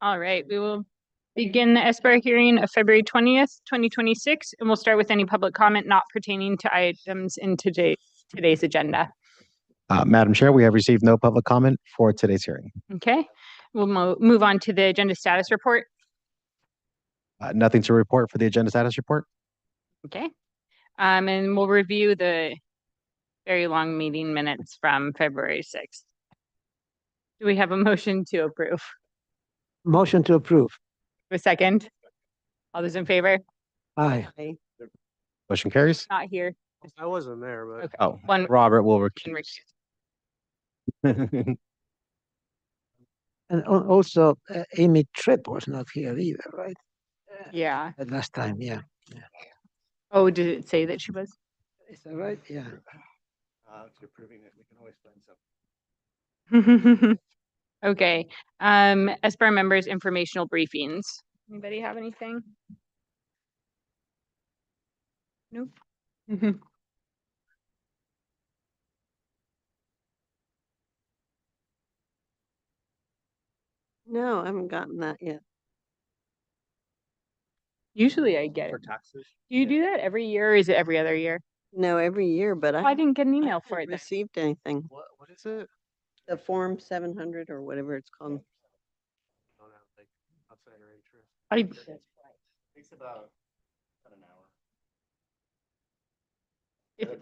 All right, we will begin the SBAR hearing of February 20th, 2026, and we'll start with any public comment not pertaining to items in today's agenda. Madam Chair, we have received no public comment for today's hearing. Okay, we'll move on to the agenda status report. Nothing to report for the agenda status report. Okay, and we'll review the very long meeting minutes from February 6th. Do we have a motion to approve? Motion to approve. A second? All those in favor? Aye. Motion carries. Not here. I wasn't there, but Okay. Oh, One Robert will can recuse. And also, Amy Tripp was not here either, right? Yeah. The last time, yeah. Oh, did it say that she was? Is that right? Yeah. if you're proving it, we can always find something. Okay, SBAR members informational briefings. Anybody have anything? Nope. No, I haven't gotten that yet. Usually I get For it. taxes. Do you do that every year or is it every other year? No, every year, but I didn't get an email for it haven't then. received anything. What is it? The Form 700 or whatever it's called. Oh, no, like outside or interest. Takes about an hour. If-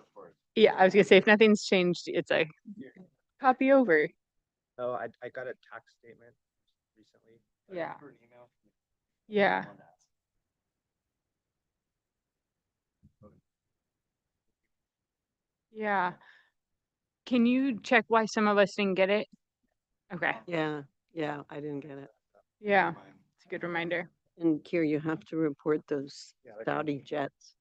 Yeah, I was gonna say, if nothing's changed, it's a copy over. Oh, I got a tax statement recently. Yeah. For an email. Yeah. Yeah. Can you check why some of us didn't get it? Okay, Yeah, I didn't get it. yeah, it's a good reminder. And Kier, you have to report those Yeah, like- Saudi jets.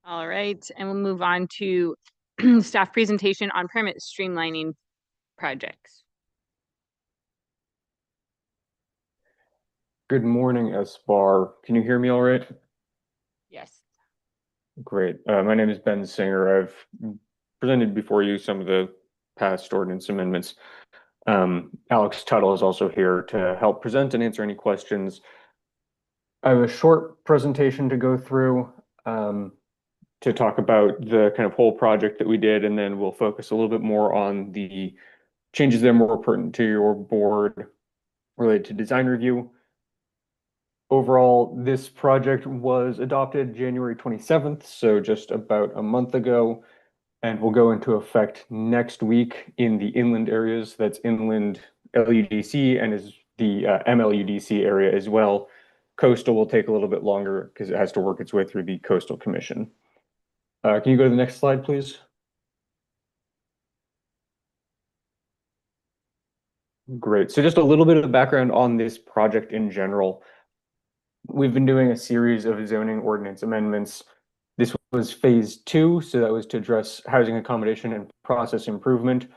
All right, and we'll move on to staff presentation on permit streamlining projects. Good morning, SBAR. Can you hear me all right? Yes. Great. My name is Ben Singer. I've presented before you some of the past ordinance amendments. Alex Tuttle is also here to help present and answer any questions. I have a short presentation to go through to talk about the kind of whole project that we did, and then we'll focus a little bit more on the changes that are more pertinent to your board related to design review. Overall, this project was adopted January 27th, so just about a month ago, and will go into effect next week in the inland areas. That's inland LUDC and is the MLUDC area as well. Coastal will take a little bit longer because it has to work its way through the Coastal Commission. Can you go to the next slide, please? Great. So just a little bit of background on this project in general. We've been doing a series of zoning ordinance amendments. This was phase 2, so that was to address housing accommodation and process improvement.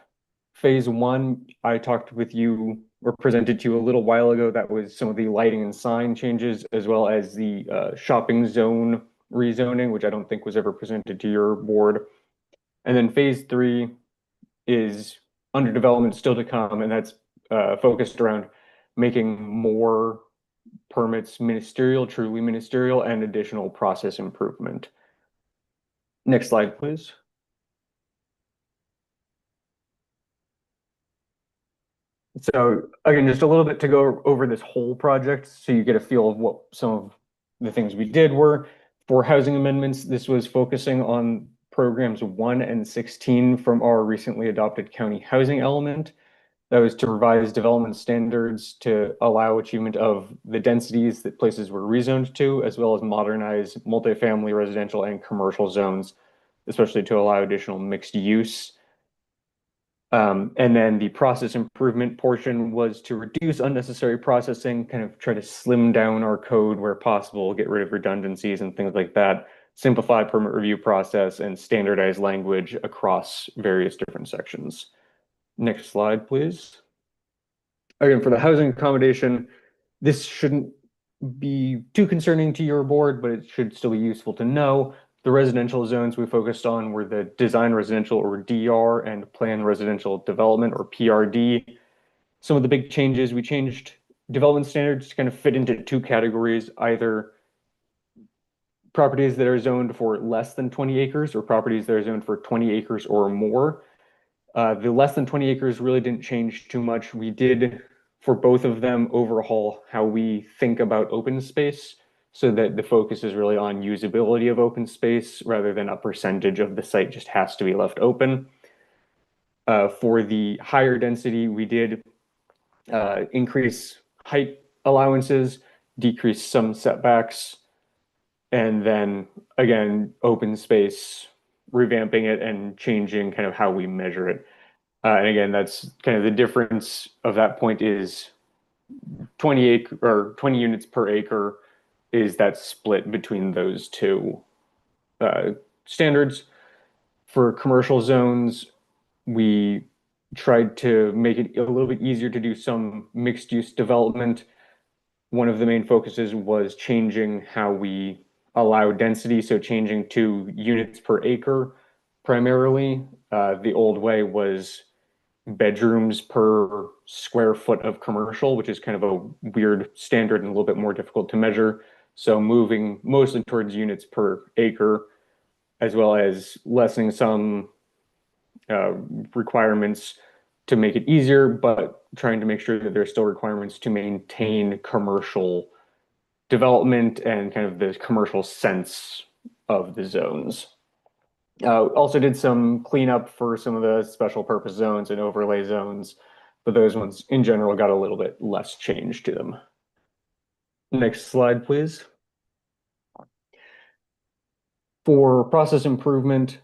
Phase 1, I talked with you or presented to you a little while ago. That was some of the lighting and sign changes, as well as the shopping zone rezoning, which I don't think was ever presented to your board. And then phase 3 is under development still to come, and that's focused around making more permits ministerial, truly ministerial, and additional process improvement. Next slide, please. So again, just a little bit to go over this whole project so you get a feel of what some of the things we did were. For housing amendments, this was focusing on programs 1 and 16 from our recently adopted county housing element. That was to revise development standards to allow achievement of the densities that places were rezoned to, as well as modernize multifamily residential and commercial zones, especially to allow additional mixed use. And then the process improvement portion was to reduce unnecessary processing, kind of try to slim down our code where possible, get rid of redundancies and things like that, simplify permit review process, and standardize language across various different sections. Next slide, please. Again, for the housing accommodation, this shouldn't be too concerning to your board, but it should still be useful to know. The residential zones we focused on were the design residential or DR and plan residential development or PRD. Some of the big changes, we changed development standards to kind of fit into two categories, either properties that are zoned for less than 20 acres or properties that are zoned for 20 acres or more. The less than 20 acres really didn't change too much. We did, for both of them, overhaul how we think about open space so that the focus is really on usability of open space rather than a percentage of the site just has to be left open. For the higher density, we did increase height allowances, decrease some setbacks, and then again, open space, revamping it and changing kind of how we measure it. And again, that's kind of the difference of that point is 20 units per acre is that split between those two standards. For commercial zones, we tried to make it a little bit easier to do some mixed use development. One of the main focuses was changing how we allow density, so changing to units per acre primarily. The old way was bedrooms per square foot of commercial, which is kind of a weird standard and a little bit more difficult to measure. So moving mostly towards units per acre, as well as lessening some requirements to make it easier, but trying to make sure that there's still requirements to maintain commercial development and kind of the commercial sense of the zones. Also did some cleanup for some of the special purpose zones and overlay zones, but those ones in general got a little bit less change to them. Next slide, please. For process improvement,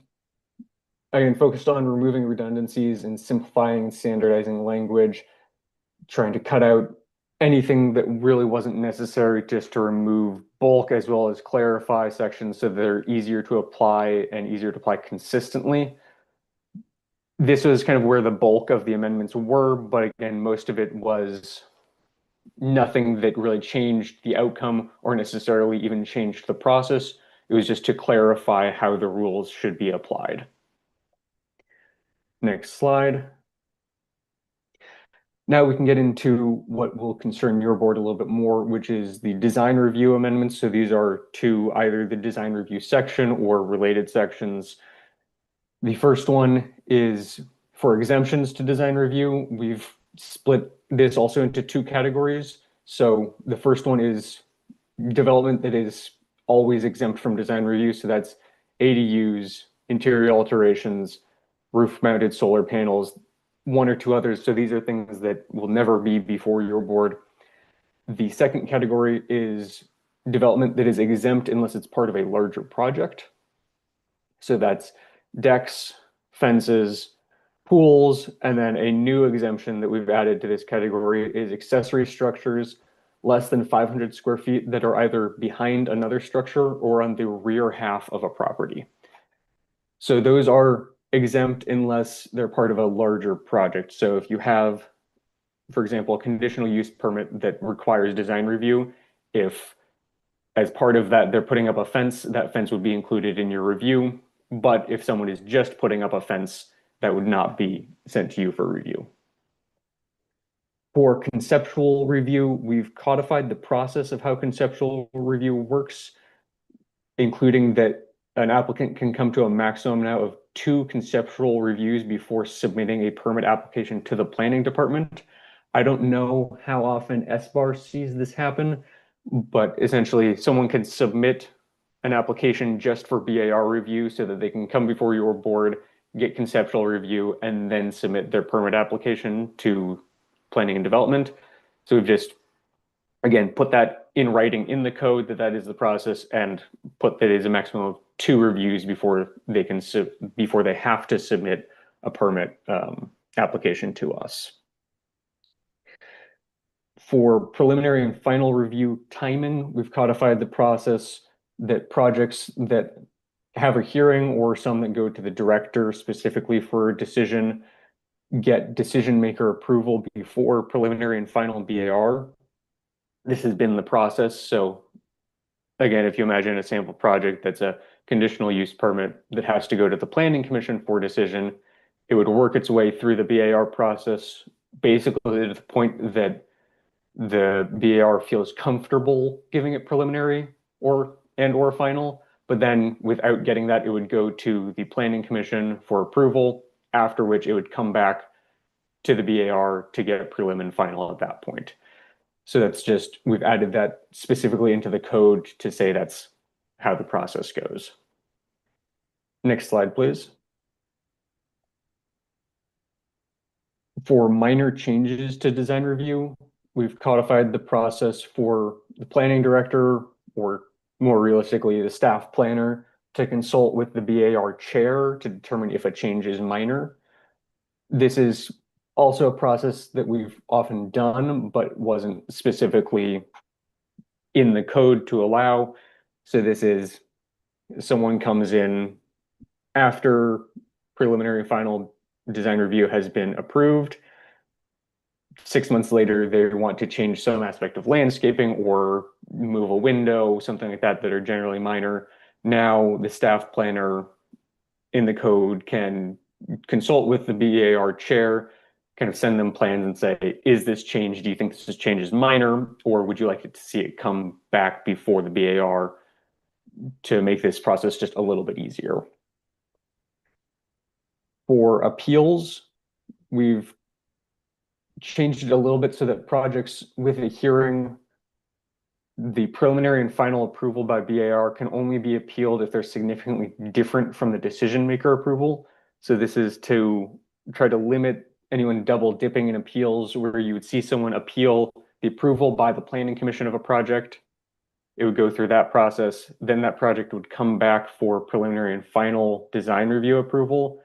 again, focused on removing redundancies and simplifying and standardizing language, trying to cut out anything that really wasn't necessary, just to remove bulk as well as clarify sections so they're easier to apply and easier to apply consistently. This was kind of where the bulk of the amendments were, but again, most of it was nothing that really changed the outcome or necessarily even changed the process. It was just to clarify how the rules should be applied. Next slide. Now we can get into what will concern your board a little bit more, which is the design review amendments. So these are to either the design review section or related sections. The first one is for exemptions to design review. We've split this also into two categories. So the first one is development that is always exempt from design review. So that's ADUs, interior alterations, roof-mounted solar panels, one or two others. So these are things that will never be before your board. The second category is development that is exempt unless it's part of a larger project. So that's decks, fences, pools, and then a new exemption that we've added to this category is accessory structures less than 500 square feet that are either behind another structure or on the rear half of a property. So those are exempt unless they're part of a larger project. So if you have, for example, a conditional use permit that requires design review, if as part of that they're putting up a fence, that fence would be included in your review. But if someone is just putting up a fence, that would not be sent to you for review. For conceptual review, we've codified the process of how conceptual review works, including that an applicant can come to a maximum now of 2 conceptual reviews before submitting a permit application to the planning department. I don't know how often SBAR sees this happen, but essentially someone can submit an application just for BAR review so that they can come before your board, get conceptual review, and then submit their permit application to planning and development. So we've just, again, put that in writing in the code that is the process, and put that is a maximum of 2 reviews before they can before they have to submit a permit application to us. For preliminary and final review timing, we've codified the process that projects that have a hearing or some that go to the director specifically for a decision get decision maker approval before preliminary and final BAR. This has been the process. So again, if you imagine a sample project that's a conditional use permit that has to go to the planning commission for decision. It would work its way through the BAR process, basically to the point that the BAR feels comfortable giving it preliminary or final, but then without getting that, it would go to the planning commission for approval, after which it would come back to the BAR to get a prelim and final at that point. So that's just, we've added that specifically into the code to say that's how the process goes. Next slide, please. For minor changes to design review, we've codified the process for the planning director, or more realistically, the staff planner, to consult with the BAR chair to determine if a change is minor. This is also a process that we've often done, but wasn't specifically in the code to allow. So this is, someone comes in after preliminary final design review has been approved. 6 months later, they want to change some aspect of landscaping or move a window, something like that, that are generally minor. Now the staff planner in the code can consult with the BAR chair, kind of send them plans and say, is this change, do you think this change is minor, or would you like to see it come back before the BAR to make this process just a little bit easier? For appeals, we've changed it a little bit so that projects with a hearing, the preliminary and final approval by BAR can only be appealed if they're significantly different from the decision maker approval. So this is to try to limit anyone double dipping in appeals, where you would see someone appeal the approval by the planning commission of a project. It would go through that process. Then that project would come back for preliminary and final design review approval.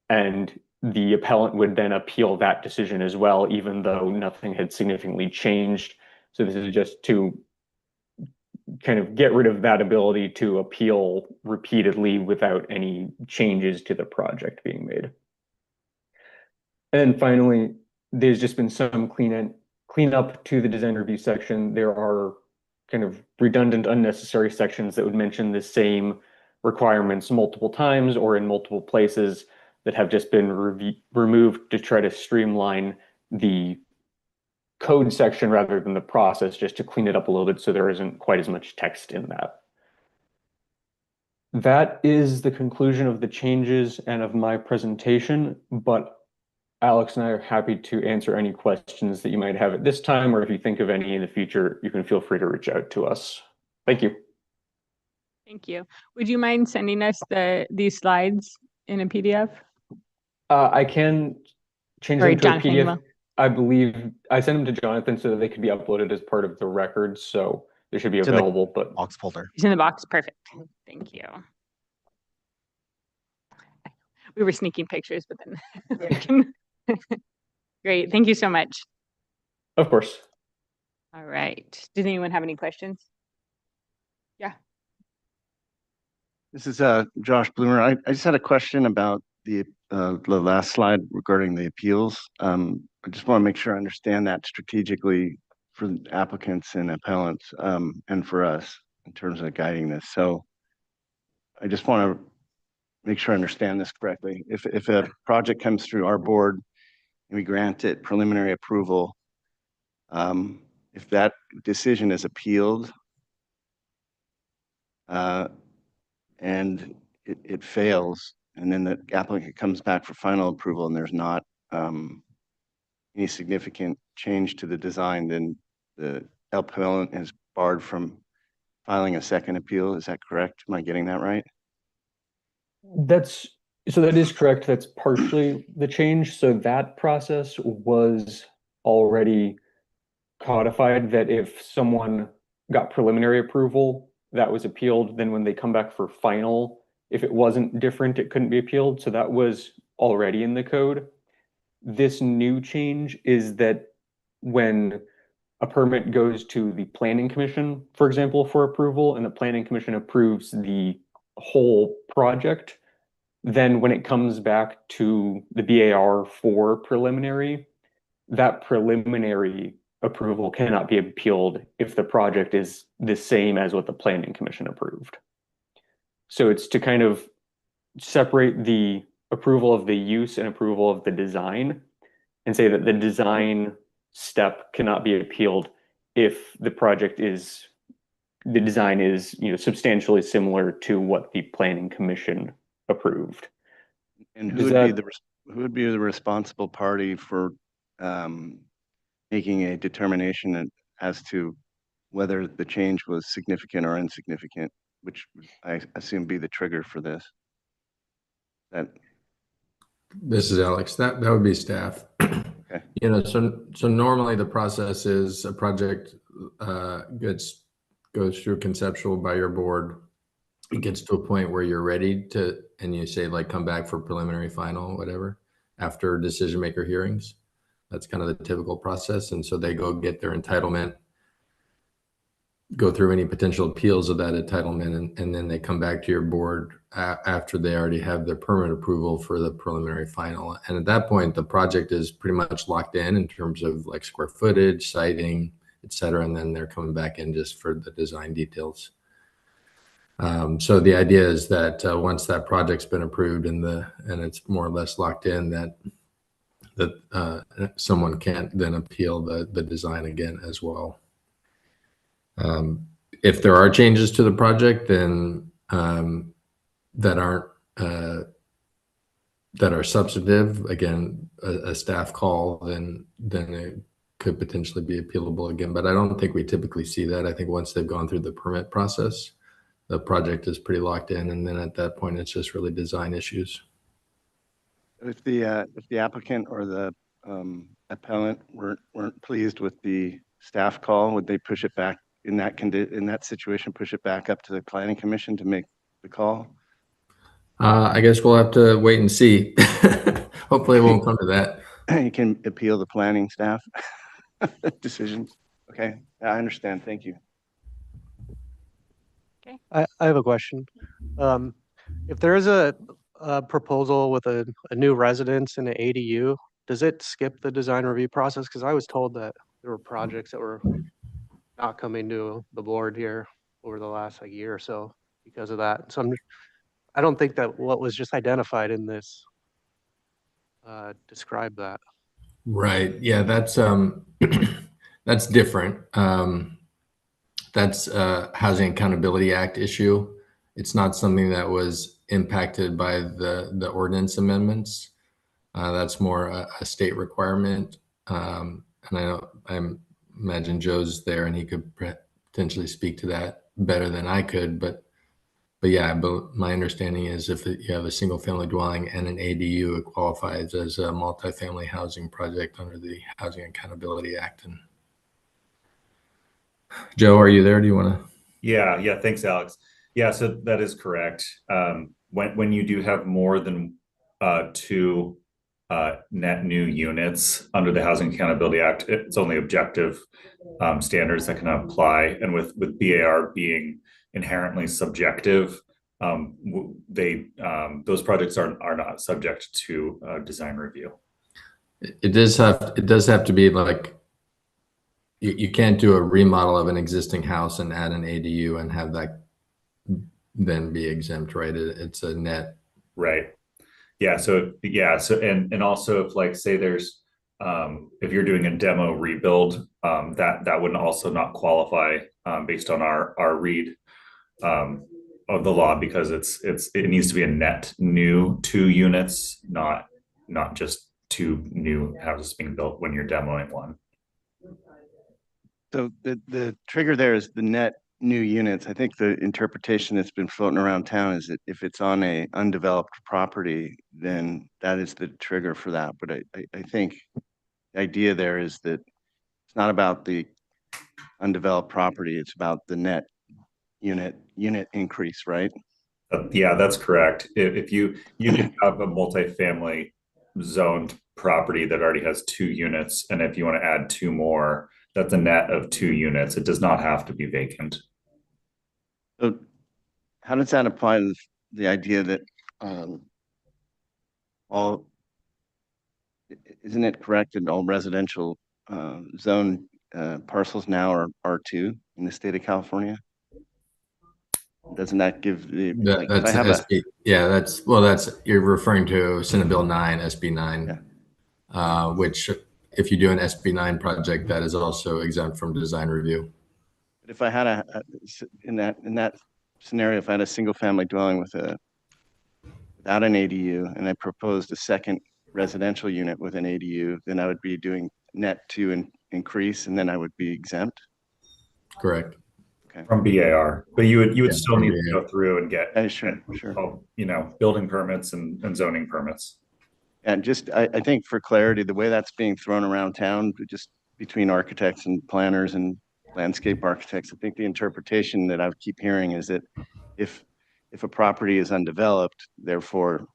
And the appellant would then appeal that decision as well, even though nothing had significantly changed. So this is just to kind of get rid of that ability to appeal repeatedly without any changes to the project being made. And then finally, there's just been some cleanup to the design review section. There are kind of redundant, unnecessary sections that would mention the same requirements multiple times or in multiple places that have just been removed to try to streamline the code section rather than the process, just to clean it up a little bit so there isn't quite as much text in that. That is the conclusion of the changes and of my presentation, but Alex and I are happy to answer any questions that you might have at this time, or if you think of any in the future, you can feel free to reach out to us. Thank you. Thank you. Would you mind sending us these slides in a PDF? I can change Or them to a Jonathan PDF. will. I believe I sent them to Jonathan so that they could be uploaded as part of the record. So they should be It's in the available, but box folder. It's in the box. Perfect. Thank you. We were sneaking pictures, but then we can. Great. Thank you so much. of course. All right. Did anyone have any questions? This is Josh Bloomer. I just had a question about the last slide regarding the appeals. I just want to make sure I understand that strategically for applicants and appellants, and for us in terms of guiding this. So I just want to make sure I understand this correctly. If a project comes through our board and we grant it preliminary approval, if that decision is appealed, and it fails, and then the applicant comes back for final approval and there's not any significant change to the design, then the appellant is barred from filing a second appeal. Is that correct? Am I getting that right? That is correct. That's partially the change. So that process was already codified, that if someone got preliminary approval, that was appealed. Then when they come back for final, if it wasn't different, it couldn't be appealed. So that was already in the code. This new change is that when a permit goes to the planning commission, for example, for approval, and the planning commission approves the whole project, then when it comes back to the BAR for preliminary, that preliminary approval cannot be appealed if the project is the same as what the planning commission approved. So it's to kind of separate the approval of the use and approval of the design and say that the design step cannot be appealed if the design is, substantially similar to what the planning commission approved. And Does that- who would be the responsible party for making a determination as to whether the change was significant or insignificant, which I assume be the trigger for this? That This is Alex. That would be staff. Okay. So normally the process is a project goes through conceptual by your board. It gets to a point where you're ready to, and you say like come back for preliminary, final, whatever, after decision maker hearings. That's kind of the typical process. And so they go get their entitlement, go through any potential appeals of that entitlement, and then they come back to your board after they already have their permit approval for the preliminary final. And at that point, the project is pretty much locked in terms of like square footage, siting, et cetera. And then they're coming back in just for the design details. So the idea is that once that project's been approved and it's more or less locked in, that someone can't then appeal the design again as well. If there are changes to the project, then that are substantive, again, a staff call, then it could potentially be appealable again. But I don't think we typically see that. I think once they've gone through the permit process, the project is pretty locked in, and then at that point, it's just really design issues. if the applicant or the appellant weren't pleased with the staff call, would they push it back in that situation, push it back up to the planning commission to make the call? I guess we'll have to wait and see. Hopefully it won't come to that. You can appeal the planning staff decisions. Okay, I understand. Thank you. I have a question. If there is a proposal with a new residence in an ADU, does it skip the design review process? Because I was told that there were projects that were not coming to the board here over the last year or so because of that. So I don't think that what was just identified in this described that. Right. Yeah, that's that's different. That's a Housing Accountability Act issue. It's not something that was impacted by the ordinance amendments. That's more a state requirement. And I imagine Joe's there and he could potentially speak to that better than I could. But yeah, but my understanding is if you have a single family dwelling and an ADU, it qualifies as a multifamily housing project under the Housing Accountability Act. And Joe, are you there? Do you want to? Yeah. Thanks, Alex. Yeah, so that is correct. When you do have more than two net new units under the Housing Accountability Act, it's only objective standards that can apply. And with BAR being inherently subjective, those projects are not subject to design review. It does have to be like you can't do a remodel of an existing house and add an ADU and have that then be exempt, right? It's a net. Right. Yeah. So and also if like say there's if you're doing a demo rebuild, that would also not qualify based on our read of the law, because it needs to be a net new 2 units, not just 2 new houses being built when you're demoing one. So the trigger there is the net new units. I think the interpretation that's been floating around town is that if it's on a undeveloped property, then that is the trigger for that. But I think the idea there is that it's not about the undeveloped property, it's about the net unit increase, right? Yeah, that's correct. If you can have a multifamily zoned property that already has 2 units, and if you want to add 2 more, that's a net of 2 units. It does not have to be vacant. So how does that apply to the idea that isn't it correct that all residential zone parcels now are R2 in the state of California? Doesn't that give the, That, like, if I that's have a, SB. Yeah, that's you're referring to Senate Bill 9, SB 9, which if you do an SB 9 project, that is also exempt from design review. but if I had in that scenario, if I had a single family dwelling without an ADU and I proposed a second residential unit with an ADU, then I would be doing net 2 increase and then I would be exempt. Correct. From BAR, but you would Yeah, still from need to BAR. go through and get, Sure. building permits and zoning permits. And just, I think for clarity, the way that's being thrown around town, just between architects and planners and landscape architects, I think the interpretation that I would keep hearing is that if a property is undeveloped, therefore,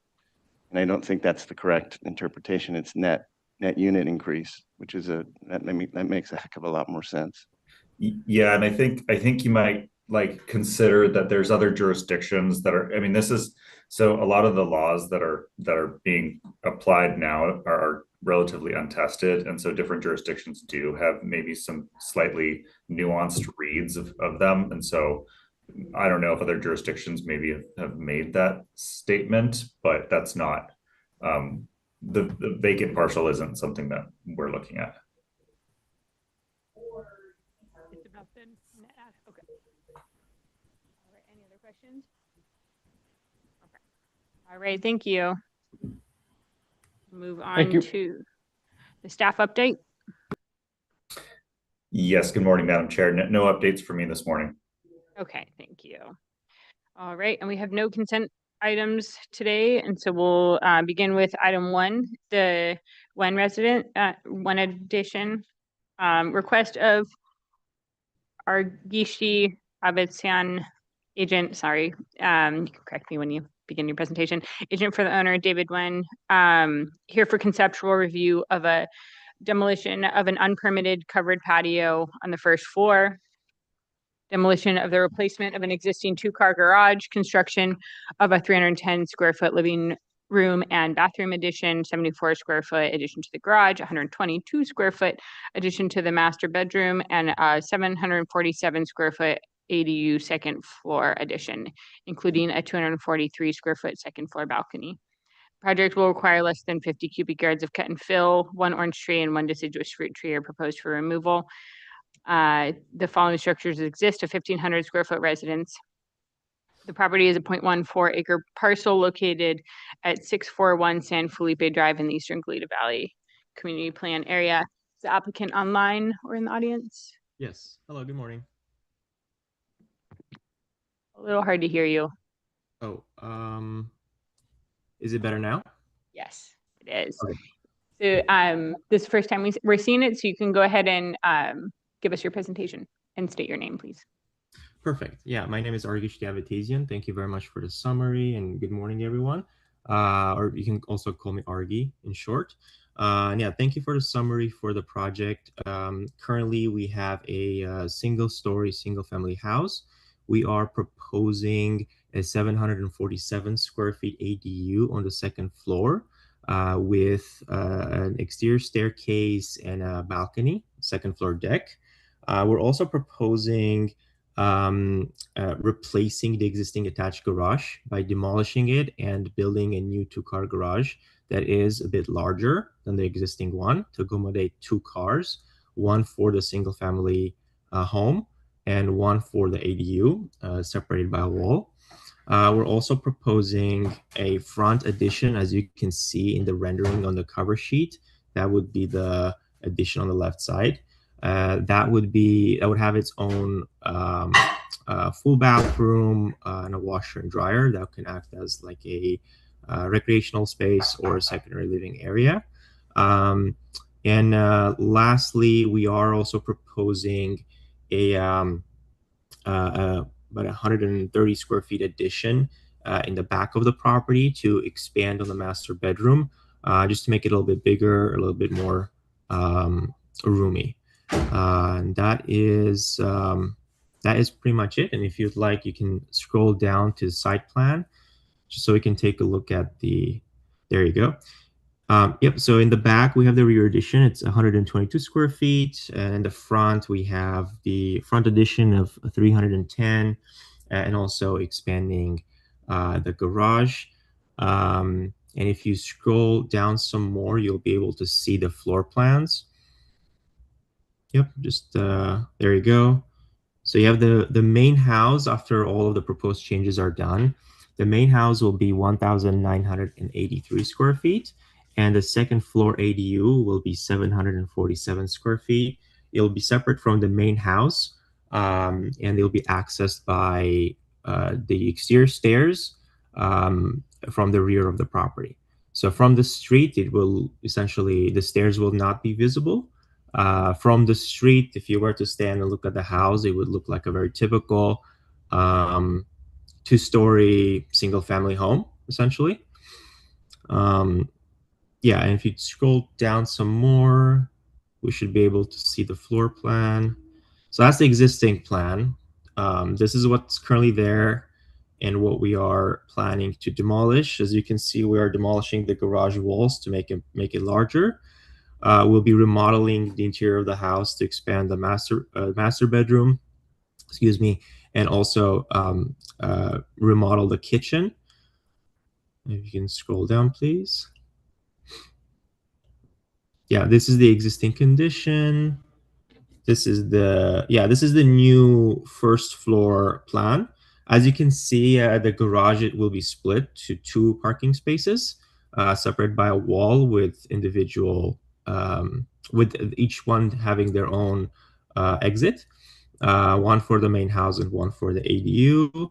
and I don't think that's the correct interpretation, it's net unit increase, which is that makes a heck of a lot more sense. Yeah, and I think you might like consider that there's other jurisdictions that are, I mean, so a lot of the laws that are being applied now are relatively untested. And so different jurisdictions do have maybe some slightly nuanced reads of them. And so I don't know if other jurisdictions maybe have made that statement, but that's not, the vacant parcel isn't something that we're looking at. It's about the net. Okay. All right. Any other questions? Okay. All right. Thank you. Move on you. to the staff update. Yes, good morning, Madam Chair. No updates for me this morning. Okay, thank you. All right, and we have no consent items today, and so we'll begin with item 1, the one addition request of Argishi Abetsan, agent, sorry, you can correct me when you begin your presentation, agent for the owner, David Wen, here for conceptual review of a demolition of an unpermitted covered patio on the first floor, demolition of the replacement of an existing 2-car garage, construction of a 310 square foot living room and bathroom addition, 74 square foot addition to the garage, 122 square foot addition to the master bedroom, and a 747 square foot ADU second floor addition, including a 243 square foot second floor balcony. Project will require less than 50 cubic yards of cut and fill. 1 orange tree and 1 deciduous fruit tree are proposed for removal. The following structures exist: a 1,500 square foot residence. The property is a 0.14 acre parcel located at 641 San Felipe Drive in the Eastern Goleta Valley Community Plan area. Is the applicant online or in the audience? Yes. Hello, good morning. A little hard to hear you. Oh, is it better now? Yes, it is. Okay. So this is the first time we're seeing it, so you can go ahead and give us your presentation and state your name, please. Perfect. Yeah, my name is Argish Davatazian. Thank you very much for the summary and good morning, everyone. Or you can also call me Argy in short. And yeah, thank you for the summary for the project. Currently, we have a single-story, single-family house. We are proposing a 747 square feet ADU on the second floor with an exterior staircase and a balcony, second floor deck. We're also proposing replacing the existing attached garage by demolishing it and building a new 2-car garage that is a bit larger than the existing one to accommodate 2 cars, one for the single family home and one for the ADU, separated by a wall. We're also proposing a front addition, as you can see in the rendering on the cover sheet. That would be the addition on the left side. That would have its own full bathroom and a washer and dryer that can act as like a recreational space or a secondary living area. And lastly, we are also proposing about 130 square feet addition in the back of the property to expand on the master bedroom, just to make it a little bit bigger, a little bit more roomy. And that is pretty much it. And if you'd like, you can scroll down to the site plan just so we can take a look at there you go. Yep, so in the back, we have the rear addition. It's 122 square feet. And in the front, we have the front addition of 310. and also expanding the garage. And if you scroll down some more, you'll be able to see the floor plans. Yep, just there you go. So you have the main house after all of the proposed changes are done. The main house will be 1,983 square feet, and the second floor ADU will be 747 square feet. It'll be separate from the main house, and they'll be accessed by the exterior stairs from the rear of the property. So from the street, it will essentially, the stairs will not be visible. From the street, if you were to stand and look at the house, it would look like a very typical two-story single-family home, essentially. Yeah, and if you scroll down some more, we should be able to see the floor plan. So that's the existing plan. This is what's currently there and what we are planning to demolish. As you can see, we are demolishing the garage walls to make it larger. We'll be remodeling the interior of the house to expand the master bedroom, excuse me, and also remodel the kitchen. If you can scroll down, please. Yeah, this is the existing condition. This is the new first floor plan. As you can see, the garage, it will be split to 2 parking spaces, separated by a wall with individual, with each one having their own exit, one for the main house and one for the ADU.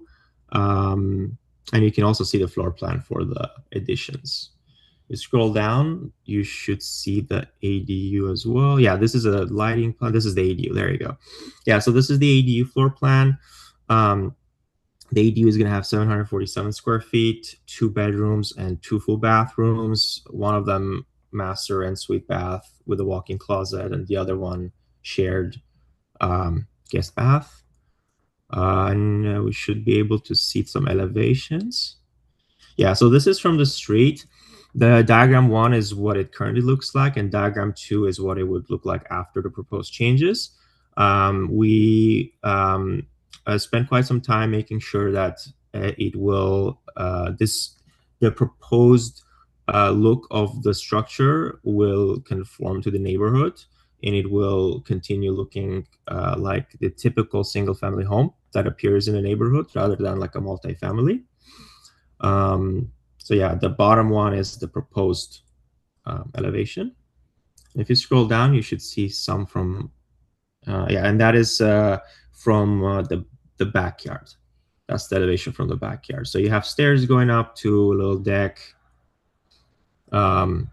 And you can also see the floor plan for the additions. You scroll down, you should see the ADU as well. Yeah, this is a lighting plan. This is the ADU. There you go. Yeah, so this is the ADU floor plan. The ADU is going to have 747 square feet, 2 bedrooms, and 2 full bathrooms. One of them master and suite bath with a walk-in closet, and the other one shared guest bath. And we should be able to see some elevations. Yeah, so this is from the street. The diagram 1 is what it currently looks like, and diagram 2 is what it would look like after the proposed changes. We spent quite some time making sure that it will, the proposed look of the structure will conform to the neighborhood, and it will continue looking like the typical single-family home that appears in a neighborhood rather than like a multifamily. So yeah, the bottom one is the proposed elevation. If you scroll down, you should see some from, yeah, and that is from the backyard. That's the elevation from the backyard. So you have stairs going up to a little deck, and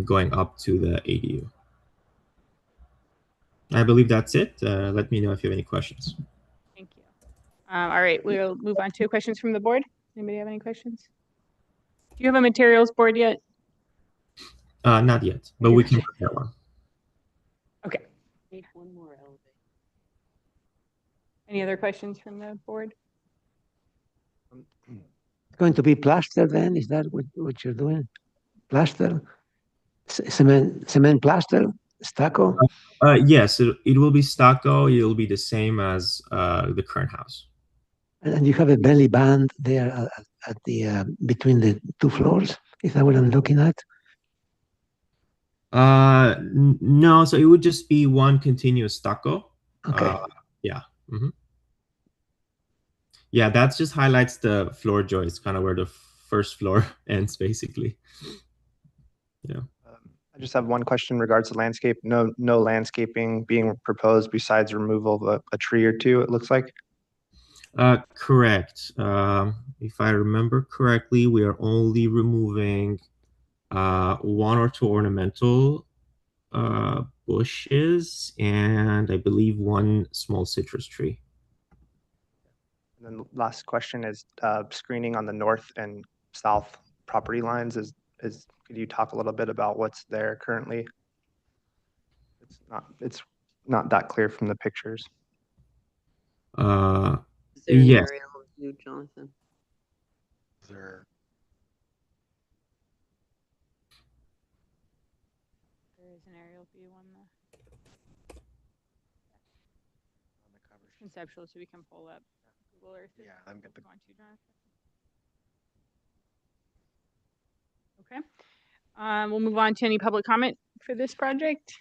going up to the ADU. I believe that's it. Let me know if you have any questions. Thank you. All right, we'll move on to questions from the board. Anybody have any questions? Do you have a materials board yet? Not yet, but we can prepare one. Okay. Need one more elevation. Any other questions from the board? Going to be plaster then? Is that what you're doing? Plaster? Cement plaster? Stucco? Yes, it will be stucco. It will be the same as the current house. And you have a belly band there at the between the 2 floors? Is that what I'm looking at? No, so it would just be one continuous stucco. Okay. Yeah. Mm-hmm. Yeah, that just highlights the floor joist, kind of where the first floor ends, basically. Yeah. I just have one question in regards to landscape. No landscaping being proposed besides removal of a tree or 2, it looks like. Correct. If I remember correctly, we are only removing 1 or 2 ornamental bushes, and I believe 1 small citrus tree. And then the last question is screening on the north and south property lines. Could you talk a little bit about what's there currently? It's not that clear from the pictures. Is there an Yes. aerial view, Jonathan? There is an aerial view on the conceptual, so we can pull up Google Earth it? Yeah, I'm good to- Want to, Jonathan? Okay. We'll move on to any public comment for this project.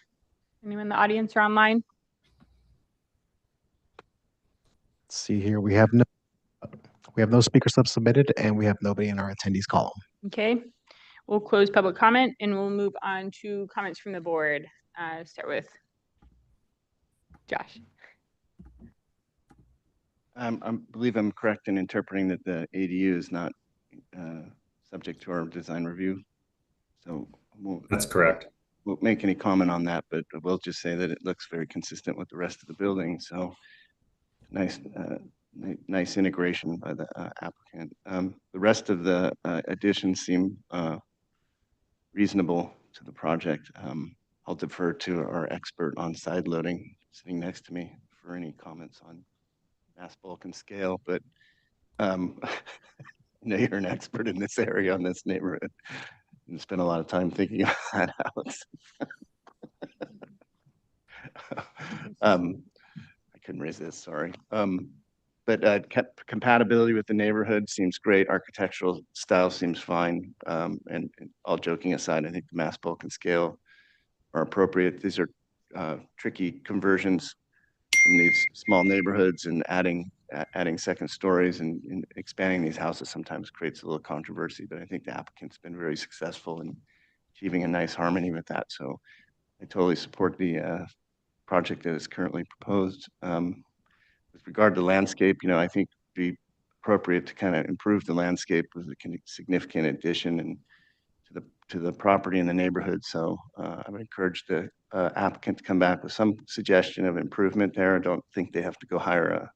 Anyone in the audience or online? Let's see here. We have no speaker slips submitted and we have nobody in our attendees column. Okay. We'll close public comment and we'll move on to comments from the board. Start with Josh. I believe I'm correct in interpreting that the ADU is not subject to our design review. So That's correct. won't make any comment on that, but we'll just say that it looks very consistent with the rest of the building. So nice, nice integration by the applicant. The rest of the additions seem reasonable to the project. I'll defer to our expert on side loading sitting next to me for any comments on mass bulk and scale, but I know you're an expert in this area, on this neighborhood, and spent a lot of time thinking about that, Alex. I couldn't resist, sorry. But compatibility with the neighborhood seems great. Architectural style seems fine. And all joking aside, I think the mass bulk and scale are appropriate. These are tricky conversions from these small neighborhoods, and adding second stories and expanding these houses sometimes creates a little controversy, but I think the applicant's been very successful in achieving a nice harmony with that. So I totally support the project that is currently proposed. With regard to landscape, I think it'd be appropriate to kind of improve the landscape with a significant addition and to the property in the neighborhood. So I would encourage the applicant to come back with some suggestion of improvement there. I don't think they have to go hire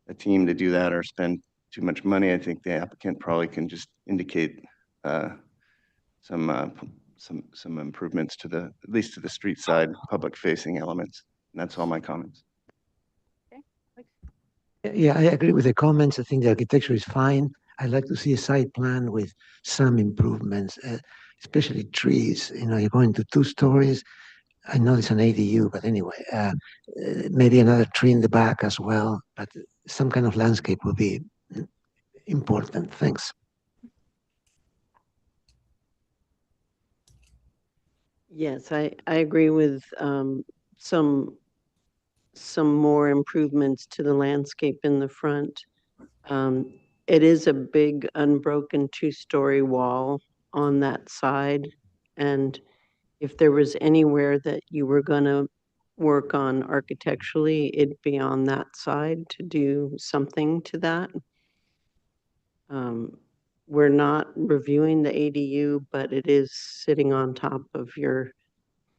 a team to do that or spend too much money. I think the applicant probably can just indicate some improvements to at least to the street side, public facing elements. And that's all my comments. Yeah, I agree with the comments. I think the architecture is fine. I'd like to see a site plan with some improvements, especially trees. You're going to 2 stories. I know it's an ADU, but anyway, maybe another tree in the back as well. But some kind of landscape will be important. Thanks. Yes, I agree with some more improvements to the landscape in the front. It is a big unbroken 2-story wall on that side. And if there was anywhere that you were going to work on architecturally, it'd be on that side to do something to that. We're not reviewing the ADU, but it is sitting on top of your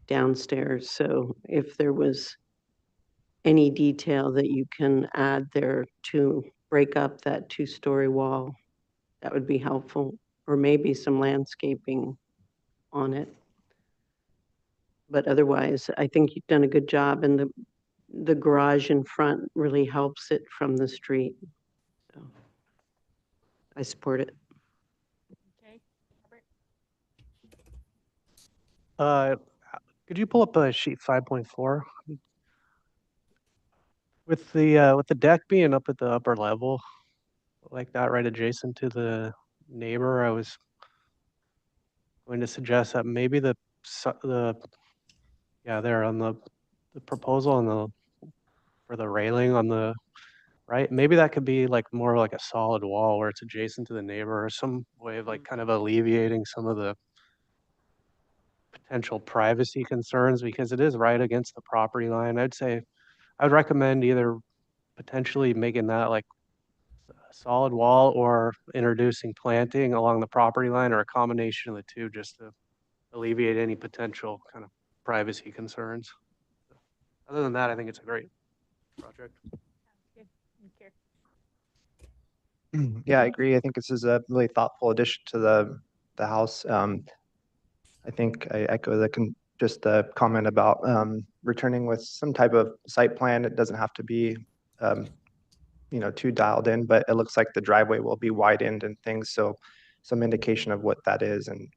downstairs. So if there was any detail that you can add there to break up that 2-story wall, that would be helpful, or maybe some landscaping on it. But otherwise, I think you've done a good job, and the garage in front really helps it from the street. So I support it. Okay. Could you pull up sheet 5.4? With the deck being up at the upper level, like that, right adjacent to the neighbor, I was going to suggest that maybe there on the proposal on for the railing on the right, maybe that could be like more like a solid wall where it's adjacent to the neighbor, or some way of like kind of alleviating some of the potential privacy concerns, because it is right against the property line. I'd recommend either potentially making that like a solid wall or introducing planting along the property line, or a combination of the two, just to alleviate any potential kind of privacy concerns. Other than that, I think it's a great project. Yeah, I agree. I think this is a really thoughtful addition to the house. I think I echo just the comment about returning with some type of site plan. It doesn't have to be too dialed in, but it looks like the driveway will be widened and things. So some indication of what that is and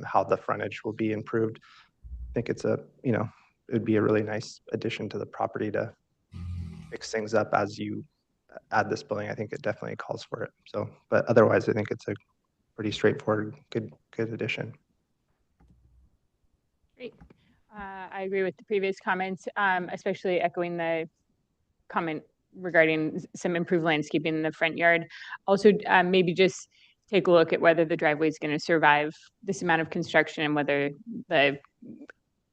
how the frontage will be improved. I think it's it'd be a really nice addition to the property to fix things up as you add this building, I think it definitely calls for it. So, but otherwise, I think it's a pretty straightforward, good addition. Great. I agree with the previous comments, especially echoing the comment regarding some improved landscaping in the front yard. Also, maybe just take a look at whether the driveway is going to survive this amount of construction and whether the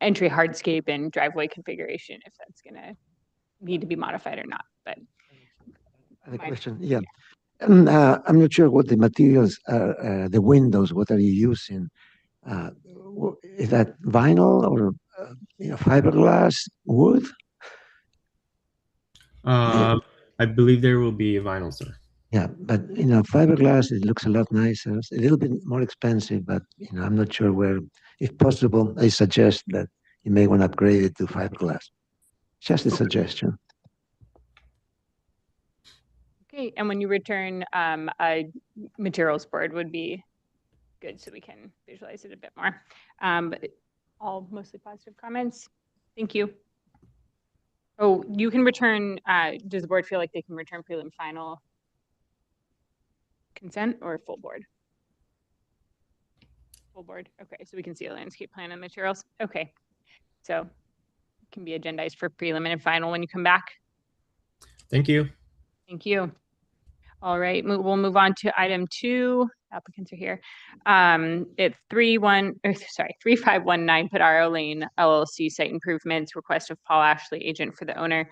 entry hardscape and driveway configuration, if that's going to need to be modified or not. But The question, yeah. I'm not sure what the materials are, the windows, what are you using? Is that vinyl or fiberglass, wood? I believe there will be vinyl, sir. Yeah, but fiberglass, it looks a lot nicer. It's a little bit more expensive, but I'm not sure where. If possible, I suggest that you may want to upgrade it to fiberglass. Just a suggestion. okay, and when you return, a materials board would be good so we can visualize it a bit more. But all mostly positive comments. Thank you. Oh, you can return, does the board feel like they can return prelim final consent or full board? Full board, okay, so we can see a landscape plan and materials. Okay, so it can be agendized for prelim and final when you come back. Thank you. Thank you. All right, we'll move on to item 2. Applicants are here. It's 3519 Padaro Lane LLC site improvements, request of Paul Ashley, agent for the owner.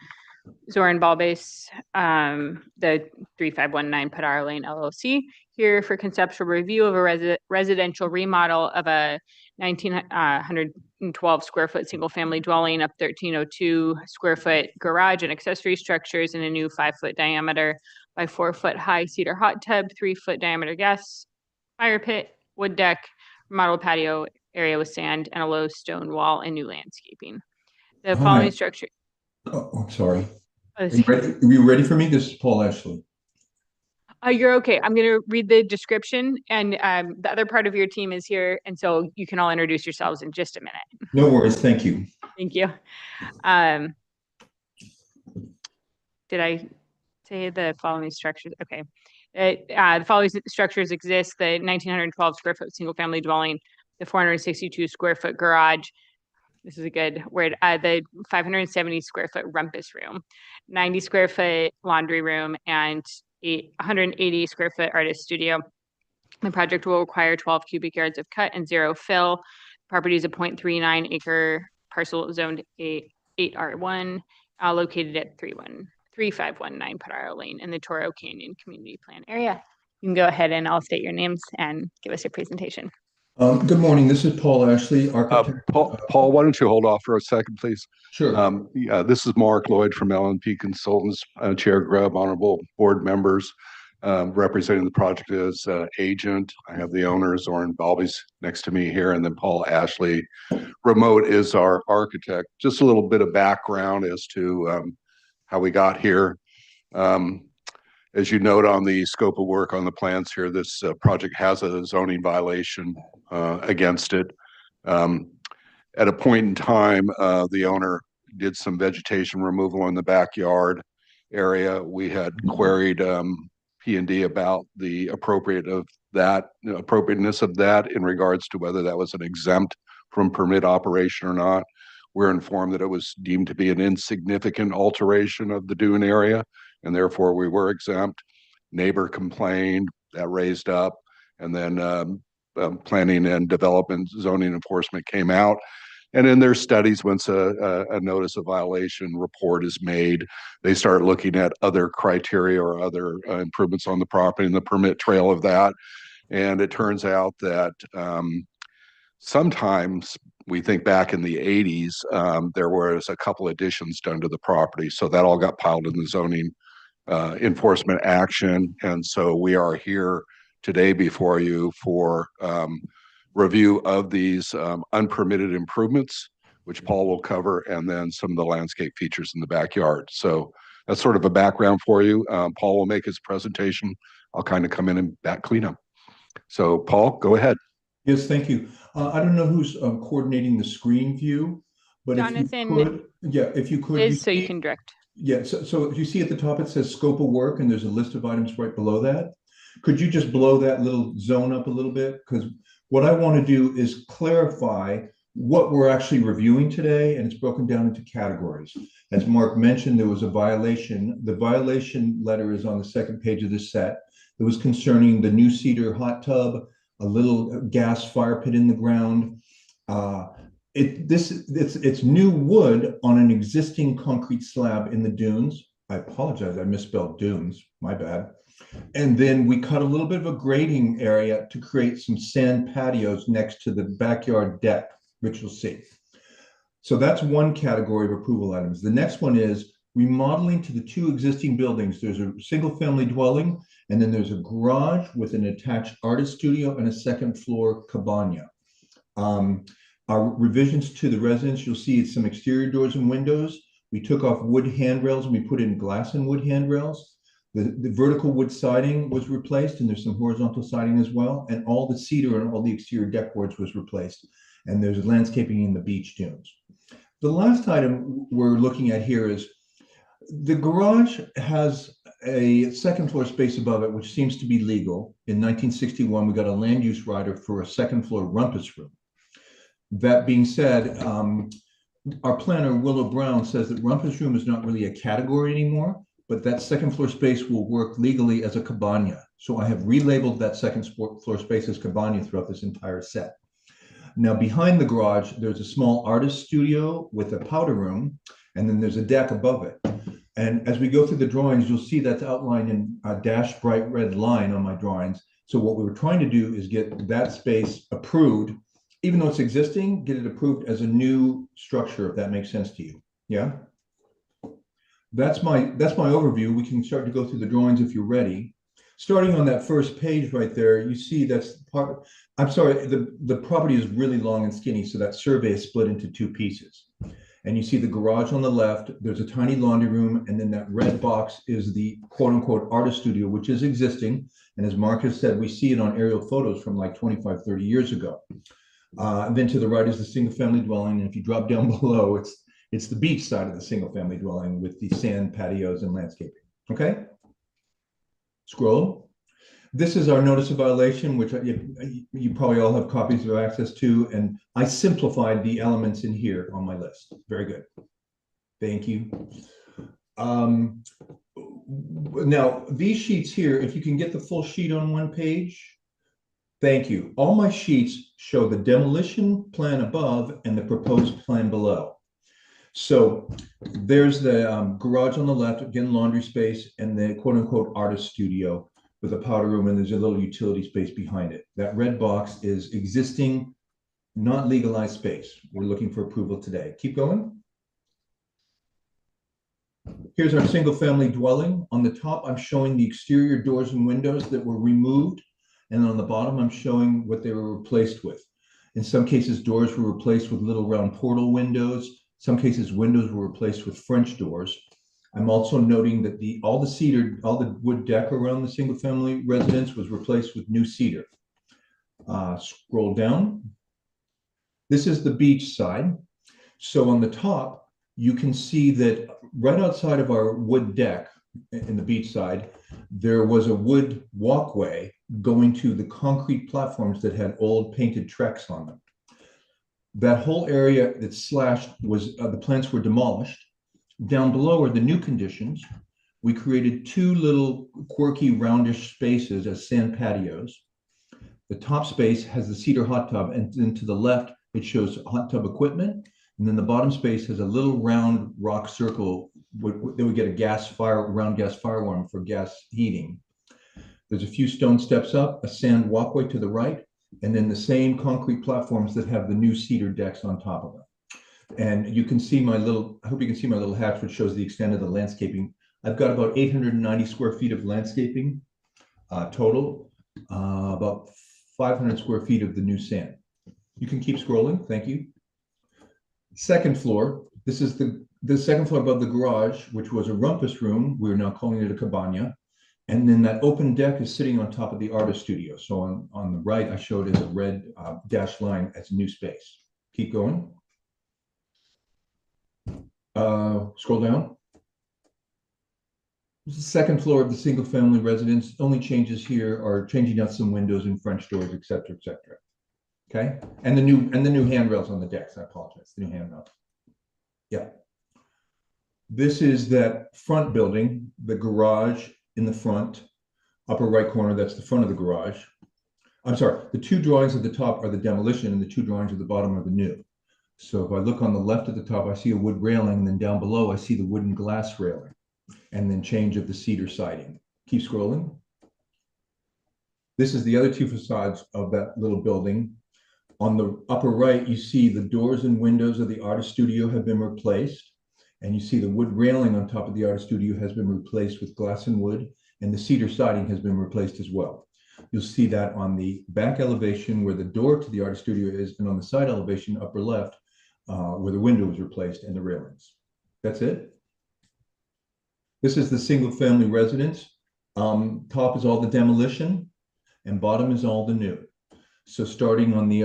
Zoran Balbas, the 3519 Padaro Lane LLC, here for conceptual review of a residential remodel of a 1,912 square foot single family dwelling, up 1,302 square foot garage and accessory structures, and a new 5-foot diameter by 4-foot high cedar hot tub, 3-foot diameter gas fire pit, wood deck, remodeled patio area with sand, and a low stone wall and new landscaping. The following structure. Oh, I'm sorry. Are Are you ready for me? This is Paul Ashley. You're okay. I'm going to read the description, and the other part of your team is here, and so you can all introduce yourselves in just a minute. No worries. Thank you. Thank you. Did I say the following structures? Okay. The following structures exist: the 1,912 square foot single family dwelling, the 462 square foot garage. This is a good word. The 570 square foot rumpus room, 90 square foot laundry room, and 180 square foot artist studio. The project will require 12 cubic yards of cut and 0 fill. Property is a 0.39 acre parcel zoned 8R1, located at 3519 Padaro Lane in the Toro Canyon Community Plan area. You can go ahead and I'll state your names and give us your presentation. Good morning. This is Paul Ashley, architect. Paul, why don't you hold off for a second, please? Sure. Yeah, this is Mark Lloyd from LNP Consultants, Chair Grubb, honorable board members, representing the project as agent. I have the owner, Zoran Balbas, next to me here, and then Paul Ashley. Remote is our architect. Just a little bit of background as to how we got here. As you note on the scope of work on the plans here, this project has a zoning violation against it. At a point in time, the owner did some vegetation removal in the backyard area. We had queried P&D about the appropriateness of that in regards to whether that was an exempt from permit operation or not. We're informed that it was deemed to be an insignificant alteration of the dune area, and therefore we were exempt. Neighbor complained, that raised up, and then planning and development zoning enforcement came out. And in their studies, once a notice of violation report is made, they start looking at other criteria or other improvements on the property and the permit trail of that. And it turns out that sometimes, we think back in the 80s, there was a couple additions done to the property. So that all got piled in the zoning enforcement action. And so we are here today before you for review of these unpermitted improvements, which Paul will cover, and then some of the landscape features in the backyard. So that's sort of a background for you. Paul will make his presentation. I'll kind of come in and back clean up. So Paul, go ahead. Yes, thank you. I don't know who's coordinating the screen view, but Jonathan, if you could, so you can direct. Yeah, so you see at the top, it says scope of work, and there's a list of items right below that. Could you just blow that little zone up a little bit? Because what I want to do is clarify what we're actually reviewing today, and it's broken down into categories. As Mark mentioned, there was a violation. The violation letter is on the second page of this set. It was concerning the new cedar hot tub, a little gas fire pit in the ground. It's new wood on an existing concrete slab in the dunes. I apologize, I misspelled dunes, my bad. And then we cut a little bit of a grading area to create some sand patios next to the backyard deck, which you'll see. So that's one category of approval items. The next one is remodeling to the two existing buildings. There's a single family dwelling, and then there's a garage with an attached artist studio and a second floor cabana. Our revisions to the residence, you'll see it's some exterior doors and windows. We took off wood handrails and we put in glass and wood handrails. The vertical wood siding was replaced, and there's some horizontal siding as well. And all the cedar and all the exterior deck boards was replaced. And there's landscaping in the beach dunes. The last item we're looking at here is the garage has a second floor space above it, which seems to be legal. In 1961, we got a land use rider for a second floor rumpus room. That being said, our planner, Willow Brown, says that rumpus room is not really a category anymore, but that second floor space will work legally as a cabana. So I have relabeled that second floor space as cabana throughout this entire set. Now, behind the garage, there's a small artist studio with a powder room, and then there's a deck above it. And as we go through the drawings, you'll see that's outlined in a dashed bright red line on my drawings. So what we were trying to do is get that space approved, even though it's existing, get it approved as a new structure, if that makes sense to you. Yeah? That's my overview. We can start to go through the drawings if you're ready. Starting on that first page right there, you see that's part, I'm sorry, the property is really long and skinny, so that survey is split into two pieces. And you see the garage on the left, there's a tiny laundry room, and then that red box is the quote unquote artist studio, which is existing. And as Mark has said, we see it on aerial photos from like 25, 30 years ago. Then to the right is the single family dwelling. And if you drop down below, it's the beach side of the single family dwelling with the sand patios and landscaping. Okay. Scroll. This is our notice of violation, which you probably all have copies of access to. And I simplified the elements in here on my list. Very good. Thank you. Now, these sheets here, if you can get the full sheet on one page, thank you. All my sheets show the demolition plan above and the proposed plan below. So there's the garage on the left, again, laundry space, and the quote unquote artist studio with a powder room, and there's a little utility space behind it. That red box is existing, not legalized space. We're looking for approval today. Keep going. Here's our single family dwelling. On the top, I'm showing the exterior doors and windows that were removed. And on the bottom, I'm showing what they were replaced with. In some cases, doors were replaced with little round portal windows. Some cases, windows were replaced with French doors. I'm also noting that all the wood deck around the single family residence was replaced with new cedar. Scroll down. This is the beach side. So on the top, you can see that right outside of our wood deck in the beach side, there was a wood walkway going to the concrete platforms that had old painted Trex on them. That whole area that's slashed was, the plants were demolished. Down below are the new conditions. We created two little quirky roundish spaces as sand patios. The top space has the cedar hot tub, and then to the left, it shows hot tub equipment. And then the bottom space has a little round rock circle that would get a round gas fire alarm for gas heating. There's a few stone steps up, a sand walkway to the right, and then the same concrete platforms that have the new cedar decks on top of them. And you can see I hope you can see my little hatch, which shows the extent of the landscaping. I've got about 890 square feet of landscaping total, about 500 square feet of the new sand. You can keep scrolling, thank you. Second floor, this is the second floor above the garage, which was a rumpus room. We're now calling it a cabana. And then that open deck is sitting on top of the artist studio. So on the right, I showed as a red dashed line as new space. Keep going. Scroll down. second floor of the single family residence. Only changes here are changing out some windows and French doors, et cetera, et cetera. Okay, and the new handrails on the decks. I apologize, the new handrails. Yeah. This is that front building, the garage in the front, upper right corner, that's the front of the garage. I'm sorry, the two drawings at the top are the demolition and the two drawings at the bottom are the new. So if I look on the left at the top, I see a wood railing, and then down below, I see the wooden glass railing, and then change of the cedar siding. Keep scrolling. This is the other two facades of that little building. On the upper right, you see the doors and windows of the artist studio have been replaced. And you see the wood railing on top of the artist studio has been replaced with glass and wood, and the cedar siding has been replaced as well. You'll see that on the back elevation where the door to the artist studio is, and on the side elevation, upper left, where the window was replaced and the railings. That's it. This is the single family residence. Top is all the demolition and bottom is all the new. So starting on the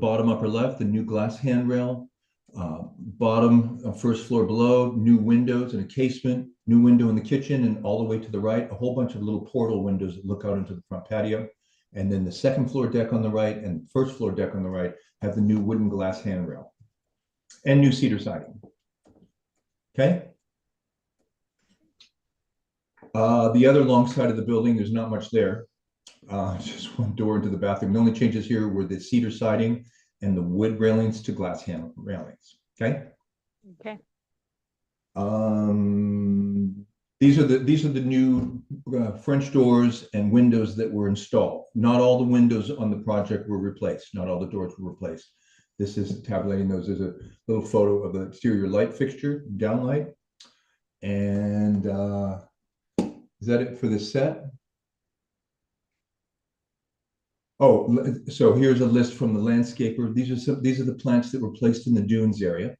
bottom upper left, the new glass handrail, bottom first floor below, new windows and a casement, new window in the kitchen, and all the way to the right, a whole bunch of little portal windows that look out into the front patio. And then the second floor deck on the right and first floor deck on the right have the new wooden glass handrail and new cedar siding. Okay. The other long side of the building, there's not much there. Just one door into the bathroom. The only changes here were the cedar siding and the wood railings to glass railings. Okay. Okay. These are the new French doors and windows that were installed. Not all the windows on the project were replaced. Not all the doors were replaced. This is tabulating those. There's a little photo of the exterior light fixture, downlight. And is that it for the set? Oh, so here's a list from the landscaper. These are the plants that were placed in the dunes area.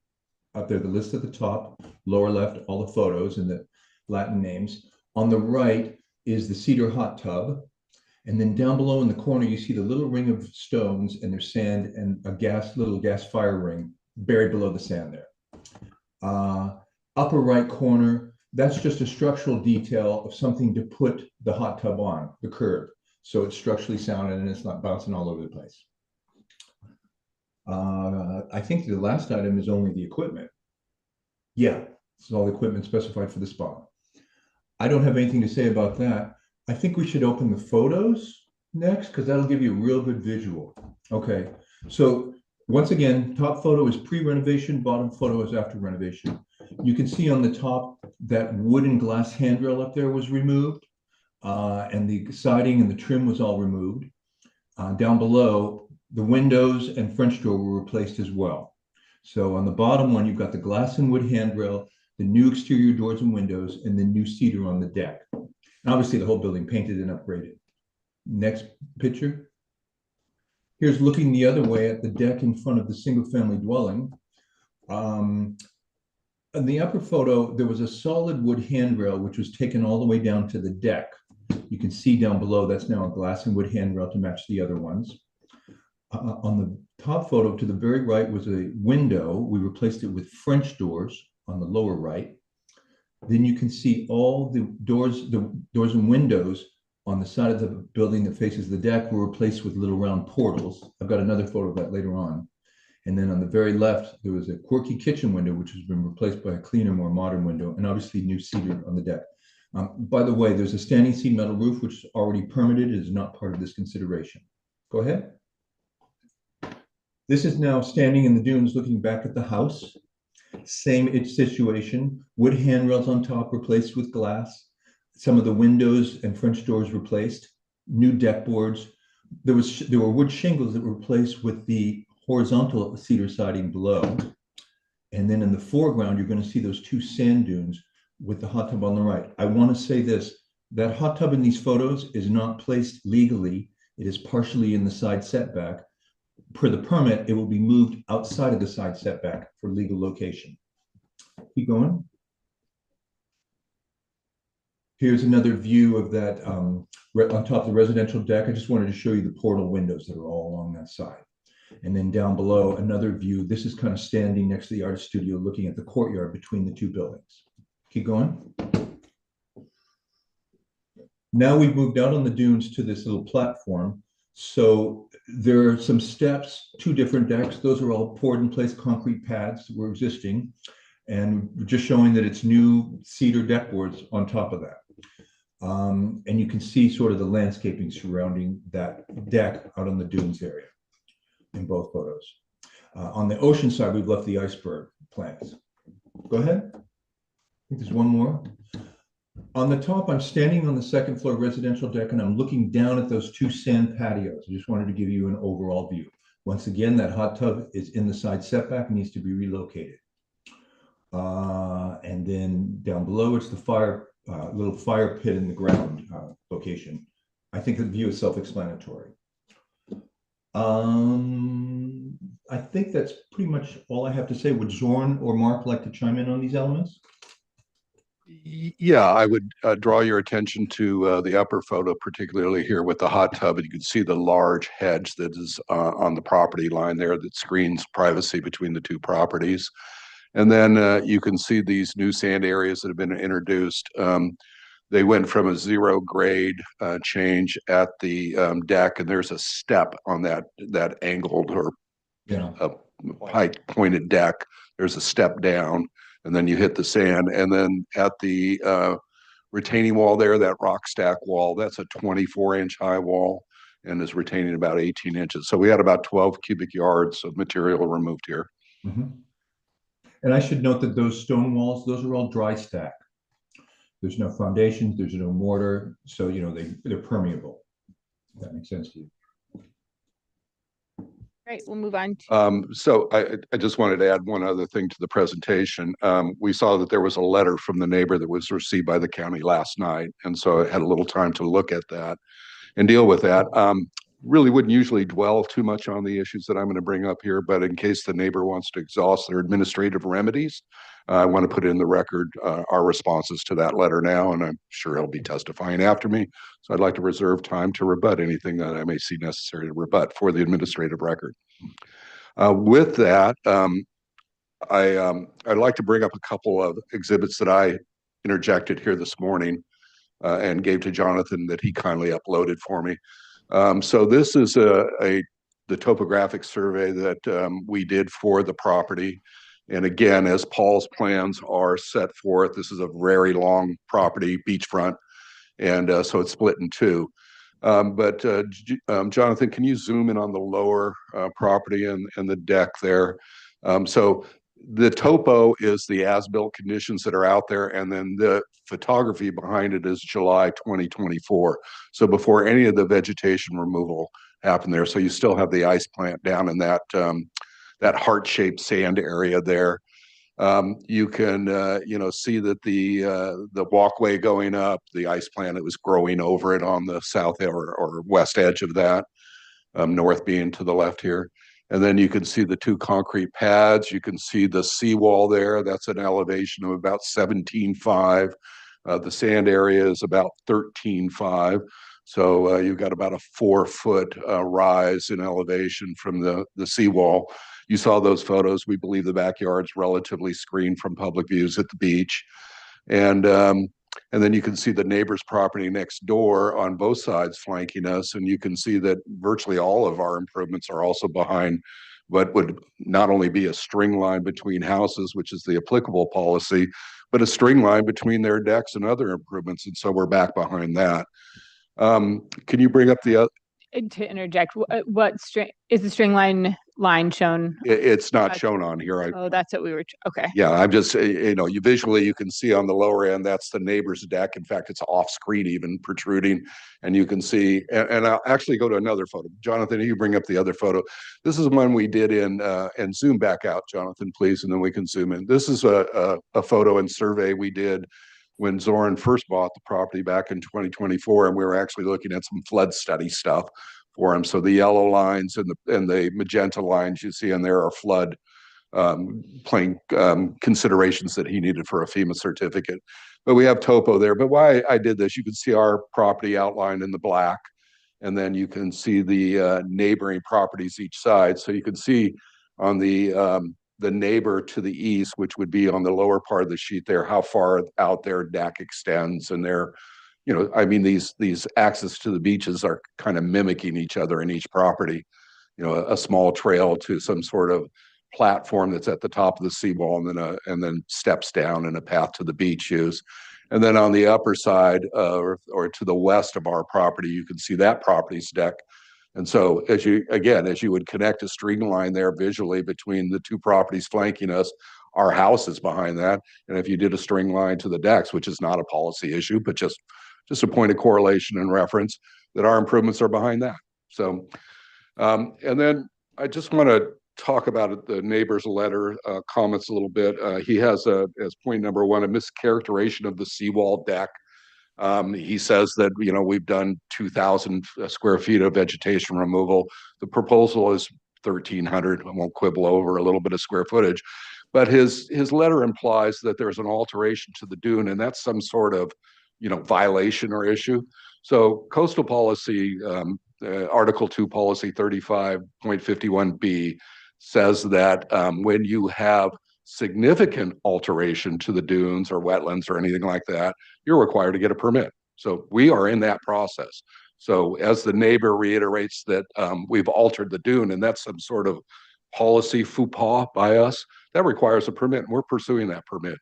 Up there, the list at the top, lower left, all the photos and the Latin names. On the right is the cedar hot tub. And then down below in the corner, you see the little ring of stones and there's sand and a little gas fire ring buried below the sand there. Upper right corner, that's just a structural detail of something to put the hot tub on, the curb. So it's structurally sound and it's not bouncing all over the place. I think the last item is only the equipment. Yeah, this is all the equipment specified for the spa. I don't have anything to say about that. I think we should open the photos next because that'll give you a real good visual. Okay, so once again, top photo is pre-renovation, bottom photo is after renovation. You can see on the top that wooden glass handrail up there was removed. And the siding and the trim was all removed. Down below, the windows and French door were replaced as well. So on the bottom one, you've got the glass and wood handrail, the new exterior doors and windows, and the new cedar on the deck. And obviously the whole building painted and upgraded. Next picture. Here's looking the other way at the deck in front of the single family dwelling. In the upper photo, there was a solid wood handrail, which was taken all the way down to the deck. You can see down below, that's now a glass and wood handrail to match the other ones. On the top photo to the very right was a window. We replaced it with French doors on the lower right. Then you can see all the doors and windows on the side of the building that faces the deck were replaced with little round portals. I've got another photo of that later on. And then on the very left, there was a quirky kitchen window, which has been replaced by a cleaner, more modern window, and obviously new cedar on the deck. By the way, there's a standing seam metal roof, which is already permitted. It is not part of this consideration. Go ahead. This is now standing in the dunes looking back at the house. Same situation. Wood handrails on top replaced with glass. Some of the windows and French doors replaced. New deck boards. There were wood shingles that were replaced with the horizontal cedar siding below. And then in the foreground, you're going to see those two sand dunes with the hot tub on the right. I want to say this, that hot tub in these photos is not placed legally. It is partially in the side setback. Per the permit, it will be moved outside of the side setback for legal location. Keep going. Here's another view of that on top of the residential deck. I just wanted to show you the portal windows that are all along that side. And then down below, another view. This is kind of standing next to the artist studio looking at the courtyard between the two buildings. Keep going. Now we've moved out on the dunes to this little platform. So there are some steps, 2 different decks. Those are all poured in place concrete pads that were existing. And we're just showing that it's new cedar deck boards on top of that. And you can see sort of the landscaping surrounding that deck out on the dunes area in both photos. On the ocean side, we've left the iceberg plants. Go ahead. I think there's one more. On the top, I'm standing on the 2nd floor residential deck and I'm looking down at those 2 sand patios. I just wanted to give you an overall view. Once again, that hot tub is in the side setback and needs to be relocated. And then down below, it's the little fire pit in the ground location. I think the view is self-explanatory. I think that's pretty much all I have to say. Would Zorn or Mark like to chime in on these elements? Yeah, I would draw your attention to the upper photo, particularly here with the hot tub. And you can see the large hedge that is on the property line there that screens privacy between the 2 properties. And then you can see these new sand areas that have been introduced. They went from a 0 grade change at the deck, and there's a step on that angled or height pointed deck. There's a step down, and then you hit the sand. And then at the retaining wall there, that rock stack wall, that's a 24-inch high wall and is retaining about 18 inches. So we had about 12 cubic yards of material removed here. Mm-hmm. And I should note that those stone walls, those are all dry stack. There's no foundations, there's no mortar, so they're permeable. If that makes sense to you. Right, we'll move on to. So I just wanted to add one other thing to the presentation. We saw that there was a letter from the neighbor that was received by the county last night, and so I had a little time to look at that and deal with that. Really wouldn't usually dwell too much on the issues that I'm going to bring up here, but in case the neighbor wants to exhaust their administrative remedies, I want to put in the record our responses to that letter now, and I'm sure he'll be testifying after me. So I'd like to reserve time to rebut anything that I may see necessary to rebut for the administrative record. With that, I'd like to bring up a couple of exhibits that I interjected here this morning and gave to Jonathan that he kindly uploaded for me. So this is the topographic survey that we did for the property. And again, as Paul's plans are set forth, this is a very long property, beachfront, and so it's split in 2. Jonathan, can you zoom in on the lower property and the deck there? So the topo is the as-built conditions that are out there, and then the photography behind it is July 2024. So before any of the vegetation removal happened there. So you still have the ice plant down in that heart-shaped sand area there. You can see that the walkway going up, the ice plant that was growing over it on the south or west edge of that, north being to the left here. And then you can see the 2 concrete pads. You can see the seawall there. That's an elevation of about 17.5. The sand area is about 13.5. So you've got about a 4-foot rise in elevation from the seawall. You saw those photos. We believe the backyard's relatively screened from public views at the beach. And then you can see the neighbor's property next door on both sides flanking us. And you can see that virtually all of our improvements are also behind what would not only be a string line between houses, which is the applicable policy, but a string line between their decks and other improvements. And so we're back behind that. Can you bring up the other? To interject, what string is the string line shown? It's not shown on here. Oh, that's what we were. Okay. Yeah, I'm just, you visually, you can see on the lower end, that's the neighbor's deck. In fact, it's off screen even protruding, and you can see, and I'll actually go to another photo. Jonathan, you bring up the other photo. This is one we did and zoom back out, Jonathan, please, and then we can zoom in. This is a photo and survey we did when Zorn first bought the property back in 2024, and we were actually looking at some flood study stuff for him. So the yellow lines and the magenta lines you see in there are flood plain considerations that he needed for a FEMA certificate. But we have topo there. But why I did this, you can see our property outlined in the black, and then you can see the neighboring properties each side. So you can see on the neighbor to the east, which would be on the lower part of the sheet there, how far out their deck extends and their you know, I mean, these access to the beaches are kind of mimicking each other in each property. You know, a small trail to some sort of platform that's at the top of the seawall, and then steps down and a path to the beach use. And then on the upper side, or to the west of our property, you can see that property's deck. And so as you would connect a string line there visually between the two properties flanking us, our house is behind that. And if you did a string line to the decks, which is not a policy issue, but just a point of correlation and reference, that our improvements are behind that. So, and then I just want to talk about the neighbor's letter comments a little bit. He has as point number one, a mischaracterization of the seawall deck. He says that, you know, we've done 2,000 square feet of vegetation removal. The proposal is 1,300. I won't quibble over a little bit of square footage, but his letter implies that there's an alteration to the dune, and that's some sort of, you know, violation or issue. So coastal policy, Article 2 policy 35.51B says that when you have significant alteration to the dunes or wetlands or anything like that, you're required to get a permit. So we are in that process. So as the neighbor reiterates that we've altered the dune and that's some sort of policy faux pas by us, that requires a permit, and we're pursuing that permit.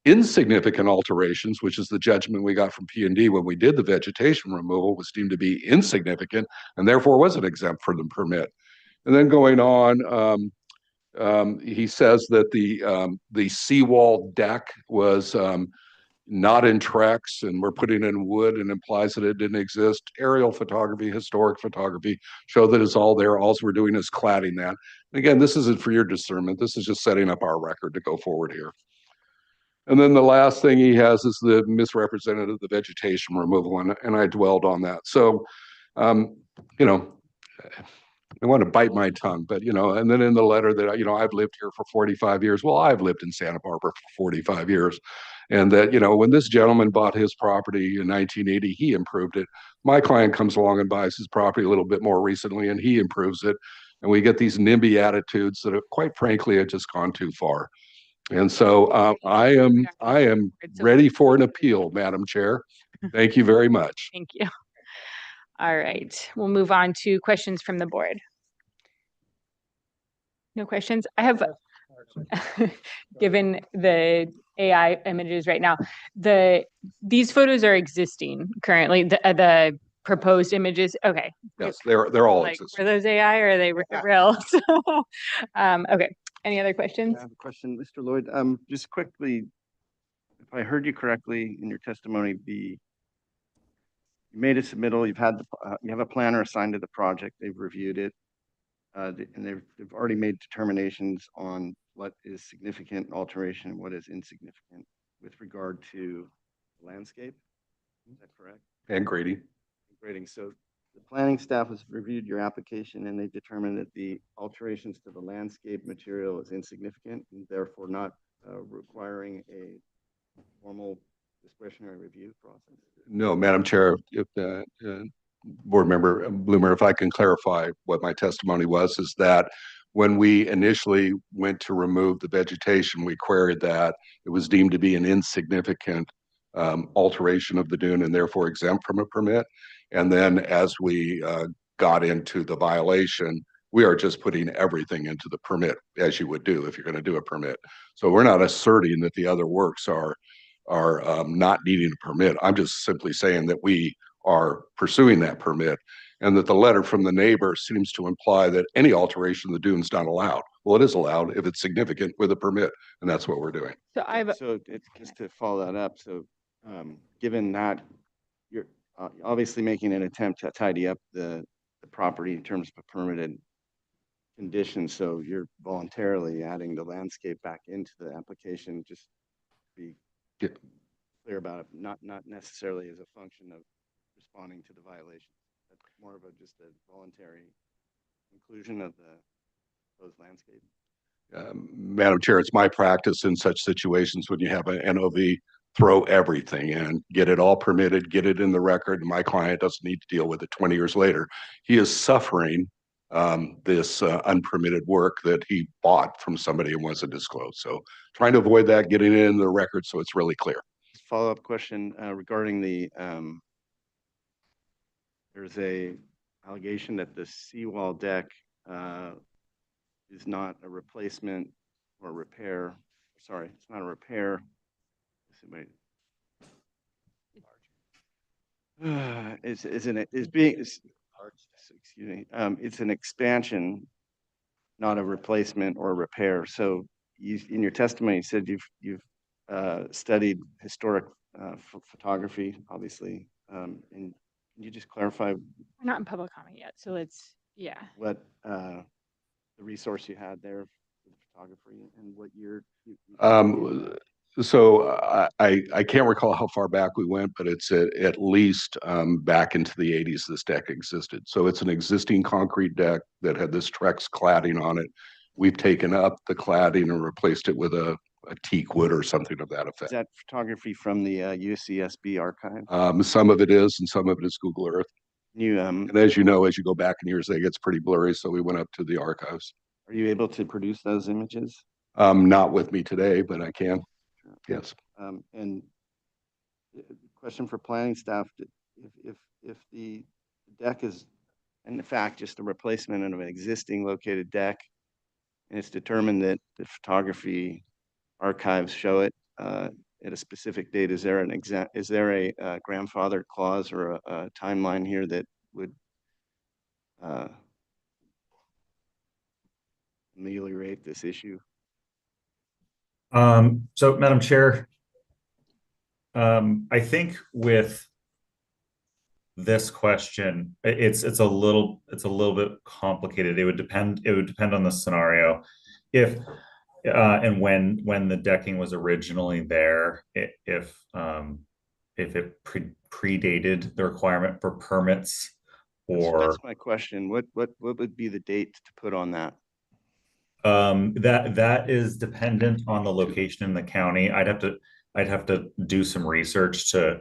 Insignificant alterations, which is the judgment we got from P&D when we did the vegetation removal, was deemed to be insignificant and therefore wasn't exempt from the permit. And then going on, he says that the seawall deck was not in Trex and we're putting in wood, and implies that it didn't exist. Aerial photography, historic photography show that it's all there. All we're doing is cladding that. And again, this isn't for your discernment. This is just setting up our record to go forward here. And then the last thing he has is the misrepresented of the vegetation removal, and I dwelled on that. So, you know, I want to bite my tongue, but, you know, and then in the letter that, you know, I've lived here for 45 years. Well, I've lived in Santa Barbara for 45 years. And that, you know, when this gentleman bought his property in 1980, he improved it. My client comes along and buys his property a little bit more recently, and he improves it. And we get these NIMBY attitudes that have, quite frankly, have just gone too far. And so I am ready for an appeal, Madam Chair. Thank you very much. Thank you. All right, we'll move on to questions from the board. No questions? I have, given the AI images right now, these photos are existing currently, the proposed images. Okay. Yes, they're all like, existing. are those AI or are they real? So, okay. Any other questions? I have a question, Mr. Lloyd. Just quickly, if I heard you correctly in your testimony, you made a submittal. You have a planner assigned to the project. They've reviewed it, and they've already made determinations on what is significant alteration and what is insignificant with regard to landscape. Is that correct? And grading. Grading. So the planning staff has reviewed your application, and they determined that the alterations to the landscape material is insignificant and therefore not requiring a formal discretionary review process. No, Madam Chair, if Board Member Bloomer, if I can clarify what my testimony was, is that when we initially went to remove the vegetation, we queried that it was deemed to be an insignificant alteration of the dune and therefore exempt from a permit. And then as we got into the violation, we are just putting everything into the permit, as you would do if you're going to do a permit. So we're not asserting that the other works are not needing a permit. I'm just simply saying that we are pursuing that permit, and that the letter from the neighbor seems to imply that any alteration of the dune is not allowed. Well, it is allowed if it's significant with a permit, and that's what we're doing. So it's just to follow that up. So given that you're obviously making an attempt to tidy up the property in terms of a permitted condition, so you're voluntarily adding the landscape back into the application, just to be clear about it, not necessarily as a function of responding to the violation. That's more of just a voluntary inclusion of those landscape. Madam Chair, it's my practice in such situations when you have an NOV, throw everything in, get it all permitted, get it in the record, and my client doesn't need to deal with it 20 years later. He is suffering this unpermitted work that he bought from somebody and wasn't disclosed. So trying to avoid that, getting it in the record so it's really clear. follow-up question regarding the, there's a allegation that the seawall deck is not a replacement or repair. Sorry, it's not a repair. Excuse me. It's an expansion, not a replacement or repair. So you, in your testimony, you said you've studied historic photography, obviously. And can you just clarify We're not in public comment yet, so it's, yeah. what the resource you had there for the photography and what year? So I can't recall how far back we went, but it's at least back into the 80s this deck existed. So it's an existing concrete deck that had this Trex cladding on it. We've taken up the cladding and replaced it with a teak wood or something of that Is effect. that photography from the UCSB archive? Some of it is, and some of it is Google Earth. You And as you know, as you go back in years, it gets pretty blurry. So we went up to the archives. are you able to produce those images? Not with me today, but I can. Yes. And question for planning staff: if the deck is in fact just a replacement of an existing located deck, and it's determined that the photography archives show it at a specific date, is there a grandfather clause or a timeline here that would ameliorate this issue? So Madam Chair, I think with this question, it's a little bit complicated. It would depend on the scenario. If and when the decking was originally there, if it predated the requirement for permits, or that's my question. What would be the date to put on that? That is dependent on the location in the county. I'd have to do some research to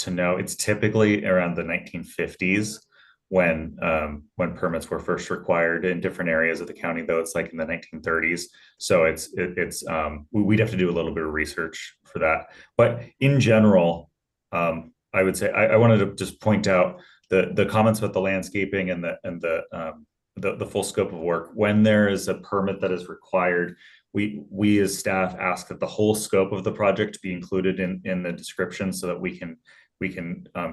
know. It's typically around the 1950s when permits were first required in different areas of the county, though it's like in the 1930s. So we'd have to do a little bit of research for that. But in general, I would say I wanted to just point out the comments about the landscaping and the full scope of work. When there is a permit that is required, we as staff ask that the whole scope of the project be included in the description so that we can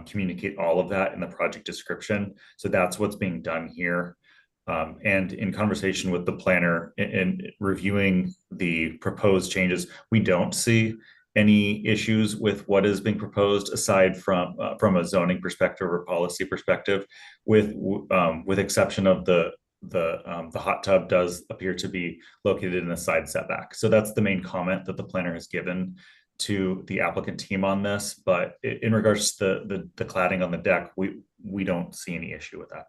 communicate all of that in the project description. So that's what's being done here. And in conversation with the planner and reviewing the proposed changes, we don't see any issues with what is being proposed aside from a zoning perspective or policy perspective, with exception of the hot tub does appear to be located in a side setback. So that's the main comment that the planner has given to the applicant team on this. But in regards to the cladding on the deck, we don't see any issue with that.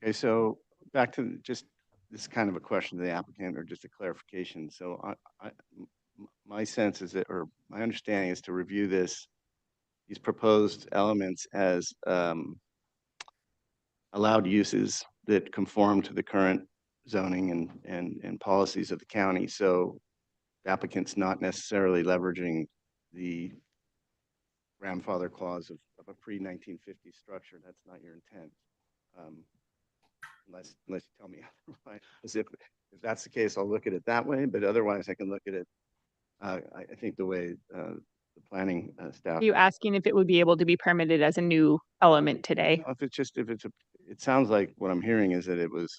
Okay, so back to just this kind of a question to the applicant, or just a clarification. So my sense is that, or my understanding is, to review these proposed elements as allowed uses that conform to the current zoning and policies of the county. So the applicant's not necessarily leveraging the grandfather clause of a pre-1950 structure. That's not your intent, unless you tell me otherwise. If that's the case, I'll look at it that way. But otherwise, I can look at it. I think the way the planning staff. Are you asking if it would be able to be permitted as a new element today? It sounds like what I'm hearing is that it was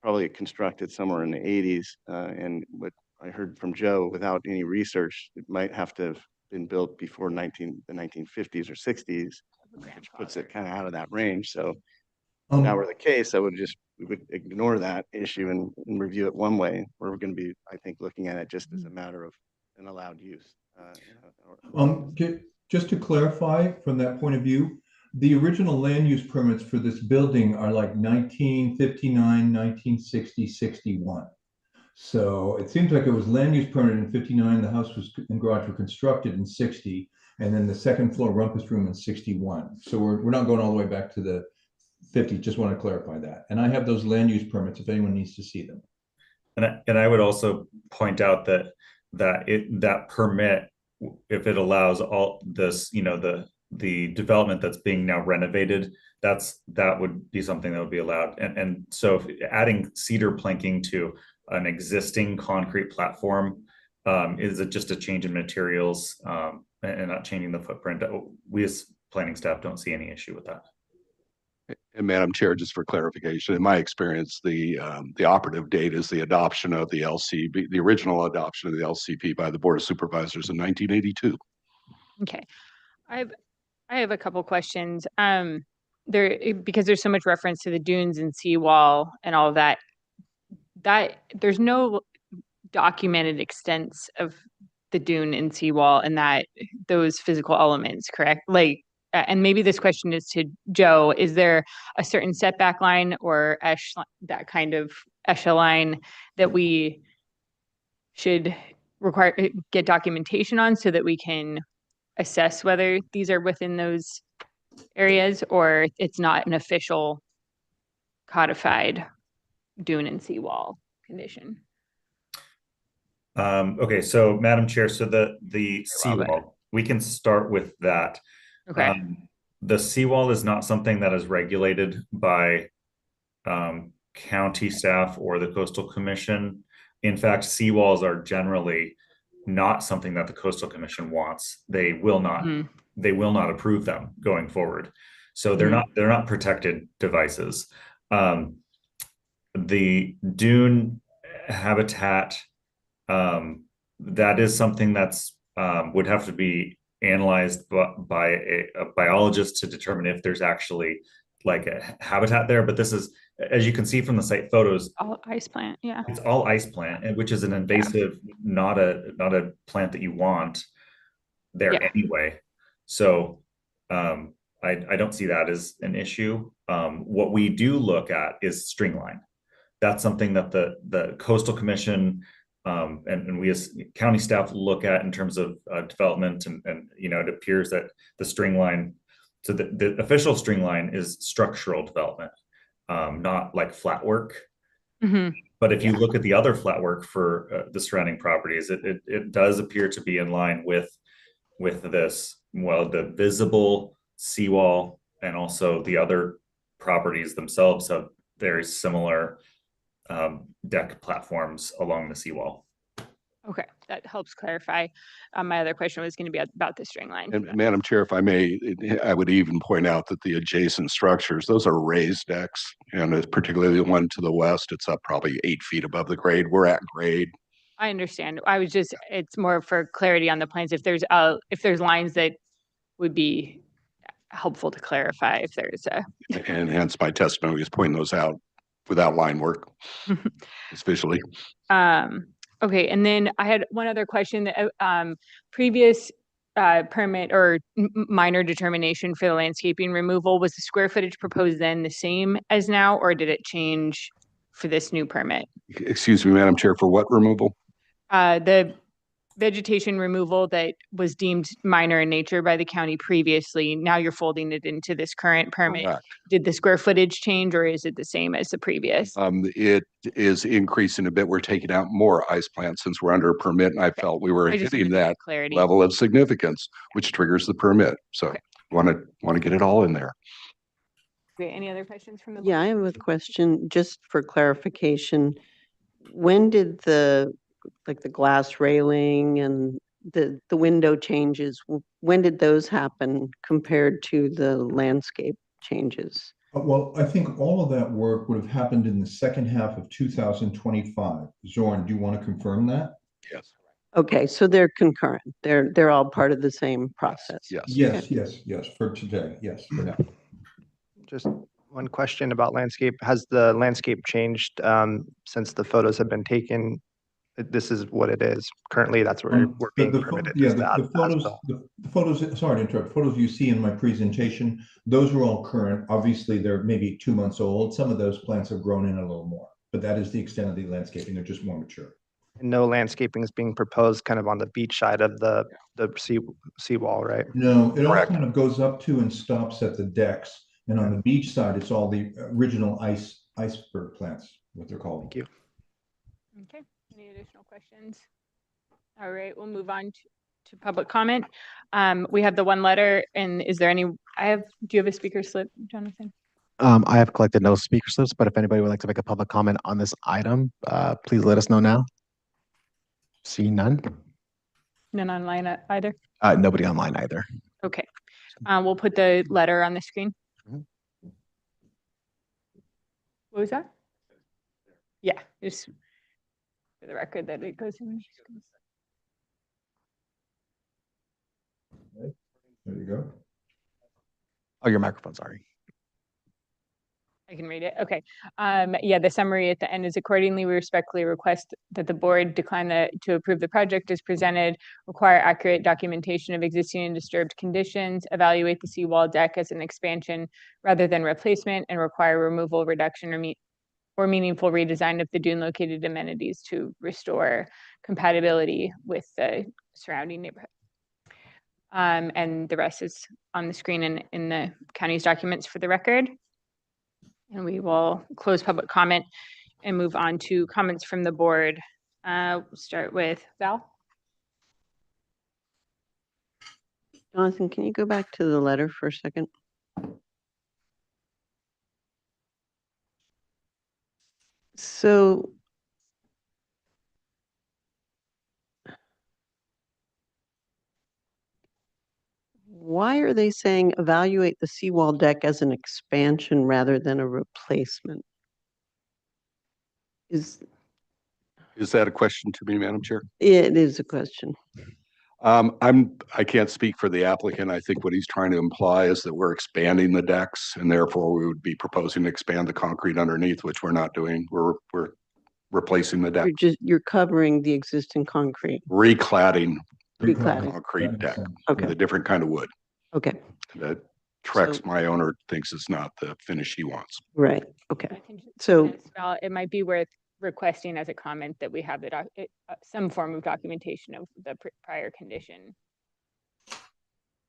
probably constructed somewhere in the 80s, and what I heard from Joe, without any research, it might have to have been built before the 1950s or 60s, which puts it kind of out of that range. So if that were the case, we would ignore that issue and review it one way. We're going to be, I think, looking at it just as a matter of an allowed use. Just to clarify from that point of view, the original land use permits for this building are like 1959, 1960, 61. So it seems like it was land use permit in 59, the house and garage were constructed in 60, and then the second floor rumpus room in 61. So we're not going all the way back to the 50. Just want to clarify that. And I have those land use permits if anyone needs to see them. And I would also point out that permit if it allows all this, the development that's being now renovated, that would be something that would be allowed. And so if adding cedar planking to an existing concrete platform, is it just a change in materials, and not changing the footprint? We as planning staff don't see any issue with that. And Madam Chair, just for clarification, in my experience, the operative date is the adoption of the LCP, the original adoption of the LCP by the Board of Supervisors in 1982. Okay. I have a couple questions. Because there's so much reference to the dunes and seawall and all of that there's no documented extents of the dune and seawall and those physical elements, correct? Like, and maybe this question is to Joe, is there a certain setback line or that kind of line that we should get documentation on so that we can assess whether these are within those areas, or it's not an official codified dune and seawall condition? Okay, so Madam Chair, so the seawall, we can start with that. Okay. The seawall is not something that is regulated by county staff or the Coastal Commission. In fact, seawalls are generally not something that the Coastal Commission wants. They will not approve them going forward. So they're not protected devices. The dune habitat, that is something that's would have to be analyzed by a biologist to determine if there's actually like a habitat there. But this is, as you can see from the site photos, all ice plant. Yeah, it's all ice plant, which is an invasive, not a plant that you want there anyway. So I don't see that as an issue. What we do look at is string line. That's something that the Coastal Commission and we as county staff look at in terms of development, and it appears that the string line, so the official string line is structural development, not like flat work. But if you look at the other flat work for the surrounding properties, it does appear to be in line with this. Well, the visible seawall and also the other properties themselves have very similar deck platforms along the seawall. Okay, that helps clarify. My other question was going to be about the string line. And Madam Chair, if I may, I would even point out that the adjacent structures, those are raised decks, and particularly the one to the west, it's up probably 8 feet above the grade. We're at grade. I understand. It's more for clarity on the plans. If there's lines that would be helpful to clarify if there's a. And hence my testimony is pointing those out without line work, visually. Okay, and then I had one other question. That previous permit or minor determination for the landscaping removal, was the square footage proposed then the same as now, or did it change for this new permit? Excuse me, Madam Chair, for what removal? The vegetation removal that was deemed minor in nature by the county previously. Now you're folding it into this current permit. Correct. Did the square footage change, or is it the same as the previous? It is increasing a bit. We're taking out more ice plants since we're under a permit, and I felt we were hitting that level of significance, which triggers the permit. So want to get it all in there. Okay, any other questions from the board? Yeah, I have a question just for clarification. When did the glass railing and the window changes, when did those happen compared to the landscape changes? Well, I think all of that work would have happened in the second half of 2025. Zorn, do you want to confirm that? Yes. Okay, so they're concurrent. They're all part of the same process. Yes. Yes, for today, yes, for now. Just one question about landscape. Has the landscape changed since the photos have been taken? This is what it is currently. That's where we're being permitted. Yeah, the photos, sorry to interrupt, photos you see in my presentation, those are all current. Obviously, they're maybe 2 months old. Some of those plants have grown in a little more, but that is the extent of the landscaping. They're just more mature. And no landscaping is being proposed kind of on the beach side of the seawall, right? No, it all kind of goes up to and stops at the decks. And on the beach side, it's all the original iceberg plants, what they're called. Thank you. Okay, any additional questions? All right, we'll move on to public comment. We have the one letter, and is there any, do you have a speaker slip, Jonathan? I have collected no speaker slips, but if anybody would like to make a public comment on this item, please let us know now. See none? None online either? Nobody online either. Okay. We'll put the letter on the screen. Mhm. What was that? Yeah, just for the record that it goes in. There you go. Oh, your microphone, sorry. I can read it. Okay. Yeah, the summary at the end is accordingly, we respectfully request that the board decline to approve the project as presented, require accurate documentation of existing and disturbed conditions, evaluate the seawall deck as an expansion rather than replacement, and require removal, reduction, or meaningful redesign of the dune located amenities to restore compatibility with the surrounding neighborhood. And the rest is on the screen and in the county's documents for the record. And we will close public comment and move on to comments from the board. We'll start with Val. Jonathan, can you go back to the letter for a second? So why are they saying evaluate the seawall deck as an expansion rather than a replacement? Is that a question to me, Madam Chair? it is a question. I can't speak for the applicant. I think what he's trying to imply is that we're expanding the decks and therefore we would be proposing to expand the concrete underneath, which we're not doing. We're replacing the deck, You're covering the existing concrete. recladding the Recladding. concrete deck Okay. with a different kind of wood. Okay. That Trex, So- my owner, thinks it's not the finish he wants. Right. Okay. I can just So- suggest, Val, it might be worth requesting as a comment that we have some form of documentation of the prior condition,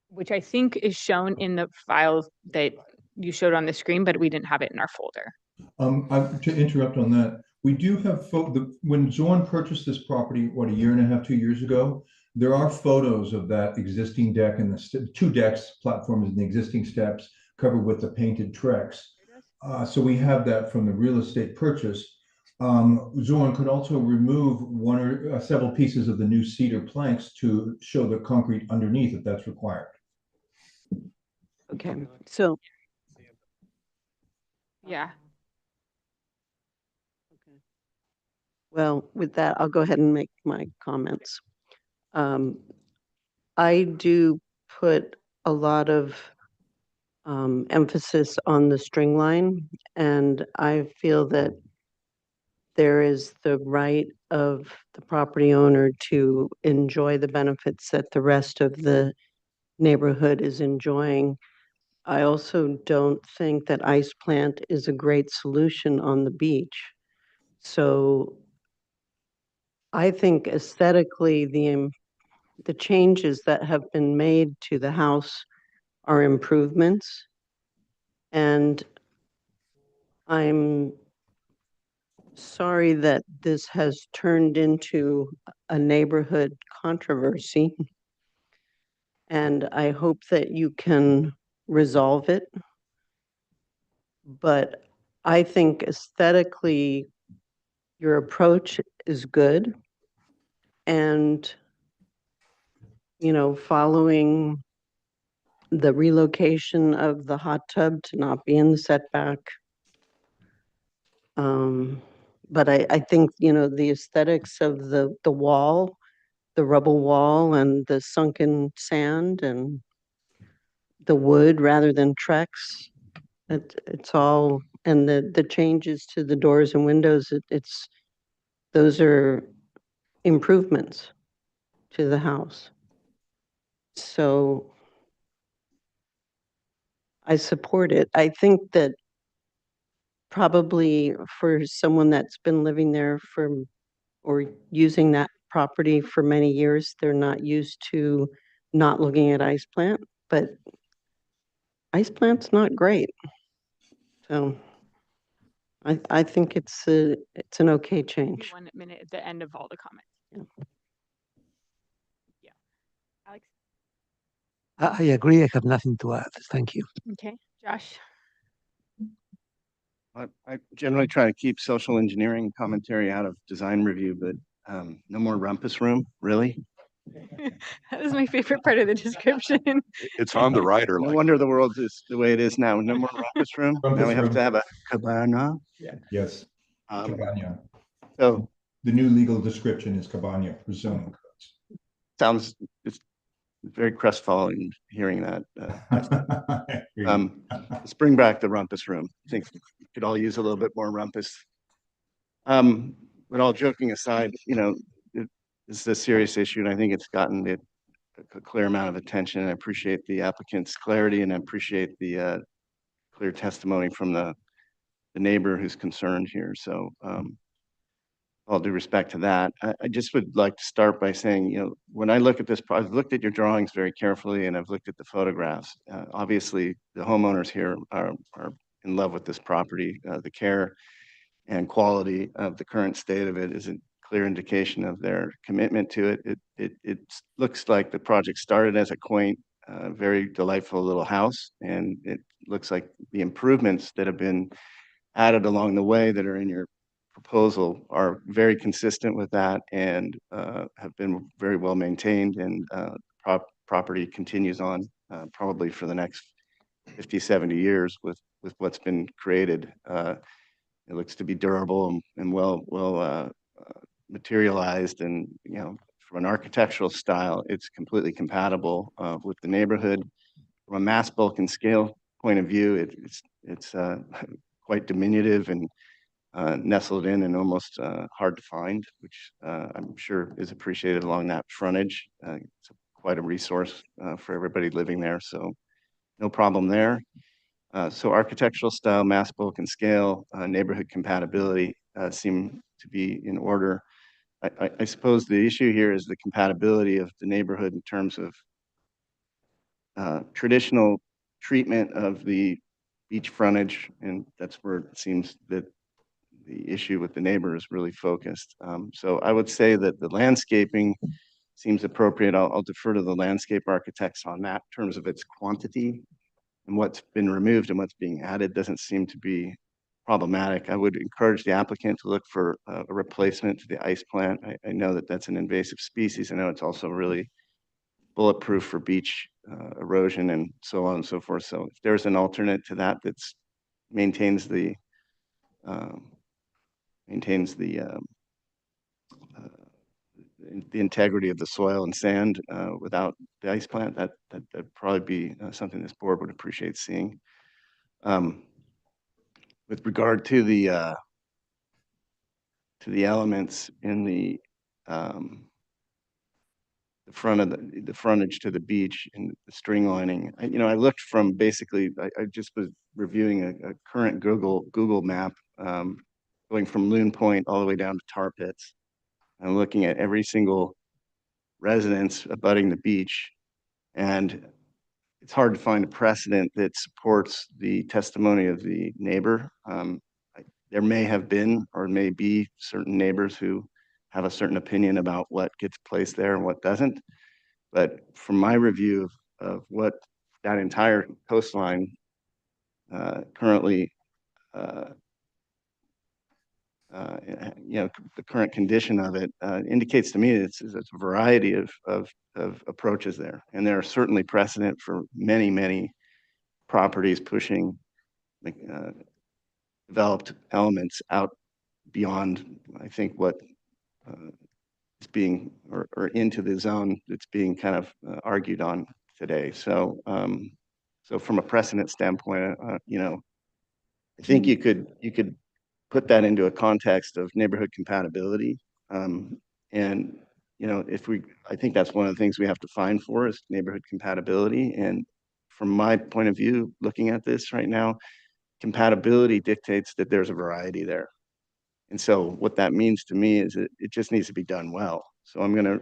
which I think is shown in the files that you showed on the screen, but we didn't have it in our folder. To interrupt on that, we do have when Zorn purchased this property, what, a year and a half, 2 years ago, there are photos of that existing deck and the two decks, platforms and the existing steps covered with the painted Trex. So we have that from the real estate purchase. Zorn could also remove one or several pieces of the new cedar planks to show the concrete underneath if that's required. Okay. So Yeah. well, with that, I'll go ahead and make my comments. I do put a lot of emphasis on the string line, and I feel that there is the right of the property owner to enjoy the benefits that the rest of the neighborhood is enjoying. I also don't think that ice plant is a great solution on the beach. So I think aesthetically, the changes that have been made to the house are improvements. And I'm sorry that this has turned into a neighborhood controversy. And I hope that you can resolve it. But I think aesthetically, your approach is good. And, following the relocation of the hot tub to not be in the setback. But I think, the aesthetics of the wall, the rubble wall and the sunken sand and the wood rather than Trex, it's all, and the changes to the doors and windows, those are improvements to the house. So I support it. I think that probably for someone that's been living there or using that property for many years, they're not used to not looking at ice plant, but ice plant's not great. So I think it's an okay change. 1 minute at the end of all the comments. Yeah. I agree. I have nothing to add. Thank you. Okay, Josh? I generally try to keep social engineering commentary out of design review, but no more rumpus room, really? That was my favorite part of the description. It's on the rider. No like- wonder the world is the way it is now. No more rumpus room. Now Rumpus we have room. to have a cabana. Yes, Um, cabana. So The new legal description is cabana for zoning sounds, it's very crestfallen hearing that. codes. Let's bring back the rumpus room. I think we could all use a little bit more rumpus. But all joking aside, this is a serious issue, and I think it's gotten a clear amount of attention. I appreciate the applicant's clarity, and I appreciate the clear testimony from the neighbor who's concerned here. So all due respect to that, I just would like to start by saying, when I look at this, I've looked at your drawings very carefully, and I've looked at the photographs. Obviously, the homeowners here are in love with this property. The care and quality of the current state of it is a clear indication of their commitment to it. It looks like the project started as a quaint, very delightful little house, and it looks like the improvements that have been added along the way that are in your proposal are very consistent with that and have been very well maintained, and property continues on probably for the next 50, 70 years with what's been created. It looks to be durable and well materialized, and from an architectural style, it's completely compatible with the neighborhood. From a mass, bulk, and scale point of view, it's quite diminutive and nestled in and almost hard to find, which I'm sure is appreciated along that frontage. It's quite a resource for everybody living there, so no problem there. So architectural style, mass, bulk, and scale, neighborhood compatibility seem to be in order. I suppose the issue here is the compatibility of the neighborhood in terms of traditional treatment of the beach frontage, and that's where it seems that the issue with the neighbor is really focused. So I would say that the landscaping seems appropriate. I'll defer to the landscape architects on that in terms of its quantity, and what's been removed and what's being added doesn't seem to be problematic. I would encourage the applicant to look for a replacement to the ice plant. I know that that's an invasive species. I know it's also really bulletproof for beach erosion and so on and so forth. So if there's an alternate to that that's maintains the integrity of the soil and sand without the ice plant, that'd probably be something this board would appreciate seeing. With regard to the elements in the front of the frontage to the beach and the string lining, I looked from basically, I just was reviewing a current Google map going from Loon Point all the way down to Tar Pits. I'm looking at every single residence abutting the beach, and it's hard to find a precedent that supports the testimony of the neighbor. There may have been or may be certain neighbors who have a certain opinion about what gets placed there and what doesn't. But from my review of what that entire coastline currently, the current condition of it indicates to me it's a variety of approaches there. And there are certainly precedent for many properties pushing developed elements out beyond, I think, what is being or into the zone that's being kind of argued on today. So, so from a precedent standpoint, I think you could put that into a context of neighborhood compatibility. And, I think that's one of the things we have to find for is neighborhood compatibility. And from my point of view, looking at this right now, compatibility dictates that there's a variety there. And so what that means to me is it just needs to be done well. So I'm gonna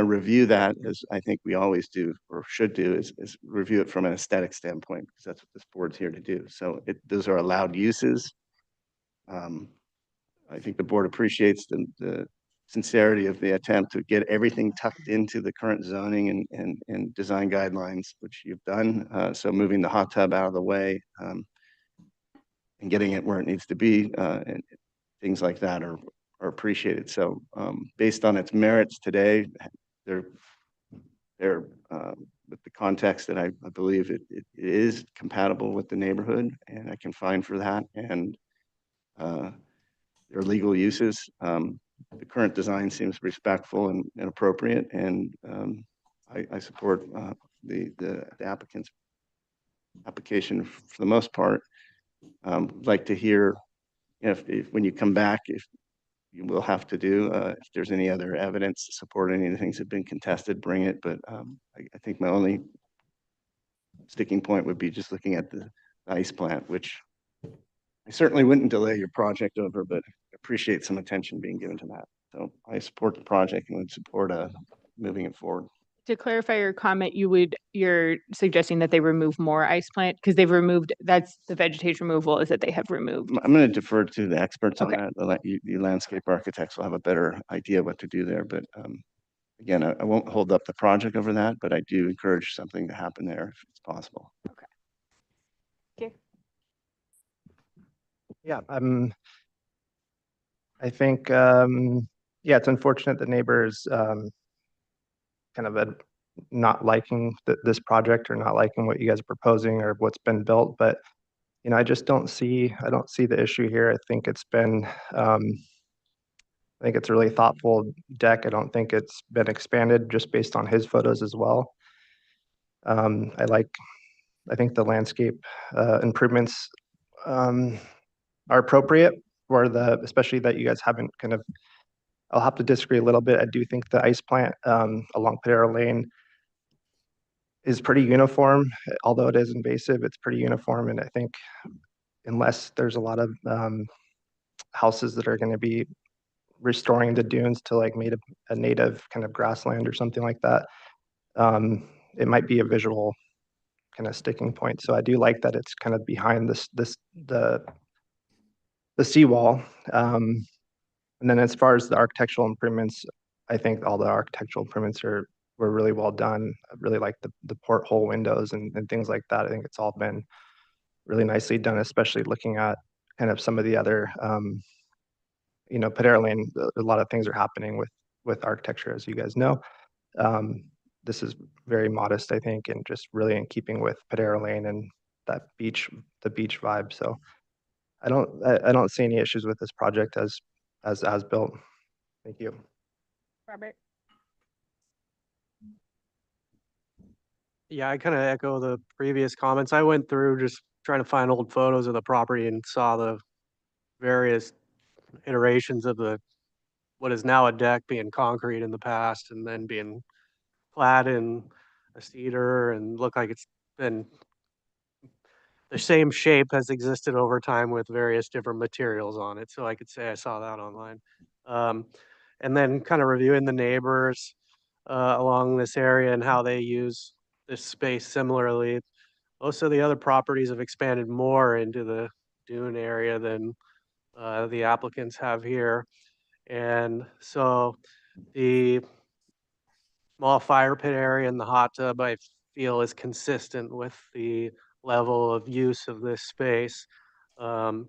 review that, as I think we always do or should do, is review it from an aesthetic standpoint, because that's what this board's here to do. So those are allowed uses. I think the board appreciates the sincerity of the attempt to get everything tucked into the current zoning and design guidelines, which you've done. So moving the hot tub out of the way, and getting it where it needs to be, and things like that are appreciated. So based on its merits today, they're with the context that I believe it is compatible with the neighborhood, and I can find for that, and their legal uses. The current design seems respectful and appropriate, and I support the applicant's application for the most part. Like to hear if when you come back, if you will have to do, if there's any other evidence to support any of the things that have been contested, bring it. But I think my only sticking point would be just looking at the ice plant, which I certainly wouldn't delay your project over, but appreciate some attention being given to that. So I support the project and would support moving it forward. To clarify your comment, you're suggesting that they remove more ice plant because they've removed, that's the vegetation removal is that they have removed. I'm going to defer to the experts on Okay. that. The landscape architects will have a better idea what to do there. But again, I won't hold up the project over that, but I do encourage something to happen there if it's possible. Yeah, I think, yeah, it's unfortunate the neighbors kind of not liking this project or not liking what you guys are proposing or what's been built, but you know, I don't see the issue here. I think it's been, I think it's a really thoughtful deck. I don't think it's been expanded just based on his photos as well. I think the landscape improvements are appropriate for especially that you guys haven't kind of, I'll have to disagree a little bit. I do think the ice plant along Padera Lane is pretty uniform, although it is invasive, it's pretty uniform. And I think unless there's a lot of houses that are going to be restoring the dunes to like made a native kind of grassland or something like that, it might be a visual kind of sticking point. So I do like that it's kind of behind the seawall. And then as far as the architectural improvements, I think all the architectural improvements were really well done. I really like the porthole windows and things like that. I think it's all been really nicely done, especially looking at kind of some of the other, you know, Padera Lane, a lot of things are happening with architecture, as you guys know. This is very modest, I think, and just really in keeping with Padera Lane and the beach vibe. So I don't see any issues with this project as built. Thank you. Robert? Yeah, I kind of echo the previous comments. I went through just trying to find old photos of the property and saw the various iterations of what is now a deck being concrete in the past and then being clad in a cedar and look like it's been the same shape has existed over time with various different materials on it. So I could say I saw that online. And then kind of reviewing the neighbors along this area and how they use this space similarly. Most of the other properties have expanded more into the dune area than the applicants have here. And so the small fire pit area and the hot tub, I feel, is consistent with the level of use of this space. And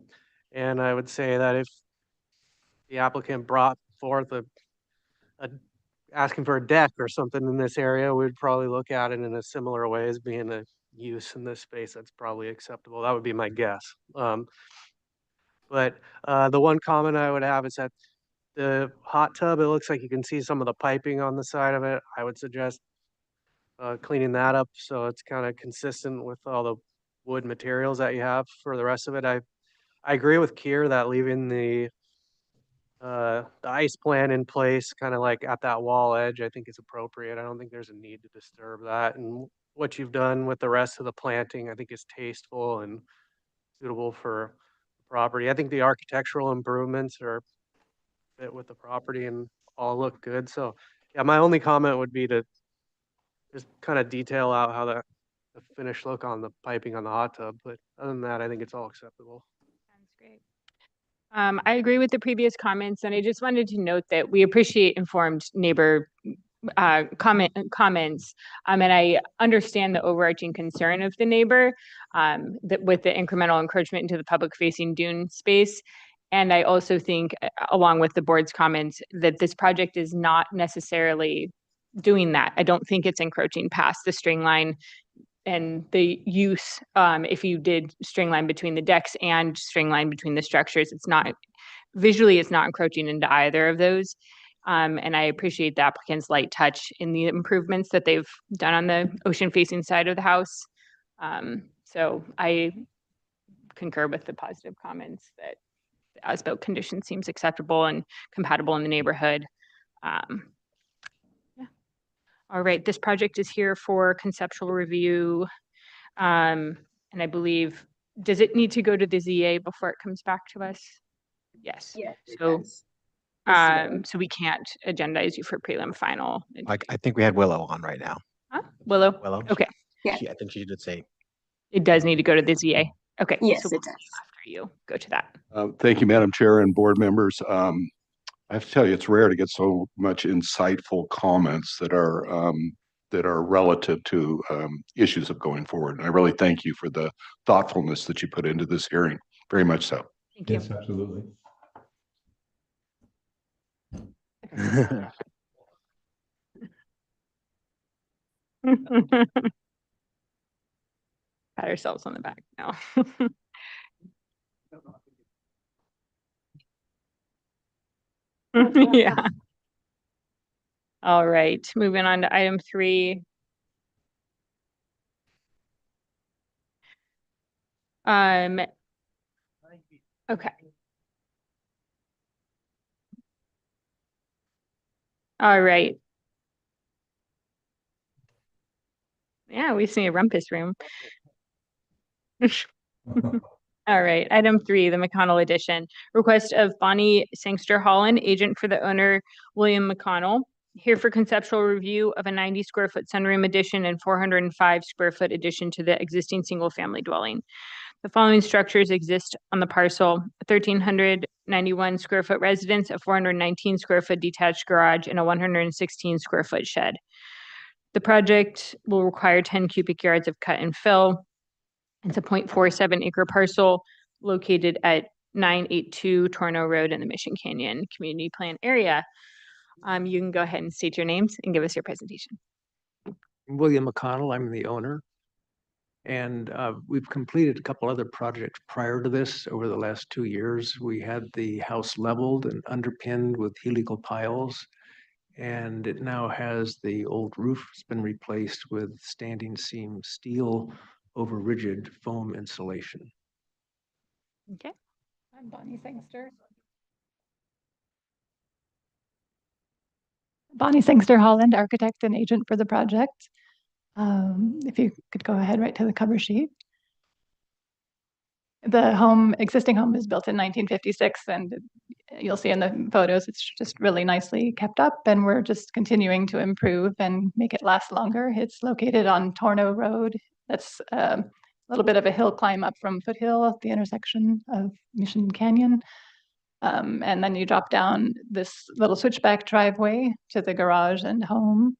I would say that if the applicant brought forth asking for a deck or something in this area, we'd probably look at it in a similar way as being a use in this space that's probably acceptable. That would be my guess. But the one comment I would have is that the hot tub, it looks like you can see some of the piping on the side of it. I would suggest cleaning that up so it's kind of consistent with all the wood materials that you have for the rest of it. I agree with Keir that leaving the ice plant in place, kind of like at that wall edge, I think is appropriate. I don't think there's a need to disturb that. And what you've done with the rest of the planting, I think is tasteful and suitable for the property. I think the architectural improvements are fit with the property and all look good. So yeah, my only comment would be to just kind of detail out how the finished look on the piping on the hot tub. But other than that, I think it's all acceptable. Sounds great. I agree with the previous comments, and I just wanted to note that we appreciate informed neighbor comments. And I understand the overarching concern of the neighbor that with the incremental encroachment into the public facing dune space. And I also think, along with the board's comments, that this project is not necessarily doing that. I don't think it's encroaching past the string line and the use, if you did string line between the decks and string line between the structures, it's not visually, it's not encroaching into either of those. And I appreciate the applicant's light touch in the improvements that they've done on the ocean facing side of the house. So I concur with the positive comments that the as-built condition seems acceptable and compatible in the neighborhood. Yeah. All right, this project is here for conceptual review. And I believe, does it need to go to the ZA before it comes back to us? Yes. Yeah. So, so we can't agendize you for prelim final. Like, I think we had Willow on right now. Huh? Willow? Willow. Okay. Yeah. I think she did say. It does need to go to the ZA. Okay. Yes, so it does. After you go to that. Thank you, Madam Chair and board members. I have to tell you, it's rare to get so much insightful comments that are relative to issues of going forward. And I really thank you for the thoughtfulness that you put into this hearing. Very much so. Thank you. Yes, absolutely. Pat ourselves on the back now. Yeah. All right, moving on to item 3. Okay. All right. Yeah, we see a rumpus room. All right, item 3, the McConnell edition. Request of Bonnie Sangster Holland, agent for the owner, William McConnell, here for conceptual review of a 90 square foot sunroom addition and 405 square foot addition to the existing single family dwelling. The following structures exist on the parcel: 1,391 square foot residence, a 419 square foot detached garage, and a 116 square foot shed. The project will require 10 cubic yards of cut and fill. It's a 0.47 acre parcel located at 982 Torno Road in the Mission Canyon Community Plan area. You can go ahead and state your names and give us your presentation. William McConnell, I'm the owner. And we've completed a couple other projects prior to this over the last 2 years. We had the house leveled and underpinned with helical piles. And it now has the old roof. It's been replaced with standing seam steel over rigid foam insulation. Okay. I'm Bonnie Sangster. Bonnie Sangster Holland, architect and agent for the project. If you could go ahead right to the cover sheet. The existing home was built in 1956, and you'll see in the photos, it's just really nicely kept up, and we're just continuing to improve and make it last longer. It's located on Torno Road. That's a little bit of a hill climb up from Foothill at the intersection of Mission Canyon. And then you drop down this little switchback driveway to the garage and home.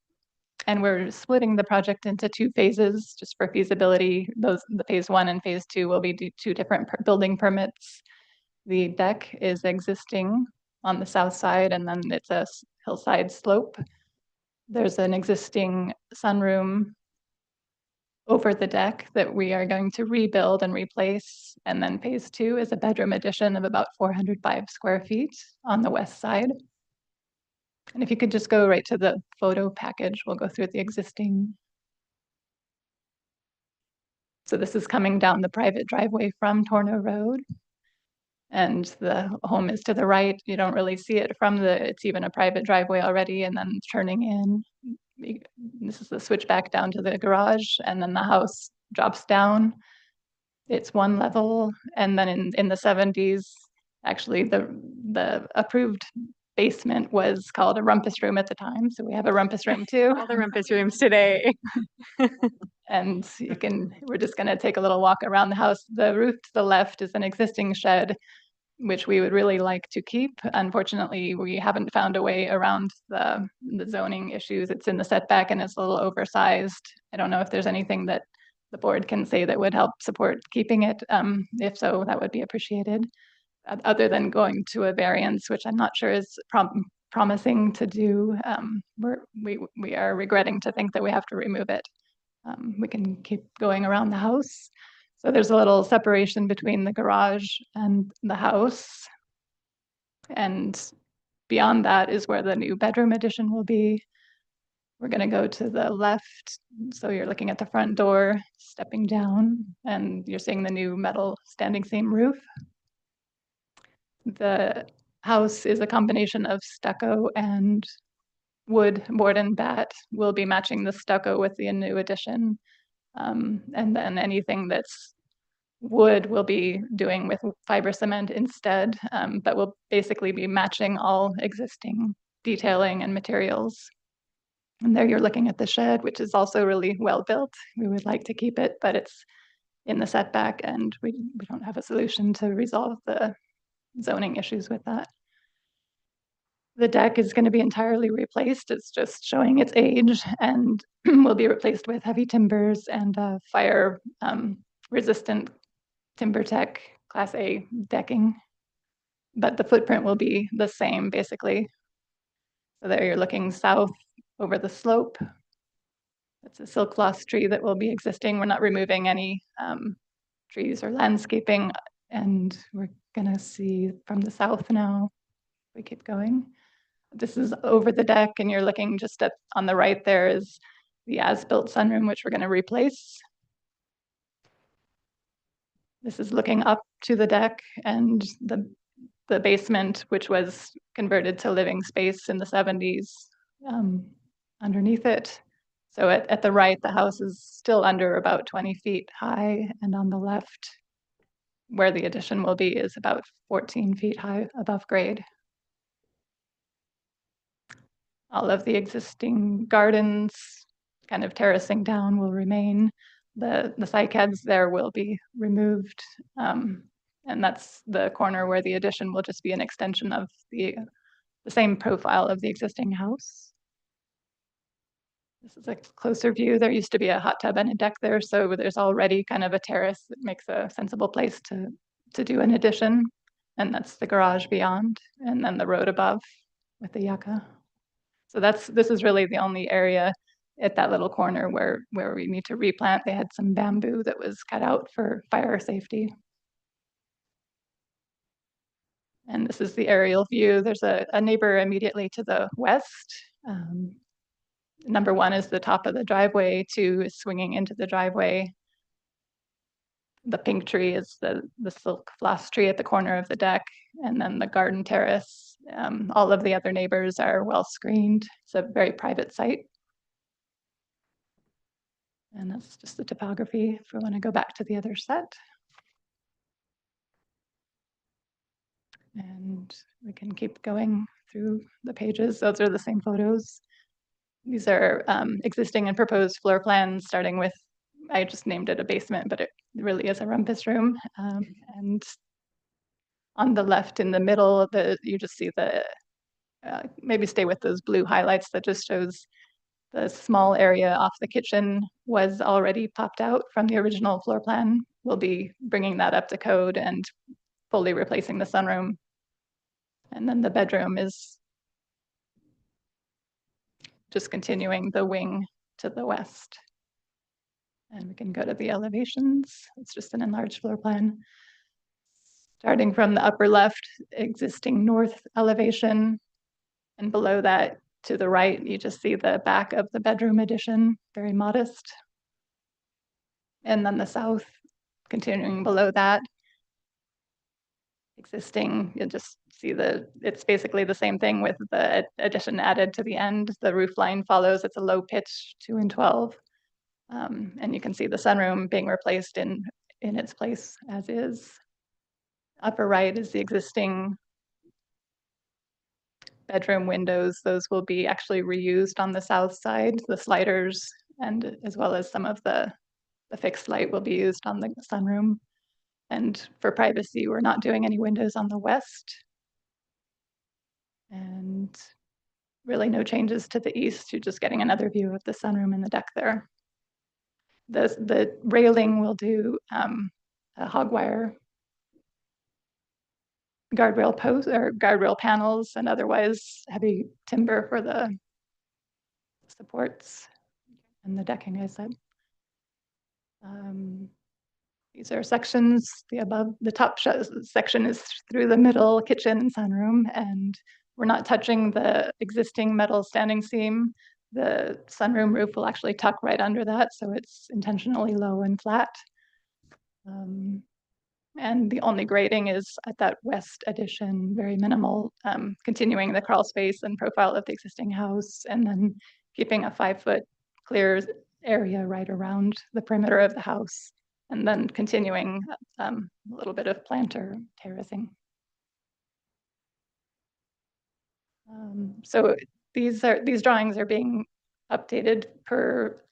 And we're splitting the project into 2 phases just for feasibility. The phase 1 and phase 2 will be 2 different building permits. The deck is existing on the south side, and then it's a hillside slope. There's an existing sunroom over the deck that we are going to rebuild and replace. And then phase 2 is a bedroom addition of about 405 square feet on the west side. And if you could just go right to the photo package, we'll go through the existing. So this is coming down the private driveway from Torno Road. And the home is to the right. You don't really see it from it's even a private driveway already, and then turning in. This is the switchback down to the garage, and then the house drops down. It's 1 level, and then in the 70s, actually the approved basement was called a rumpus room at the time, so we have a rumpus room too. All the rumpus rooms today. And we're just going to take a little walk around the house. The roof to the left is an existing shed which we would really like to keep. Unfortunately, we haven't found a way around the zoning issues. It's in the setback and it's a little oversized. I don't know if there's anything that the board can say that would help support keeping it. If so, that would be appreciated. Other than going to a variance, which I'm not sure is promising to do, we are regretting to think that we have to remove it. We can keep going around the house. So there's a little separation between the garage and the house. And beyond that is where the new bedroom addition will be. We're going to go to the left. So you're looking at the front door, stepping down, and you're seeing the new metal standing seam roof. The house is a combination of stucco and wood, board and bat. We'll be matching the stucco with the new addition. And then anything that's wood we'll be doing with fiber cement instead, but we'll basically be matching all existing detailing and materials. And there you're looking at the shed, which is also really well built. We would like to keep it, but it's in the setback and we don't have a solution to resolve the zoning issues with that. The deck is going to be entirely replaced. It's just showing its age and will be replaced with heavy timbers and fire resistant TimberTech Class A decking. But the footprint will be the same basically. So there you're looking south over the slope. It's a silk floss tree that will be existing. We're not removing any trees or landscaping. And we're gonna see from the south now, we keep going. This is over the deck and you're looking just at, on the right there is the as-built sunroom, which we're gonna replace. This is looking up to the deck and the basement, which was converted to living space in the 70s, underneath it. So at the right, the house is still under about 20 feet high, and on the left, where the addition will be, is about 14 feet high above grade. All of the existing gardens, kind of terracing down, will remain. The cycads there will be removed. And that's the corner where the addition will just be an extension of the same profile of the existing house. This is a closer view. There used to be a hot tub and a deck there, so there's already kind of a terrace that makes a sensible place to do an addition. And that's the garage beyond, and then the road above with the yucca. So this is really the only area at that little corner where we need to replant. They had some bamboo that was cut out for fire safety. And this is the aerial view. There's a neighbor immediately to the west. Number one is the top of the driveway, 2 is swinging into the driveway. The pink tree is the silk floss tree at the corner of the deck, and then the garden terrace. All of the other neighbors are well screened. It's a very private site. And that's just the topography if we want to go back to the other set. And we can keep going through the pages. Those are the same photos. These are existing and proposed floor plans, starting with, I just named it a basement, but it really is a rumpus room. And on the left in the middle, you just see the, maybe stay with those blue highlights that just shows the small area off the kitchen was already popped out from the original floor plan. We'll be bringing that up to code and fully replacing the sunroom. And then the bedroom is just continuing the wing to the west. And we can go to the elevations. It's just an enlarged floor plan. Starting from the upper left, existing north elevation, and below that to the right, you just see the back of the bedroom addition, very modest. And then the south, continuing below that, existing, you just see it's basically the same thing with the addition added to the end. The roof line follows, it's a low pitch 2 and 12. And you can see the sunroom being replaced in its place as is. Upper right is the existing bedroom windows. Those will be actually reused on the south side. The sliders, and as well as some of the fixed light, will be used on the sunroom. And for privacy, we're not doing any windows on the west. And really no changes to the east. You're just getting another view of the sunroom and the deck there. The railing will do a hog wire guardrail post or guardrail panels and otherwise heavy timber for the supports and the decking, I said. These are sections. The top section is through the middle kitchen and sunroom, and we're not touching the existing metal standing seam. The sunroom roof will actually tuck right under that, so it's intentionally low and flat. And the only grading is at that west addition, very minimal, continuing the crawl space and profile of the existing house, and then keeping a 5-foot clear area right around the perimeter of the house, and then continuing a little bit of planter terracing. So these drawings are being updated per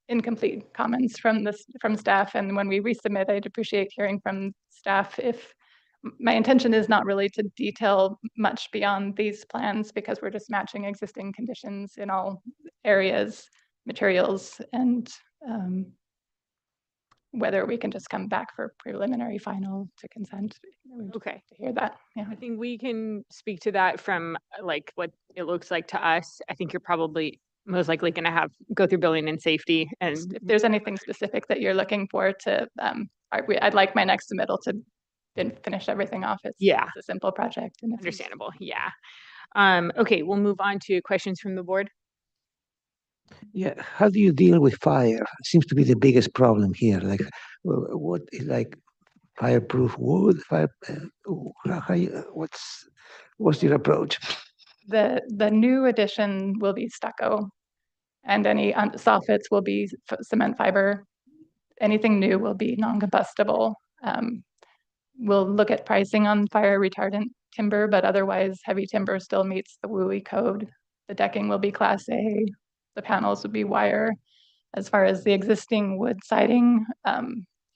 incomplete comments from staff, and when we resubmit, I'd appreciate hearing from staff. If my intention is not really to detail much beyond these plans, because we're just matching existing conditions in all areas, materials, and whether we can just come back for preliminary final to consent. Okay. To hear that. Yeah. I think we can speak to that from like what it looks like to us. I think you're probably most likely going to go through building and safety. And if there's anything specific that you're looking for to, I'd like my next submittal to finish everything off. It's a simple project. And understandable. Yeah. Okay, we'll move on to questions from the board. Yeah, how do you deal with fire? Seems to be the biggest problem here. Like, what is like fireproof wood? What's your approach? The new addition will be stucco, and any soffits will be cement fiber. Anything new will be non-combustible. We'll look at pricing on fire retardant timber, but otherwise heavy timber still meets the WUI code. The decking will be Class A. The panels would be wire. As far as the existing wood siding,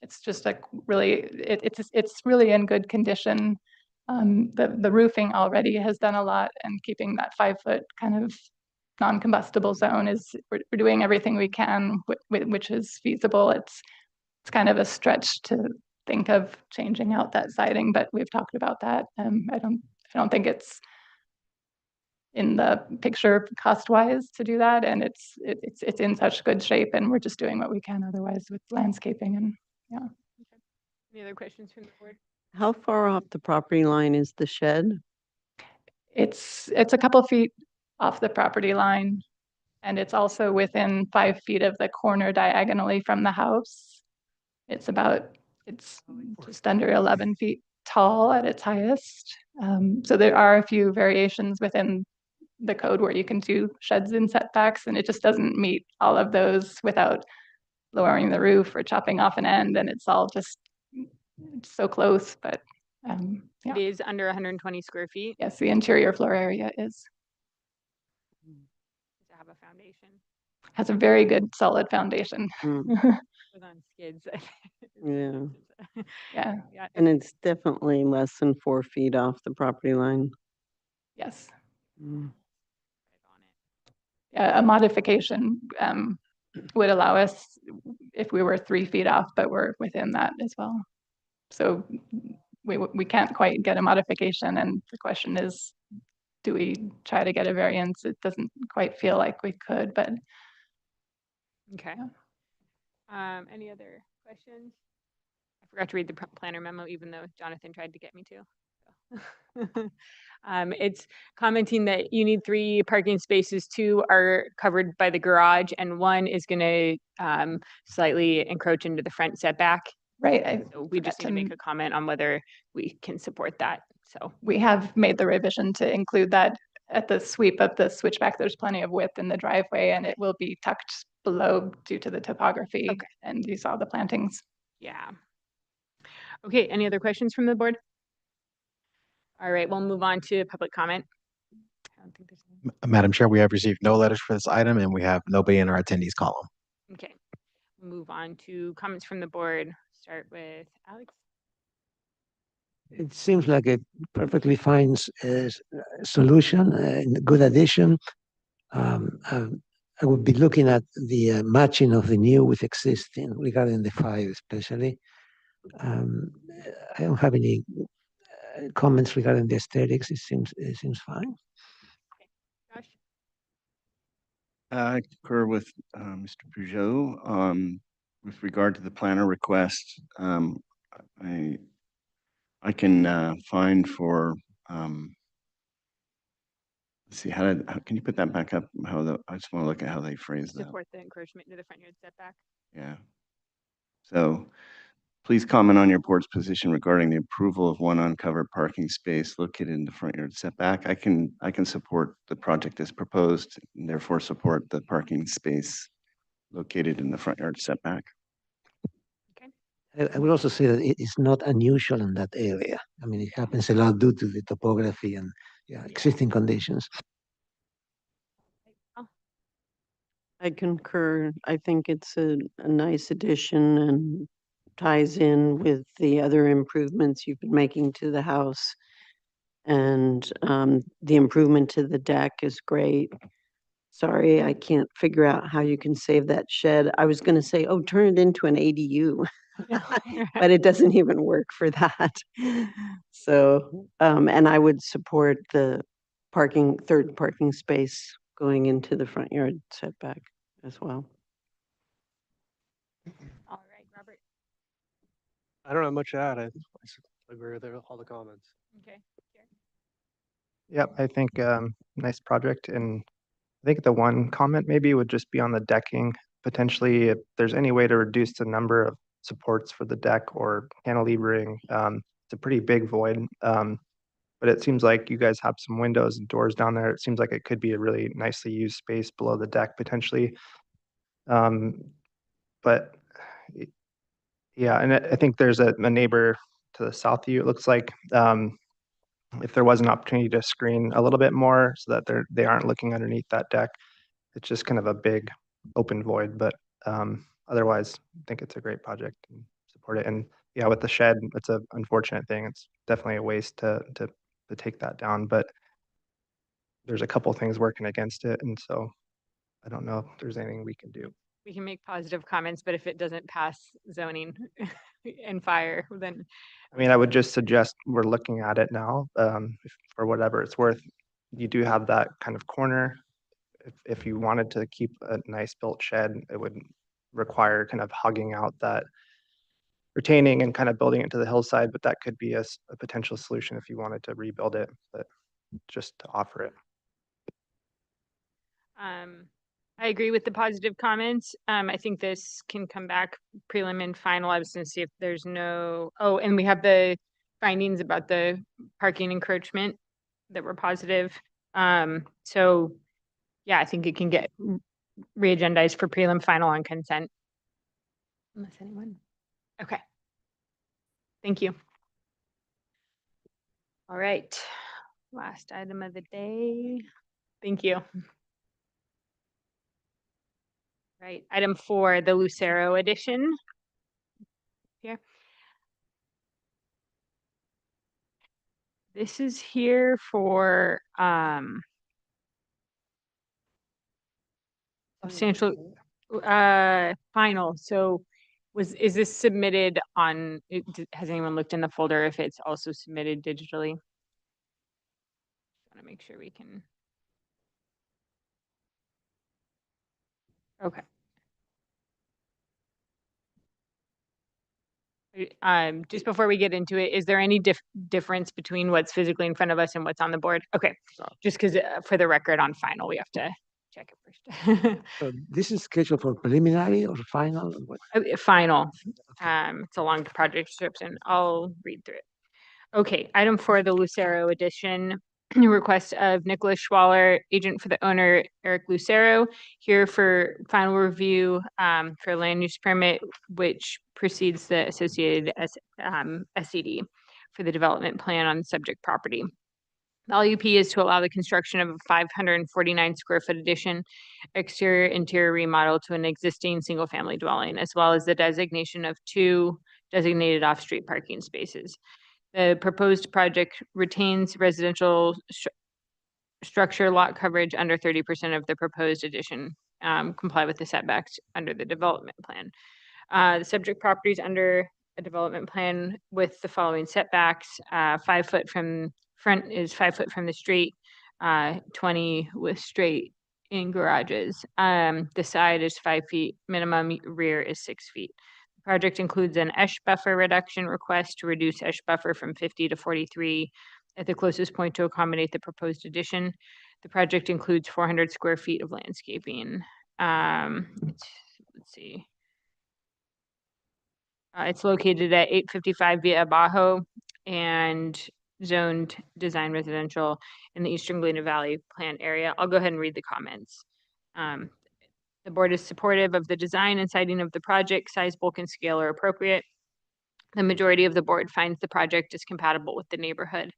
it's just like really, it's really in good condition. The roofing already has done a lot, and keeping that 5-foot kind of non-combustible zone is, we're doing everything we can, which is feasible. It's kind of a stretch to think of changing out that siding, but we've talked about that. I don't think it's in the picture cost-wise to do that, and it's in such good shape, and we're just doing what we can otherwise with landscaping. And yeah. Any other questions from the board? How far off the property line is the shed? It's a couple feet off the property line, and it's also within 5 feet of the corner diagonally from the house. It's just under 11 feet tall at its highest. So there are a few variations within the code where you can do sheds in setbacks, and it just doesn't meet all of those without lowering the roof or chopping off an end, and it's all just so close. But yeah. It is under 120 square feet. Yes, the interior floor area is. Does it have a foundation? Has a very good solid foundation. It was on skids. Yeah. Yeah. And it's definitely less than 4 feet off the property line. Yes. Mm. A modification would allow us if we were 3 feet off, but we're within that as well. So we can't quite get a modification, and the question is, do we try to get a variance? It doesn't quite feel like we could, but. Okay. Any other questions? I forgot to read the planner memo, even though Jonathan tried to get me to. So. It's commenting that you need 3 parking spaces. 2 are covered by the garage, and 1 is going to slightly encroach into the front setback. Right. So we just need to make a comment on whether we can support that. So we have made the revision to include that at the sweep of the switchback. There's plenty of width in the driveway, and it will be tucked below due to the topography. Okay. And you saw the plantings. Yeah. Okay. Any other questions from the board? All right, we'll move on to public comment. I don't think there's any. Madam Chair, we have received no letters for this item, and we have nobody in our attendees column. Okay, we'll move on to comments from the board. Start with Alex. It seems like a perfectly fine solution, a good addition. I would be looking at the matching of the new with existing regarding the 5 especially. Um, I don't have any comments regarding the aesthetics. It seems fine. Josh? I concur with Mr. Peugeot. With regard to the planner request, I can find for let's see, can you put that back up? I just want to look at how they phrase that. Support the encroachment into the front yard setback. Yeah. So please comment on your board's position regarding the approval of one uncovered parking space located in the front yard setback. I can support the project as proposed and therefore support the parking space located in the front yard setback. I would also say that it is not unusual in that area. I mean, it happens a lot due to the topography and existing conditions. I concur. I think it's a nice addition and ties in with the other improvements you've been making to the house. And the improvement to the deck is great. Sorry, I can't figure out how you can save that shed. I was going to say, oh, turn it into an ADU, but it doesn't even work for that. So, and I would support the third parking space going into the front yard setback as well. All right, Robert. I don't have much to add. I agree with all the comments. Okay. Yep, I think nice project, and I think the one comment maybe would just be on the decking. Potentially, if there's any way to reduce the number of supports for the deck or cantilevering, it's a pretty big void. But it seems like you guys have some windows and doors down there. It seems like it could be a really nicely used space below the deck potentially. But yeah, and I think there's a neighbor to the south of you, it looks like. If there was an opportunity to screen a little bit more so that they aren't looking underneath that deck, it's just kind of a big open void. But otherwise, I think it's a great project and support it. And yeah, with the shed, it's an unfortunate thing. It's definitely a waste to take that down, but there's a couple things working against it, and so I don't know if there's anything we can do. We can make positive comments, but if it doesn't pass zoning and fire, then I mean, I would just suggest we're looking at it now, for whatever it's worth. You do have that kind of corner. If you wanted to keep a nice built shed, it would require kind of hugging out that retaining and kind of building it to the hillside, but that could be a potential solution if you wanted to rebuild it, but just to offer it. I agree with the positive comments. I think this can come back prelim and final. I was going to see if there's and we have the findings about the parking encroachment that were positive. So yeah, I think it can get re-agendized for prelim, final, on consent. Unless anyone. Okay. Thank you. All right. Last item of the day. Thank you. Right, item 4, the Lucero edition. Here. This is here for substantial final. So is this submitted on, has anyone looked in the folder if it's also submitted digitally? Want to make sure we can. Okay. Just before we get into it, is there any difference between what's physically in front of us and what's on the board? Okay, just because for the record on final, we have to check it first. So this is scheduled for preliminary or final? Final. It's a long project description. I'll read through it. Okay, item 4, the Lucero edition. Request of Nicholas Schwaller, agent for the owner, Eric Lucero, here for final review for land use permit, which precedes the associated SCD for the development plan on the subject property. The LUP is to allow the construction of a 549 square foot addition, exterior interior remodel to an existing single family dwelling, as well as the designation of 2 designated off-street parking spaces. The proposed project retains residential structure lot coverage under 30% of the proposed addition, comply with the setbacks under the development plan. The subject properties under a development plan with the following setbacks: 5 foot from front is 5 foot from the street, 20 with straight in garages. The side is 5 feet, minimum rear is 6 feet. The project includes an esh buffer reduction request to reduce esh buffer from 50 to 43 at the closest point to accommodate the proposed addition. The project includes 400 square feet of landscaping. Let's see. It's located at 855 Via Bajo and zoned design residential in the Eastern Galena Valley Plan area. I'll go ahead and read the comments. The board is supportive of the design and siting of the project. Size, bulk, and scale are appropriate. The majority of the board finds the project is compatible with the neighborhood.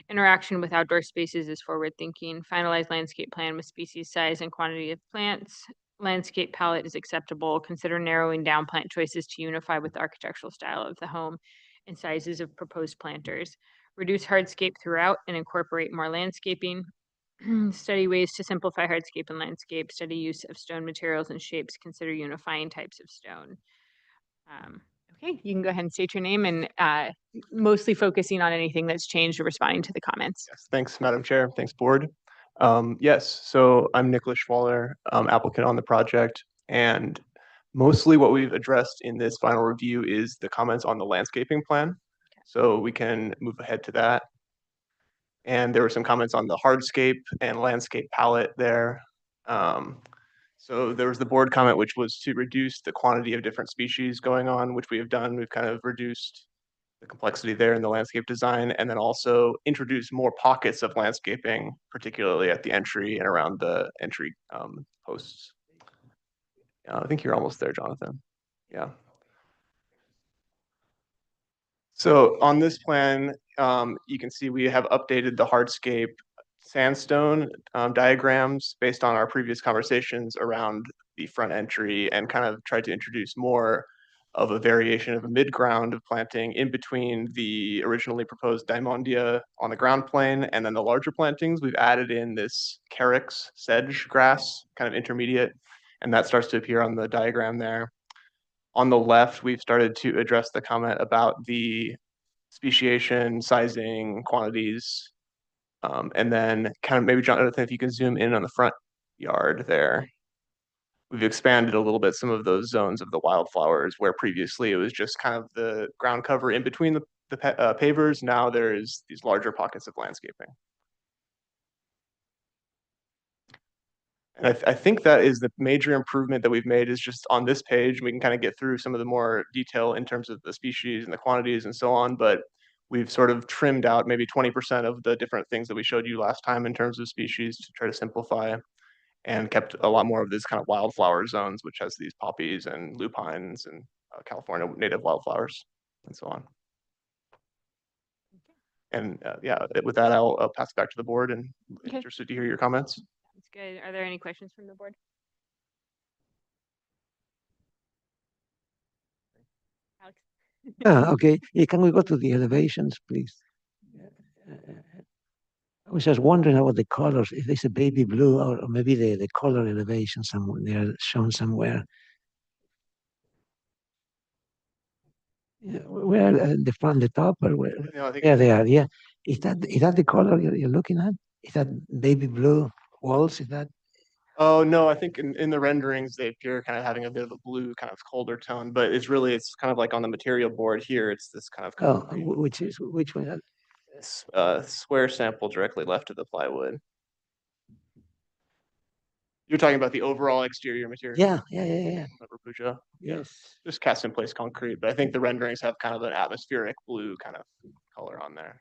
Interaction with outdoor spaces is forward-thinking. Finalized landscape plan with species, size, and quantity of plants. Landscape palette is acceptable. Consider narrowing down plant choices to unify with the architectural style of the home and sizes of proposed planters. Reduce hardscape throughout and incorporate more landscaping. Study ways to simplify hardscape and landscape. Study use of stone materials and shapes. Consider unifying types of stone. Okay, you can go ahead and state your name and mostly focusing on anything that's changed or responding to the comments. Yes, thanks, Madam Chair. Thanks, Board. Yes, so I'm Nicholas Schwaller, applicant on the project, and mostly what we've addressed in this final review is the comments on the landscaping plan. So we can move ahead to that. And there were some comments on the hardscape and landscape palette there. So there was the board comment, which was to reduce the quantity of different species going on, which we have done. We've kind of reduced the complexity there in the landscape design, and then also introduce more pockets of landscaping, particularly at the entry and around the entry posts. I think you're almost there, Jonathan. Yeah. So on this plan, you can see we have updated the hardscape sandstone diagrams based on our previous conversations around the front entry, and kind of tried to introduce more of a variation of a mid-ground of planting in between the originally proposed Diamondia on the ground plane and then the larger plantings. We've added in this carex sedge grass, kind of intermediate, and that starts to appear on the diagram there. On the left, we've started to address the comment about the speciation, sizing, quantities, and then kind of maybe, Jonathan, if you can zoom in on the front yard there. We've expanded a little bit some of those zones of the wildflowers where previously it was just kind of the ground cover in between the pavers. Now there's these larger pockets of landscaping. And I think that is the major improvement that we've made is just on this page. We can kind of get through some of the more detail in terms of the species and the quantities and so on, but we've sort of trimmed out maybe 20% of the different things that we showed you last time in terms of species to try to simplify, and kept a lot more of this kind of wildflower zones, which has these poppies and lupines and California native wildflowers and so on. And yeah, with that, I'll pass it back to the board and interested to hear your comments. That's good. Are there any questions from the board? Alex? Okay. Yeah, can we go to the elevations, please? I was just wondering about the colors, if there's a baby blue or maybe the color elevation somewhere, they are shown somewhere. Yeah, where the front, the top, or where? No, I think Yeah, they are. Yeah, is that the color you're looking at? Is that baby blue walls? Is that? Oh no, I think in the renderings they appear kind of having a bit of a blue, kind of colder tone, but it's kind of like on the material board here. It's this kind of Which one? Square sample directly left of the plywood. You're talking about the overall exterior material? Yeah. Rapuja. Yes. Just cast in place concrete, but I think the renderings have kind of an atmospheric blue kind of color on there.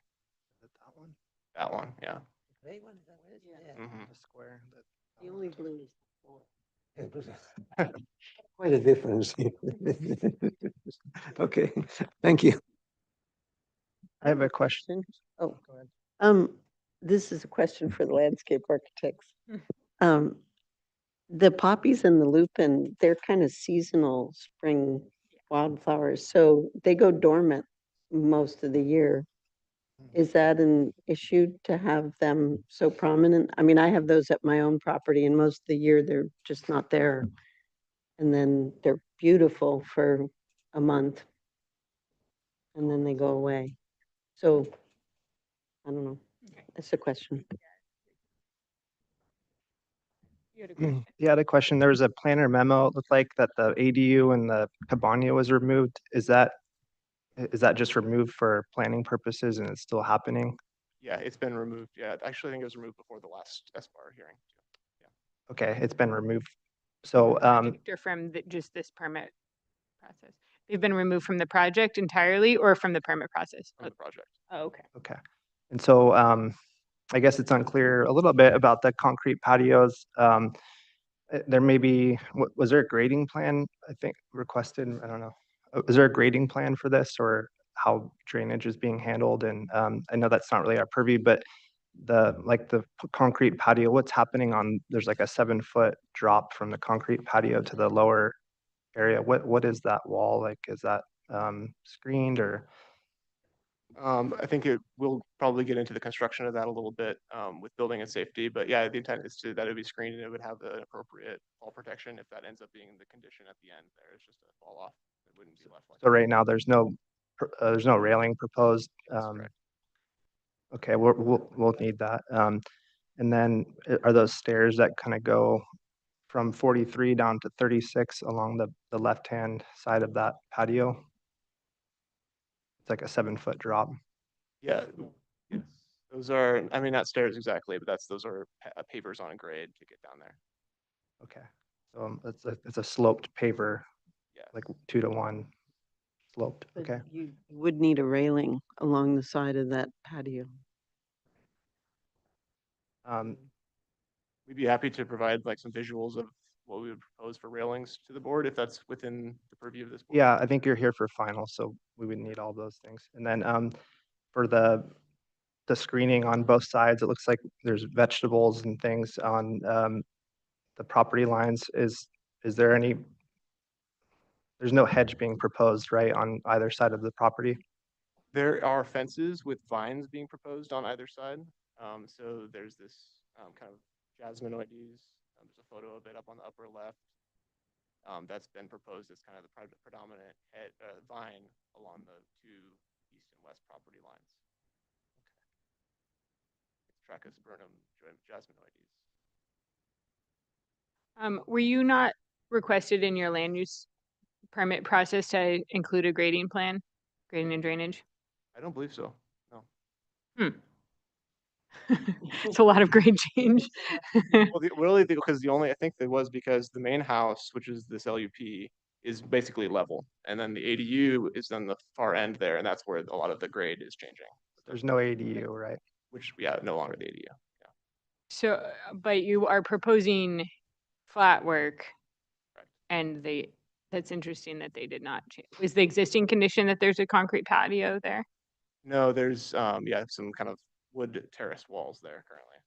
That one? That one, yeah. Gray one, is that what it is? Yeah. Mhm. The square. The only blue is Quite a difference. Okay, thank you. I have a question. Oh, Go ahead. This is a question for the landscape architects. The poppies and the lupin, they're kind of seasonal spring wildflowers, so they go dormant most of the year. Is that an issue to have them so prominent? I mean, I have those at my own property and most of the year they're just not there. And then they're beautiful for a month. And then they go away. So, I don't know. That's a question. Yeah, I had a question. There was a planner memo. It looked like that the ADU and the cabana was removed. Is that just removed for planning purposes and it's still happening? Yeah, it's been removed. Yeah, actually, I think it was removed before the last SBAR hearing. Okay, it's been removed. So, Or from just this permit process? They've been removed from the project entirely or from the permit process? From the project. Oh, okay. okay. And so, I guess it's unclear a little bit about the concrete patios. There may be, was there a grading plan, I think, requested? I don't know. Is there a grading plan for this or how drainage is being handled? And I know that's not really our purview, but the concrete patio, what's happening there's like a 7-foot drop from the concrete patio to the lower area. What is that wall? Like, is that screened or? I think it will probably get into the construction of that a little bit with building and safety, but yeah, the intent is that it would be screened and it would have the appropriate fall protection. If that ends up being the condition at the end, there is just a fall off. It wouldn't be left like. So right now, there's no railing proposed. Okay, we'll need that. And then are those stairs that kind of go from 43 down to 36 along the left-hand side of that patio? It's like a 7-foot drop. Yeah, yes. Those are, I mean, not stairs exactly, but those are pavers on a grade to get down there. Okay, so it's a sloped paver, Yeah. like 2-to-1 sloped. But Okay. you would need a railing along the side of that patio. We'd be happy to provide like some visuals of what we would propose for railings to the board if that's within the purview of this board. Yeah, I think you're here for final, so we would need all those things. And then for the screening on both sides, it looks like there's vegetables and things on the property lines. Is there any? There's no hedge being proposed, right, on either side of the property? There are fences with vines being proposed on either side. So there's this kind of jasminoides. There's a photo of it up on the upper left. That's been proposed as kind of the predominant vine along the two east and west property lines. Okay. Trichospermum jasminoides. Were you not requested in your land use permit process to include a grading plan, grading and drainage? I don't believe so. No. It's a lot of grade change. Well, because I think it was because the main house, which is this LUP, is basically level, and then the ADU is on the far end there, and that's where a lot of the grade is changing. There's no ADU, right? Which, yeah, no longer the ADU. Yeah. So, but you are proposing flat work, and that's interesting that they did not change. Was the existing condition that there's a concrete patio there? No, there's some kind of wood terrace walls there currently.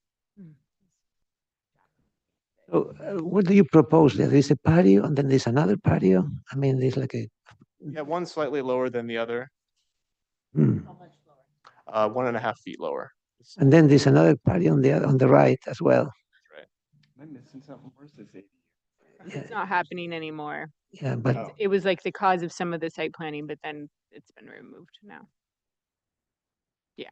So what do you propose? There is a patio and then there's another patio. I mean, there's like a. Yeah, one slightly lower than the other. How much lower? 1.5 feet lower. And then there's another patio on the right as well. That's right. Am I missing something? Where's this ADU? It's not happening anymore. Yeah, but It was like the cause of some of the site planning, but then it's been removed now. Yeah.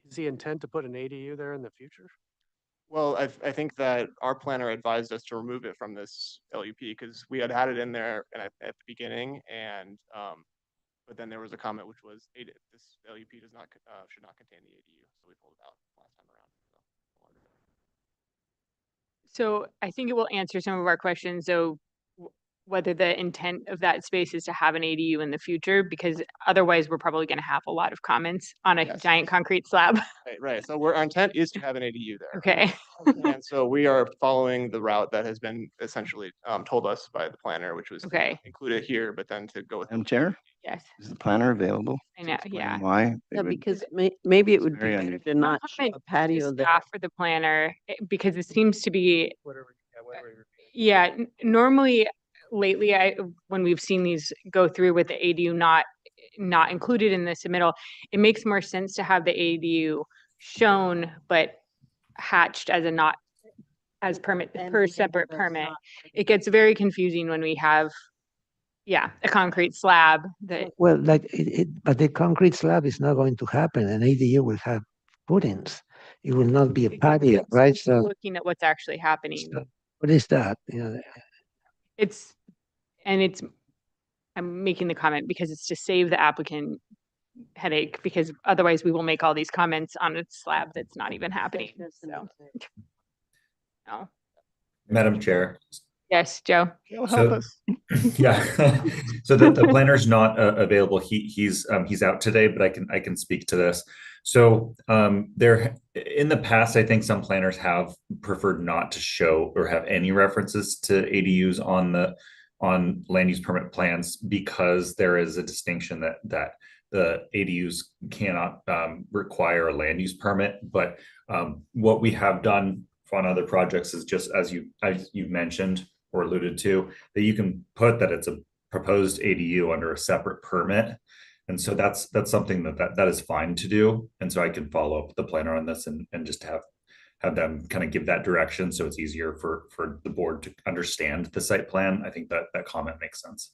Is the intent to put an ADU there in the future? Well, I think that our planner advised us to remove it from this LUP because we had it in there at the beginning, and but then there was a comment which was this LUP should not contain the ADU, so we pulled it out last time around. So I think it will answer some of our questions. So whether the intent of that space is to have an ADU in the future, because otherwise we're probably going to have a lot of comments on a giant concrete slab. Right. So our intent is to have an ADU there. Okay. And so we are following the route that has been essentially told us by the planner, which was to include it here, but then to go with. Madam Chair? Yes. Is the planner available? I know, yeah. Why? Yeah, because maybe it would be very better unusual. to not show a patio there. Staff for the planner, because it seems to be, normally lately when we've seen these go through with the ADU not not included in the submittal, it makes more sense to have the ADU shown, but hatched as a not as permit per separate permit. It gets very confusing when we have, yeah, a concrete slab that, Well, like but the concrete slab is not going to happen. An ADU will have footings. It will not be a patio, right? So looking at what's actually happening. what is that? It's, I'm making the comment because it's to save the applicant headache, because otherwise we will make all these comments on a slab that's not even happening, so. No. Madam Chair. Yes, Joe. So, yeah, so the planner's not available. He's out today, but I can speak to this. So there in the past, I think some planners have preferred not to show or have any references to ADUs on land use permit plans, because there is a distinction that the ADUs cannot require a land use permit. But what we have done on other projects is just as you've mentioned or alluded to, that you can put that it's a proposed ADU under a separate permit. And so that's something that is fine to do. And so I can follow up with the planner on this and just have them kind of give that direction, so it's easier for the board to understand the site plan. I think that comment makes sense.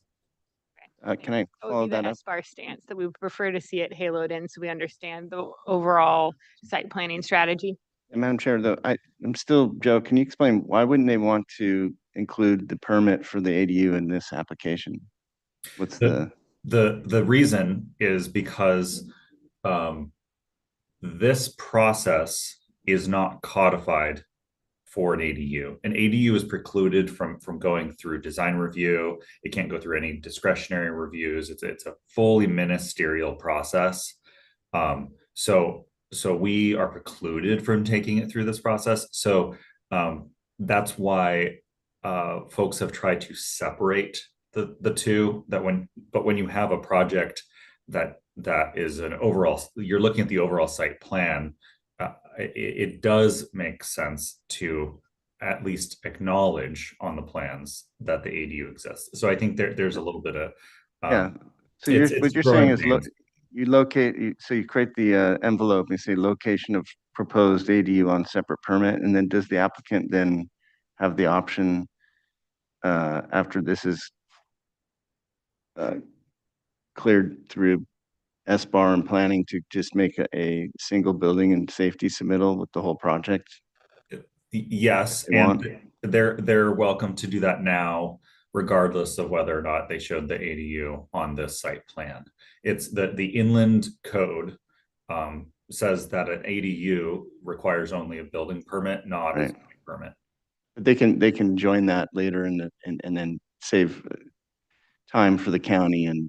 Can I That would follow be the that up? SBAR stance, that we would prefer to see it haloed in so we understand the overall site planning strategy. And Madam Chair, though, I'm still, Joe, can you explain why wouldn't they want to include the permit for the ADU in this application? What's the reason is because this process is not codified for an ADU. An ADU is precluded from going through design review. It can't go through any discretionary reviews. It's a fully ministerial process. So we are precluded from taking it through this process. So that's why folks have tried to separate the two. But when you have a project that is an overall, you're looking at the overall site plan, it does make sense to at least acknowledge on the plans that the ADU exists. So I think there's a little bit of yeah. So what you're saying is you create the envelope and say location of proposed ADU on separate permit, and then does the applicant then have the option after this is cleared through SBAR and planning to just make a single building and safety submittal with the whole project? Yes, and they're welcome to do that now, regardless of whether or not they showed the ADU on this site plan. It's the inland code says that an ADU requires only a building permit, not a zoning permit. But they can join that later and then save time for the county and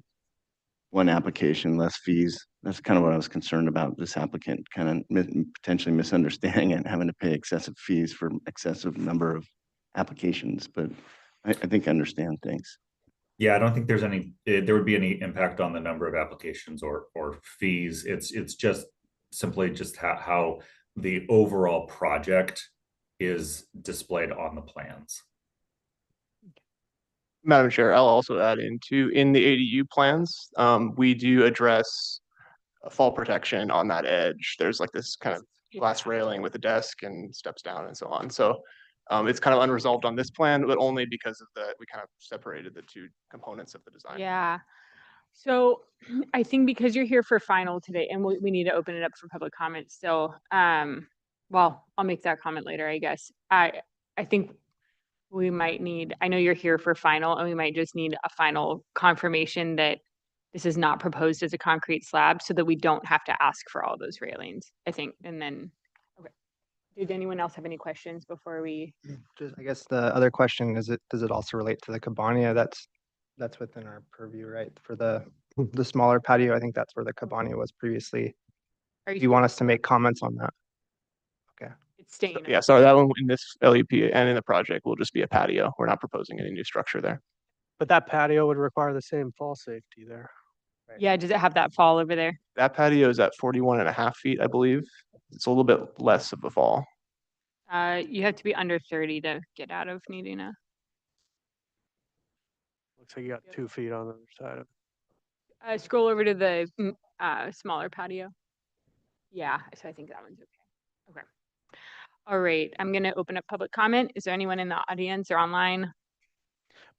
one application, less fees. That's kind of what I was concerned about, this applicant kind of potentially misunderstanding and having to pay excessive fees for excessive number of applications. But I think I understand things. Yeah, I don't think there would be any impact on the number of applications or fees. It's just simply just how the overall project is displayed on the plans. Madam Chair, I'll also add in the ADU plans, we do address fall protection on that edge. There's like this kind of glass railing with a desk and steps down and so on. So it's kind of unresolved on this plan, but only because of we kind of separated the two components of the design. Yeah. So I think because you're here for final today, and we need to open it up for public comment still. Well, I'll make that comment later, I guess. I think we might need, I know you're here for final, and we might just need a final confirmation that this is not proposed as a concrete slab, so that we don't have to ask for all those railings, I think. And then, okay. Did anyone else have any questions before we? I guess the other question is, does it also relate to the cabana? That's within our purview, right? For the smaller patio, I think that's where the cabana was previously. Do you want us to make comments on that? Okay. It's staying. Yeah, sorry, that one in this LUP and in the project will just be a patio. We're not proposing any new structure there. But that patio would require the same fall safety there. Yeah, does it have that fall over there? That patio is at 41.5 feet, I believe. It's a little bit less of a fall. You have to be under 30 to get out of needing a. Looks like you got 2 feet on the other side of it. Scroll over to the smaller patio. Yeah, so I think that one's okay. Okay. All right, I'm gonna open up public comment. Is there anyone in the audience or online?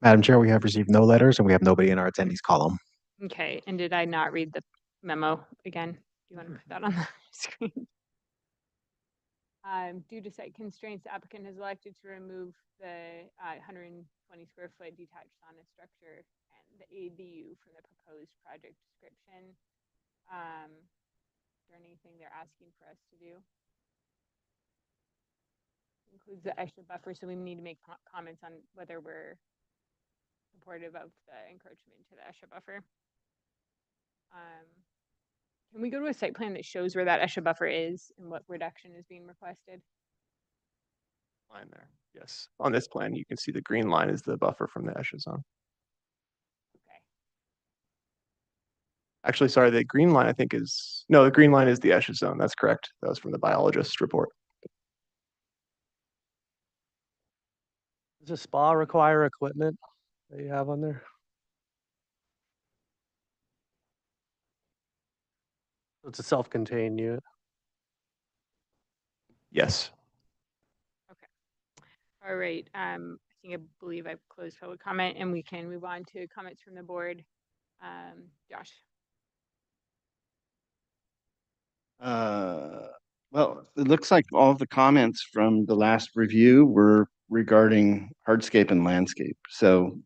Madam Chair, we have received no letters and we have nobody in our attendees column. Okay, and did I not read the memo again? Do you want to put that on the screen? Due to site constraints, the applicant has elected to remove the 120 square foot detached sauna structure and the ADU from the proposed project description. Is there anything they're asking for us to do? Includes the ESHA buffer, so we need to make comments on whether we're supportive of the encroachment to the ESHA buffer. Can we go to a site plan that shows where that ESHA buffer is and what reduction is being requested? Line there. Yes. On this plan, you can see the green line is the buffer from the ESHA zone. Okay. Actually, sorry, the green line I think is, no, the green line is the ESHA zone. That's correct. That was from the biologist report. Does a spa require equipment that you have on there? It's a self-contained unit. Yes. All right, I believe I've closed public comment and we can move on to comments from the board. Josh. Well, it looks like all of the comments from the last review were regarding hardscape and landscape. So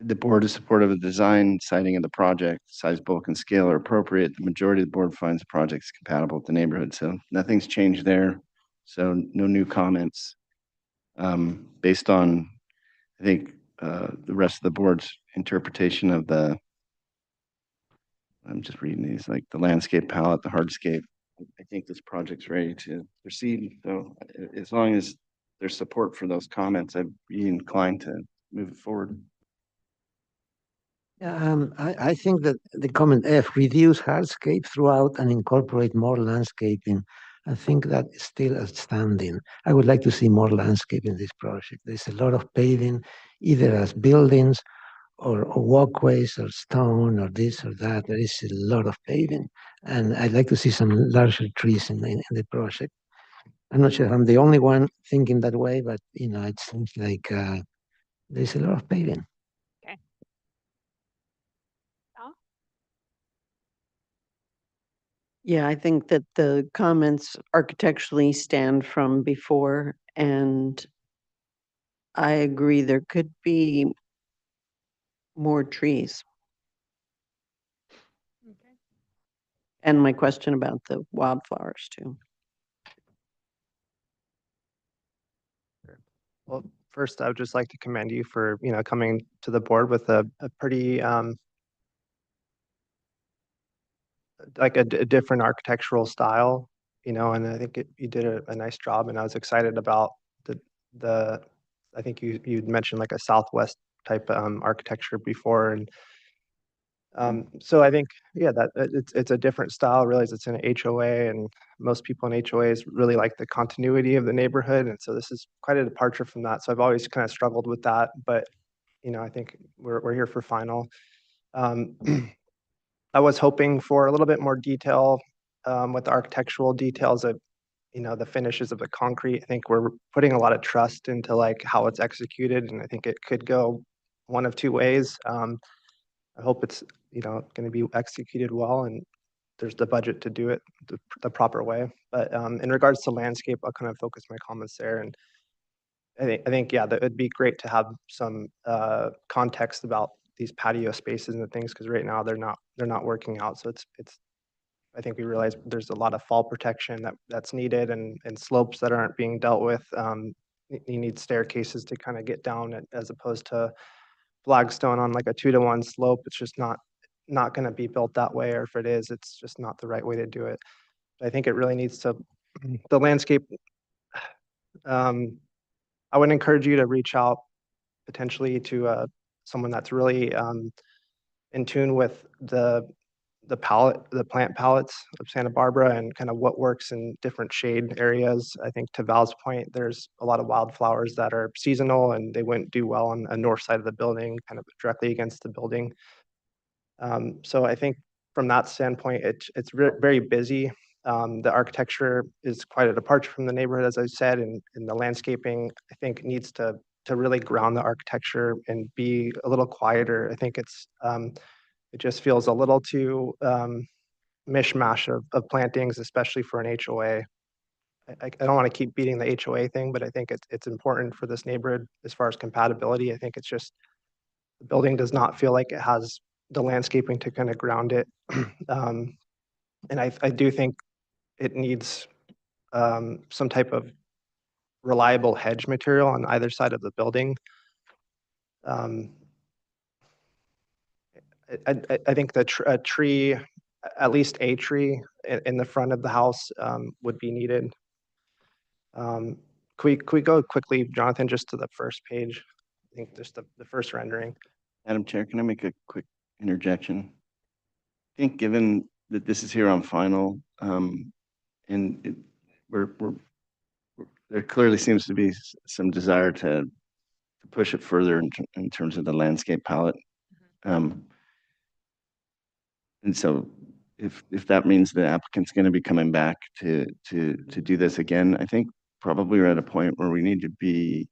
the board is supportive of the design, siting of the project, size, bulk, and scale are appropriate. The majority of the board finds the project is compatible with the neighborhood. So nothing's changed there. So no new comments. Based on, I think, the rest of the board's interpretation of the, I'm just reading these, like the landscape palette, the hardscape. I think this project's ready to proceed. So as long as there's support for those comments, I'd be inclined to move it forward. Yeah, I think that the comment F, reduce hardscape throughout and incorporate more landscaping. I think that is still outstanding. I would like to see more landscape in this project. There's a lot of paving, either as buildings or walkways or stone or this or that. There is a lot of paving. And I'd like to see some larger trees in the project. I'm not sure if I'm the only one thinking that way, but it seems like there's a lot of paving. Okay. Yeah, I think that the comments architecturally stand from before, and I agree there could be more trees. Okay. And my question about the wildflowers too. Well, first, I would just like to commend you for, coming to the board with a pretty, like a different architectural style, and I think you did a nice job, and I was excited about I think you'd mentioned like a Southwest type architecture before, and so I think, yeah, that it's a different style. I realize it's an HOA, and most people in HOAs really like the continuity of the neighborhood, and so this is quite a departure from that. So I've always kind of struggled with that, but I think we're here for final. I was hoping for a little bit more detail with the architectural details of, the finishes of the concrete. I think we're putting a lot of trust into like how it's executed, and I think it could go one of two ways. I hope it's, going to be executed well, and there's the budget to do it the proper way. But in regards to landscape, I'll kind of focus my comments there. And I think, yeah, that it'd be great to have some context about these patio spaces and things, because right now they're not working out. So it's I think we realize there's a lot of fall protection that's needed, and slopes that aren't being dealt with. You need staircases to kind of get down as opposed to flagstone on like a 2-to-1 slope. It's just not going to be built that way, or if it is, it's just not the right way to do it. I think it really needs to, the landscape, I would encourage you to reach out potentially to someone that's really in tune with the plant palettes of Santa Barbara and kind of what works in different shade areas. I think to Val's point, there's a lot of wildflowers that are seasonal and they wouldn't do well on a north side of the building, kind of directly against the building. So I think from that standpoint, it's very busy. The architecture is quite a departure from the neighborhood, as I said, and the landscaping, I think, needs to really ground the architecture and be a little quieter. I think it just feels a little too mishmash of plantings, especially for an HOA. I don't want to keep beating the HOA thing, but I think it's important for this neighborhood as far as compatibility. I think it's just the building does not feel like it has the landscaping to kind of ground it. And I do think it needs some type of reliable hedge material on either side of the building. I think a tree, at least a tree in the front of the house would be needed. Can we go quickly, Jonathan, just to the first page? I think just the first rendering. Madam Chair, can I make a quick interjection? I think given that this is here on final, and there clearly seems to be some desire to push it further in terms of the landscape palette. And so if that means the applicant's going to be coming back to do this again, I think probably we're at a point where we need to be,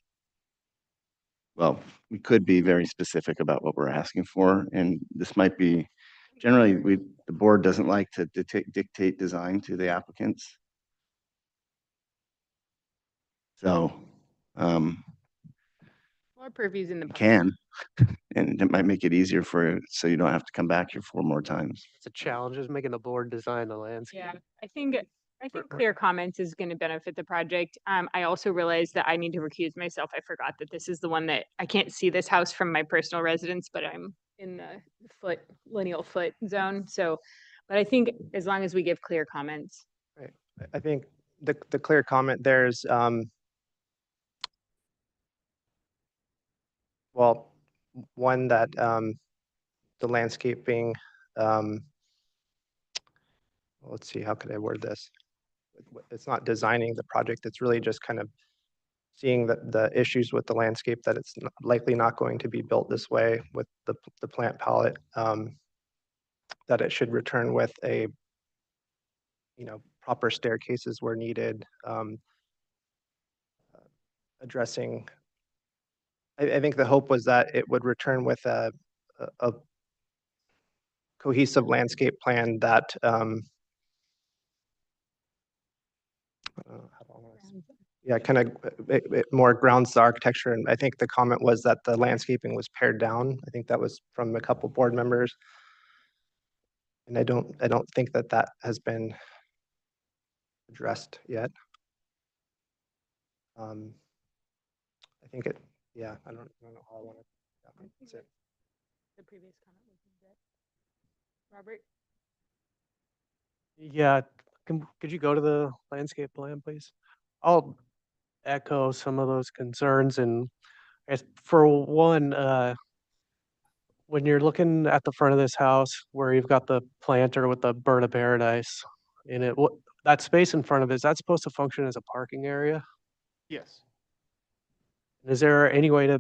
well, we could be very specific about what we're asking for. And this might be, generally, the board doesn't like to dictate design to the applicants. So, More purviews in the. can, and it might make it easier so you don't have to come back here 4 more times. It's a challenge is making the board design the landscape. Yeah, I think clear comments is going to benefit the project. I also realized that I need to recuse myself. I forgot that this is the one that I can't see this house from my personal residence, but I'm in the lineal foot zone. So, but I think as long as we give clear comments. Right. I think the clear comment there's well, one that the landscaping, let's see, how could I word this? It's not designing the project, it's really just kind of seeing the issues with the landscape, that it's likely not going to be built this way with the plant palette, that it should return with a, proper staircases where needed, addressing. I think the hope was that it would return with a cohesive landscape plan that kind of it more grounds the architecture. And I think the comment was that the landscaping was pared down. I think that was from a couple board members. And I don't think that has been addressed yet. I think I don't know how I want to. That's it. The previous comment was good. Robert? Yeah, could you go to the landscape plan, please? I'll echo some of those concerns, and for one, when you're looking at the front of this house where you've got the planter with the bird of paradise in it, that space in front of it, is that supposed to function as a parking area? Yes. Is there any way to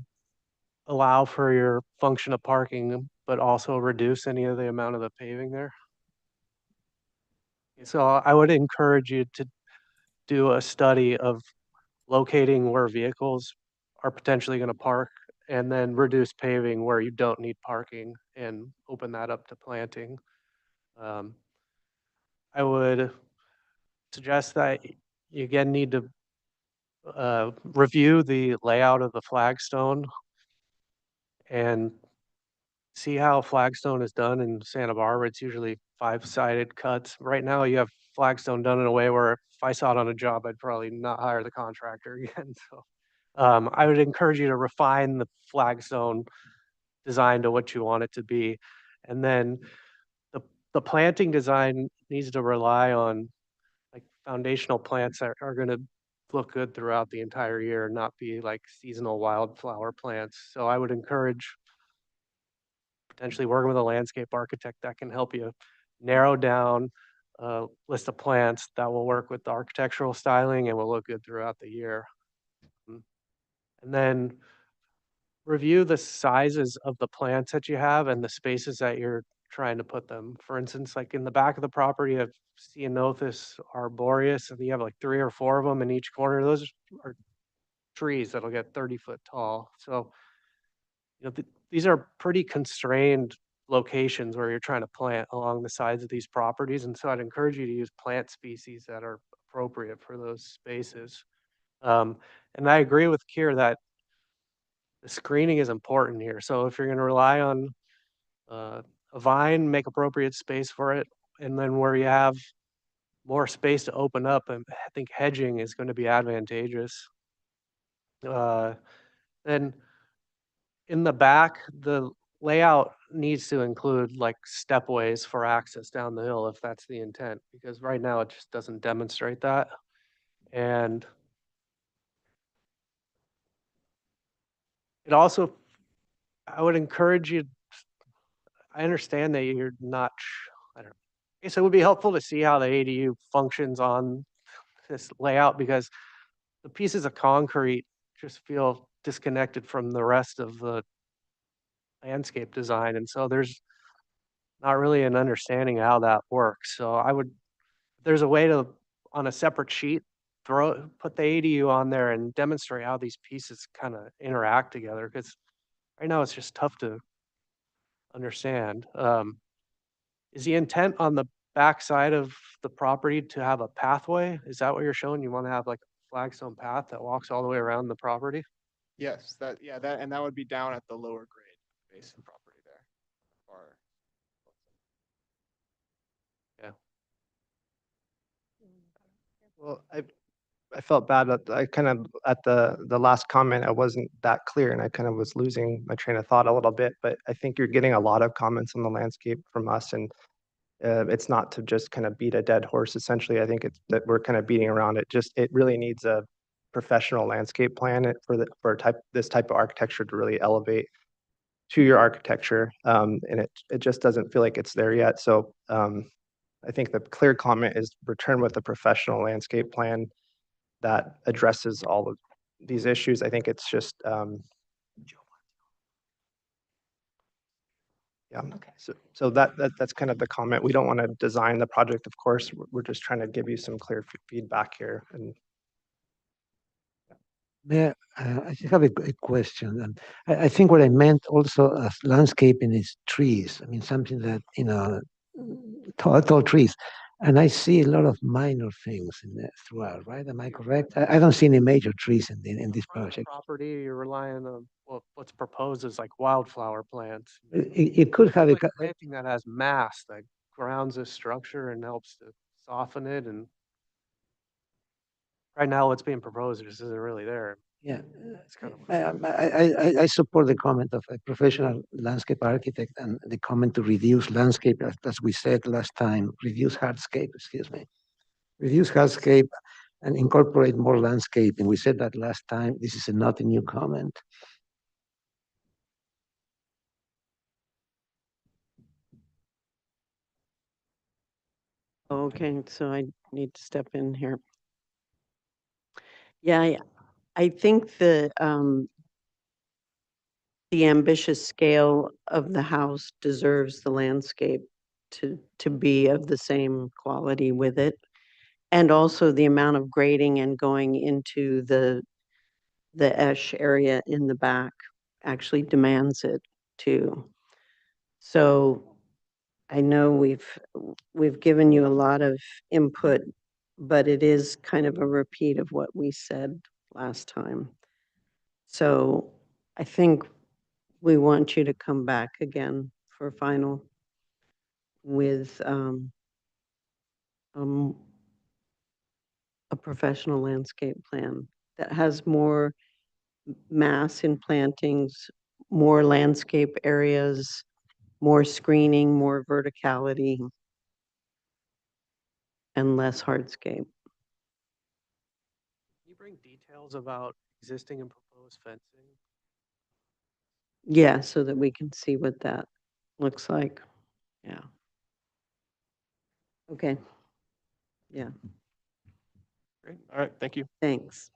allow for your function of parking, but also reduce any of the amount of the paving there? So I would encourage you to do a study of locating where vehicles are potentially going to park, and then reduce paving where you don't need parking and open that up to planting. I would suggest that you again need to review the layout of the flagstone and see how flagstone is done in Santa Barbara. It's usually 5-sided cuts. Right now you have flagstone done in a way where if I saw it on a job, I'd probably not hire the contractor again. So I would encourage you to refine the flagstone design to what you want it to be. And then the planting design needs to rely on like foundational plants that are going to look good throughout the entire year, not be like seasonal wildflower plants. So I would encourage potentially working with a landscape architect that can help you narrow down a list of plants that will work with the architectural styling and will look good throughout the year. And then review the sizes of the plants that you have and the spaces that you're trying to put them. For instance, like in the back of the property of Ceanothus arboreus, and you have like 3 or 4 of them in each corner. Those are trees that'll get 30-foot tall. So, these are pretty constrained locations where you're trying to plant along the sides of these properties. And so I'd encourage you to use plant species that are appropriate for those spaces. And I agree with Kier that the screening is important here. So if you're going to rely on a vine, make appropriate space for it. And then where you have more space to open up, and I think hedging is going to be advantageous. Then in the back, the layout needs to include like stepways for access down the hill if that's the intent, because right now it just doesn't demonstrate that. And it also, I would encourage you, I understand that you're not, I don't know. I guess it would be helpful to see how the ADU functions on this layout, because the pieces of concrete just feel disconnected from the rest of the landscape design. And so there's not really an understanding of how that works. So if there's a way to, on a separate sheet, put the ADU on there and demonstrate how these pieces kind of interact together, because right now it's just tough to understand. Is the intent on the back side of the property to have a pathway? Is that what you're showing? You want to have like a flagstone path that walks all the way around the property? Yes, and that would be down at the lower grade base of the property there. Or Yeah. Well, I felt bad that I kind of, at the last comment, I wasn't that clear and I kind of was losing my train of thought a little bit, but I think you're getting a lot of comments on the landscape from us, and it's not to just kind of beat a dead horse. Essentially, I think it's that we're kind of beating around it. It really needs a professional landscape plan for this type of architecture to really elevate to your architecture. And it just doesn't feel like it's there yet. So I think the clear comment is return with a professional landscape plan that addresses all of these issues. I think it's just, yeah. Okay. So that's kind of the comment. We don't want to design the project, of course. We're just trying to give you some clear feedback here. And I just have a question. I think what I meant also as landscaping is trees. I mean, something that, tall trees. And I see a lot of minor things throughout, right? Am I correct? I don't see any major trees in this project. Property, you're relying on what's proposed is like wildflower plants. It could have Like planting that has mass that grounds a structure and helps to soften it. And right now, what's being proposed just isn't really there. Yeah, It's kind of I support the comment of a professional landscape architect and the comment to reduce landscape, as we said last time, reduce hardscape, reduce hardscape and incorporate more landscaping. We said that last time. This is not a new comment. Okay, so I need to step in here. Yeah, I think the ambitious scale of the house deserves the landscape to be of the same quality with it. And also the amount of grading and going into the esh area in the back actually demands it too. So I know we've given you a lot of input, but it is kind of a repeat of what we said last time. So I think we want you to come back again for final with a professional landscape plan that has more mass in plantings, more landscape areas, more screening, more verticality, and less hardscape. Can you bring details about existing and proposed fencing? Yeah, so that we can see what that looks like. Yeah. Okay. Yeah, great. All right, thank you. thanks.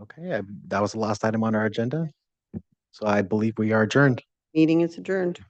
Okay, that was the last item on our agenda. So I believe we are adjourned. Meeting is adjourned.